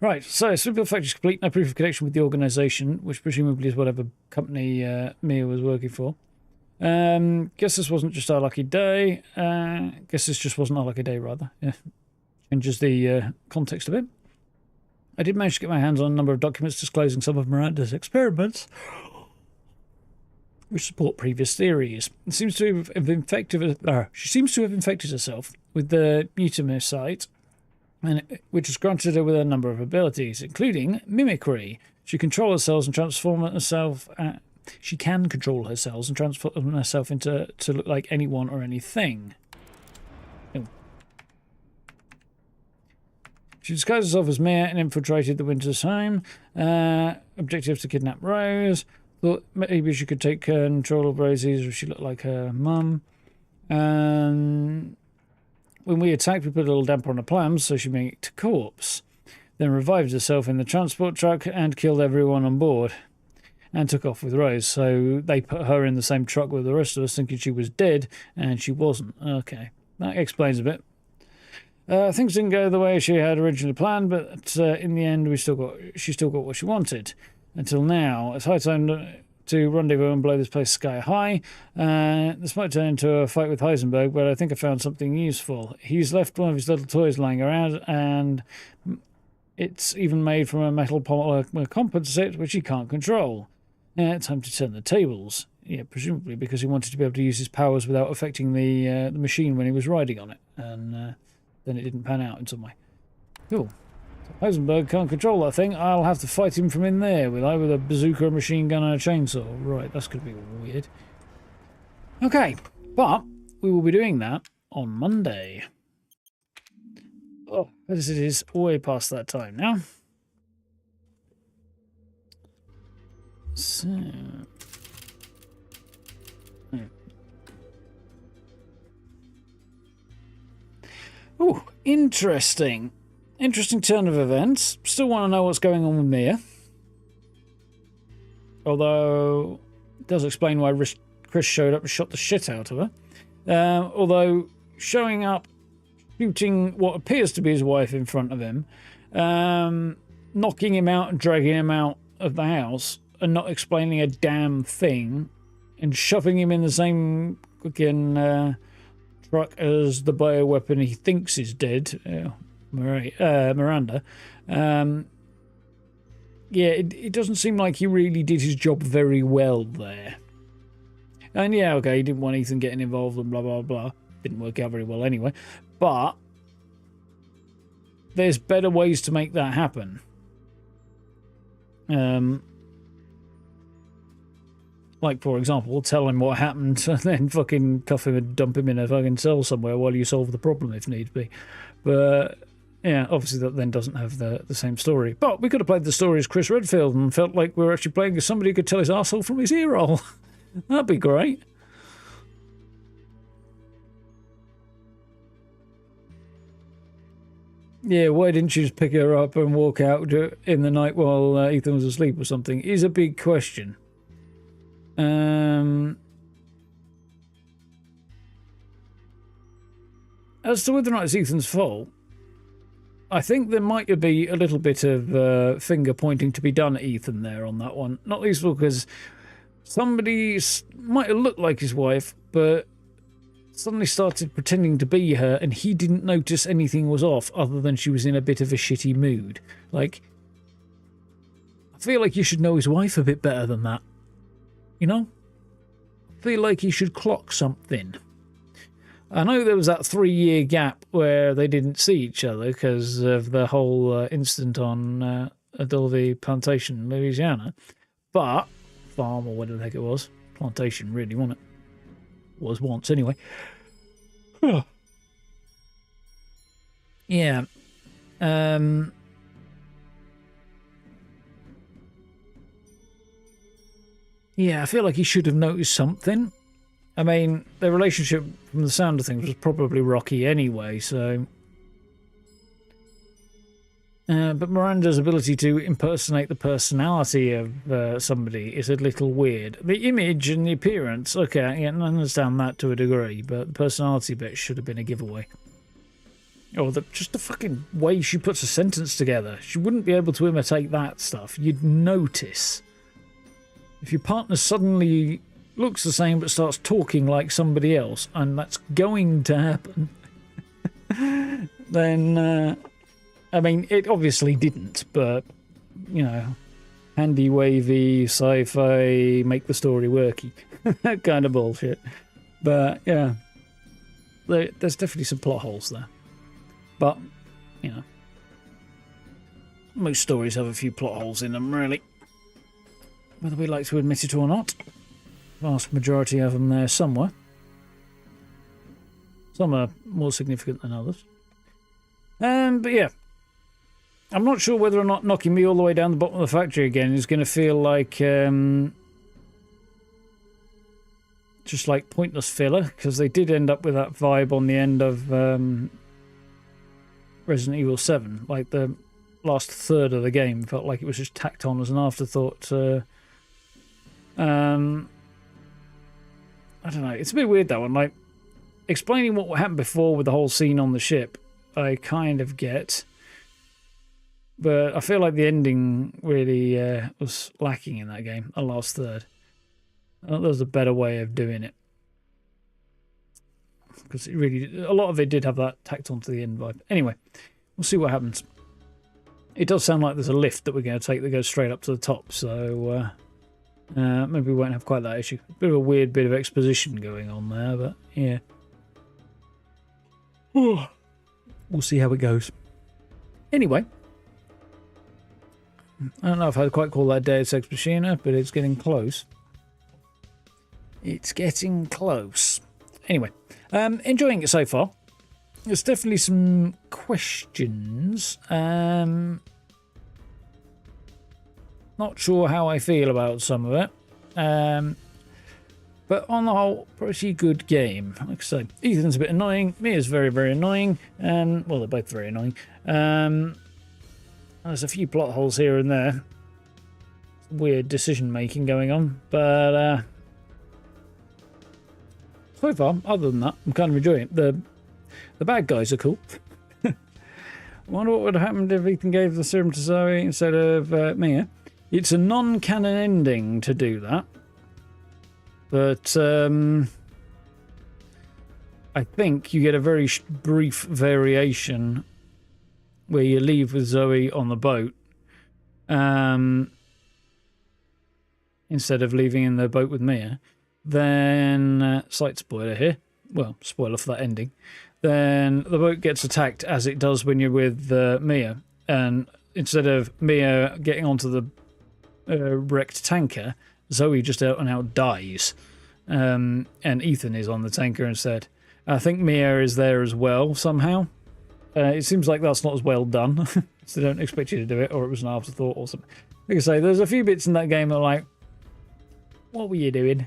Right, so Super Effect is complete. No proof of connection with the organisation, which presumably is whatever company Mia was working for. Guess this wasn't just our lucky day. Guess this just wasn't our lucky day, rather. Yeah. Changes the context a bit. I did manage to get my hands on a number of documents disclosing some of Miranda's experiments, which support previous theories. It seems to have infected. She seems to have infected herself with the mutamycite, and which has granted her with a number of abilities, including mimicry. She can control her cells and transform herself. She can control her cells and transform herself to look like anyone or anything. She disguised herself as Mia and infiltrated the Winter's home. Objective to kidnap Rose. Thought maybe she could take control of Rosie's, or she looked like her mum. When we attacked, we put a little damper on her plans, so she made it to corpse. Then revived herself in the transport truck and killed everyone on board. And took off with Rose. So they put her in the same truck with the rest of us, thinking she was dead, and she wasn't. Okay, that explains a bit. Things didn't go the way she had originally planned, but in the end, she still got what she wanted. Until now, it's high time to rendezvous and blow this place sky high. This might turn into a fight with Heisenberg, but I think I found something useful. He's left one of his little toys lying around, and it's even made from a metal polymer composite, which he can't control. Time to turn the tables. Yeah, presumably because he wanted to be able to use his powers without affecting the machine when he was riding on it, and then it didn't pan out in some way. Cool. So Heisenberg can't control that thing. I'll have to fight him from in there with a bazooka, a machine gun, and a chainsaw. Right, that's going to be weird. Okay, but we will be doing that on Monday. Oh, as it is way past that time now. So... Oh, interesting. Interesting turn of events. Still want to know what's going on with Mia. Although, it does explain why Chris showed up and shot the shit out of her. Although, showing up, shooting what appears to be his wife in front of him, knocking him out and dragging him out of the house, and not explaining a damn thing, and shoving him in the same fucking truck as the bioweapon he thinks is dead, Miranda. Yeah, it doesn't seem like he really did his job very well there. And yeah, okay, he didn't want Ethan getting involved and blah, blah, blah. Didn't work out very well anyway. But there's better ways to make that happen. Like, for example, tell him what happened and then fucking cuff him and dump him in a fucking cell somewhere while you solve the problem if need be. But, yeah, obviously that then doesn't have the same story. But we could have played the story as Chris Redfield and felt like we were actually playing as somebody who could tell his arsehole from his ear roll. That'd be great. Yeah, why didn't you just pick her up and walk out in the night while Ethan was asleep or something? Is a big question. As to whether or not it's Ethan's fault, I think there might be a little bit of finger pointing to be done at Ethan there on that one. Not least because somebody might have looked like his wife, but suddenly started pretending to be her, and he didn't notice anything was off other than she was in a bit of a shitty mood. Like, I feel like you should know his wife a bit better than that. You know? I feel like he should clock something. I know there was that 3-year gap where they didn't see each other because of the whole incident on Dulvey plantation, Louisiana. But, farm or whatever the heck it was. Plantation, really, wasn't it? Was once, anyway. Yeah. Yeah, I feel like he should have noticed something. I mean, their relationship, from the sound of things, was probably rocky anyway, so... but Miranda's ability to impersonate the personality of somebody is a little weird. The image and the appearance, okay, I can understand that to a degree, but the personality bit should have been a giveaway. Or just the fucking way she puts a sentence together. She wouldn't be able to imitate that stuff. You'd notice. If your partner suddenly looks the same but starts talking like somebody else, and that's going to happen, then, I mean, it obviously didn't, but, you know, handy wavy, sci-fi, make the story worky, that kind of bullshit. But, yeah, there's definitely some plot holes there. But, you know, most stories have a few plot holes in them, really. Whether we like to admit it or not. Vast majority of them there somewhere. Some are more significant than others. But yeah. I'm not sure whether or not knocking me all the way down the bottom of the factory again is going to feel like... just like pointless filler, because they did end up with that vibe on the end of Resident Evil 7. Like the last third of the game felt like it was just tacked on as an afterthought. I don't know. It's a bit weird, that one. Like, explaining what happened before with the whole scene on the ship, I kind of get. But I feel like the ending really was lacking in that game, the last third. I thought there was a better way of doing it. Because it really, a lot of it did have that tacked onto the end vibe. Anyway, we'll see what happens. It does sound like there's a lift that we're going to take that goes straight up to the top, so maybe we won't have quite that issue. Bit of a weird bit of exposition going on there, but yeah. We'll see how it goes. Anyway, I don't know if I'd quite call that Deus Ex Machina, but it's getting close. It's getting close. Anyway, enjoying it so far. There's definitely some questions. Not sure how I feel about some of it. But on the whole, pretty good game. Like I say, Ethan's a bit annoying. Mia's very, very annoying. Well, they're both very annoying. There's a few plot holes here and there. Weird decision making going on. But so far, other than that, I'm kind of enjoying it. The bad guys are cool. I wonder what would have happened if Ethan gave the serum to Zoe instead of Mia. It's a non-canon ending to do that. But I think you get a very brief variation where you leave with Zoe on the boat instead of leaving in the boat with Mia. Then, slight spoiler here. Well, spoiler for that ending. Then the boat gets attacked as it does when you're with Mia. And instead of Mia getting onto the wrecked tanker, Zoe just out and out dies. And Ethan is on the tanker instead. I think Mia is there as well somehow. It seems like that's not as well done. So they don't expect you to do it, or it was an afterthought or something. Like I say, there's a few bits in that game that are like, what were you doing?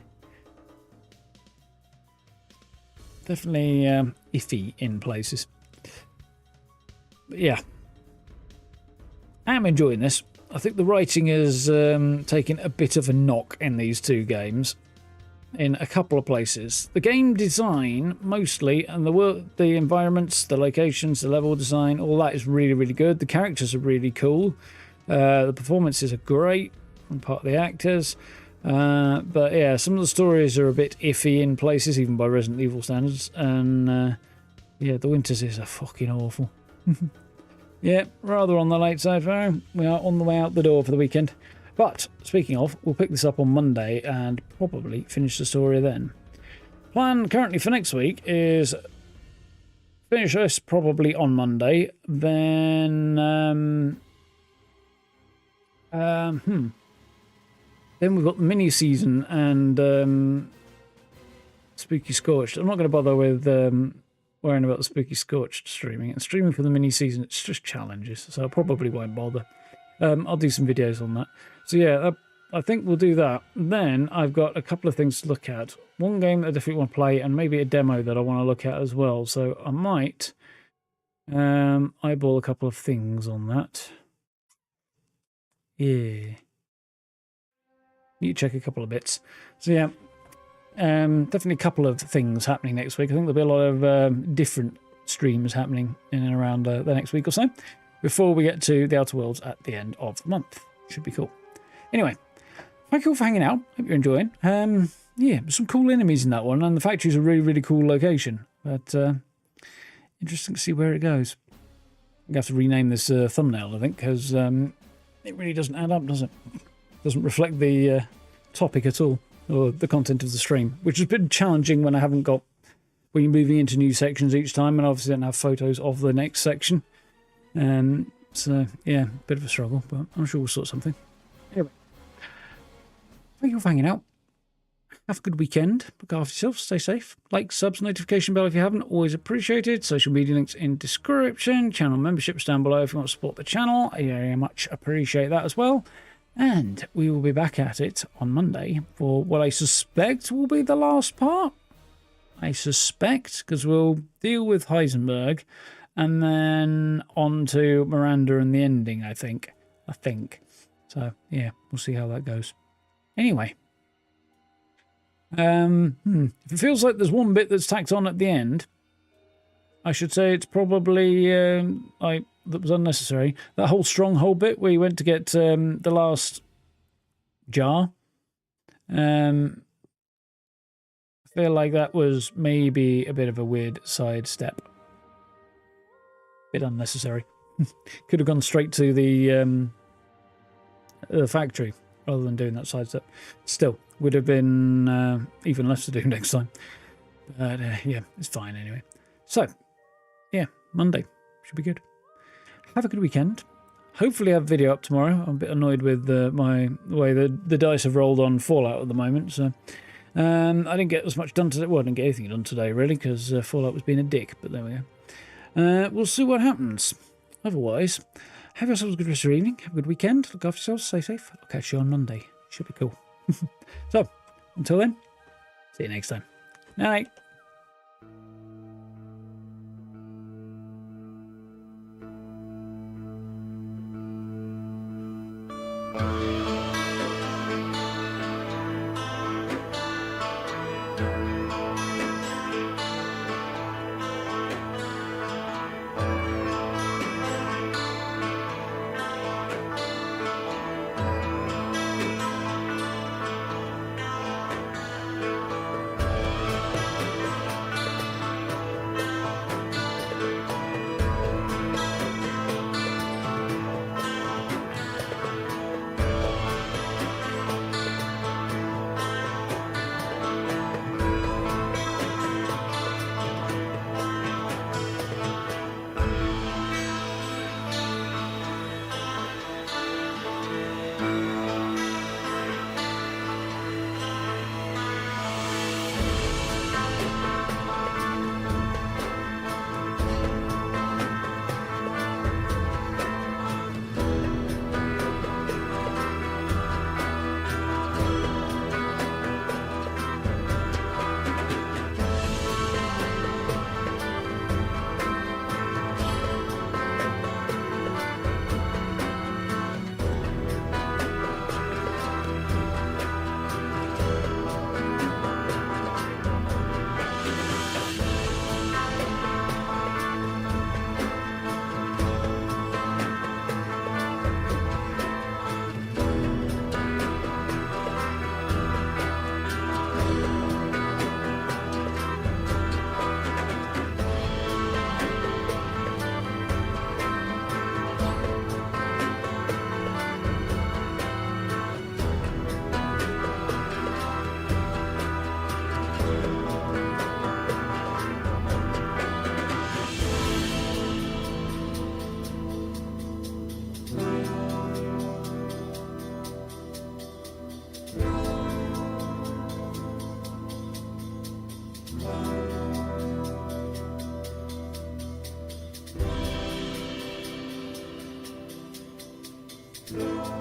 Definitely iffy in places. But yeah. I am enjoying this. I think the writing has taken a bit of a knock in these two games. In a couple of places. The game design, mostly, and the environments, the locations, the level design, all that is really, really good. The characters are really cool. The performances are great from part of the actors. But yeah, some of the stories are a bit iffy in places, even by Resident Evil standards. And yeah, the winters is fucking awful. Yeah, rather on the late side. We are on the way out the door for the weekend. But speaking of, we'll pick this up on Monday and probably finish the story then. Plan currently for next week is finish this probably on Monday, then then we've got the mini season and Spooky Scorched. I'm not going to bother with worrying about the Spooky Scorched streaming. And streaming for the mini season, it's just challenges, so I probably won't bother. I'll do some videos on that. So yeah, I think we'll do that. Then I've got a couple of things to look at. One game that I definitely want to play, and maybe a demo that I want to look at as well. So I might eyeball a couple of things on that. Yeah. Need to check a couple of bits. So yeah, definitely a couple of things happening next week. I think there'll be a lot of different streams happening in and around the next week or so, before we get to the Outer Worlds at the end of the month. Should be cool. Anyway, thank you all for hanging out. Hope you're enjoying. Yeah, some cool enemies in that one, and the factory's a really, really cool location. But interesting to see where it goes. I'm going to have to rename this thumbnail, I think, because it really doesn't add up, does it? Doesn't reflect the topic at all, or the content of the stream, which has been challenging when I haven't got, when you're moving into new sections each time, and obviously don't have photos of the next section. So yeah, bit of a struggle, but I'm sure we'll sort something. Anyway, thank you for hanging out. Have a good weekend. Look after yourself. Stay safe. Like, subs, notification bell if you haven't. Always appreciated. Social media links in description. Channel memberships down below if you want to support the channel. I very much appreciate that as well. And we will be back at it on Monday for what I suspect will be the last part. I suspect, because we'll deal with Heisenberg and then on to Miranda and the ending, I think. So, yeah, we'll see how that goes. Anyway. If it feels like there's one bit that's tacked on at the end, I should say it's probably that was unnecessary. That whole stronghold bit where you went to get the last jar. I feel like that was maybe a bit of a weird sidestep. Bit unnecessary. Could have gone straight to the factory rather than doing that sidestep. Still, would have been even less to do next time. But yeah, it's fine anyway. So, yeah, Monday. Should be good. Have a good weekend. Hopefully I have a video up tomorrow. I'm a bit annoyed with the way the dice have rolled on Fallout at the moment. So I didn't get as much done today. Well, I didn't get anything done today, really, because Fallout was being a dick. But there we go. We'll see what happens. Otherwise, have yourselves a good rest of your evening. Have a good weekend. Look after yourselves. Stay safe. I'll catch you on Monday. Should be cool. So, until then, see you next time. Night. it.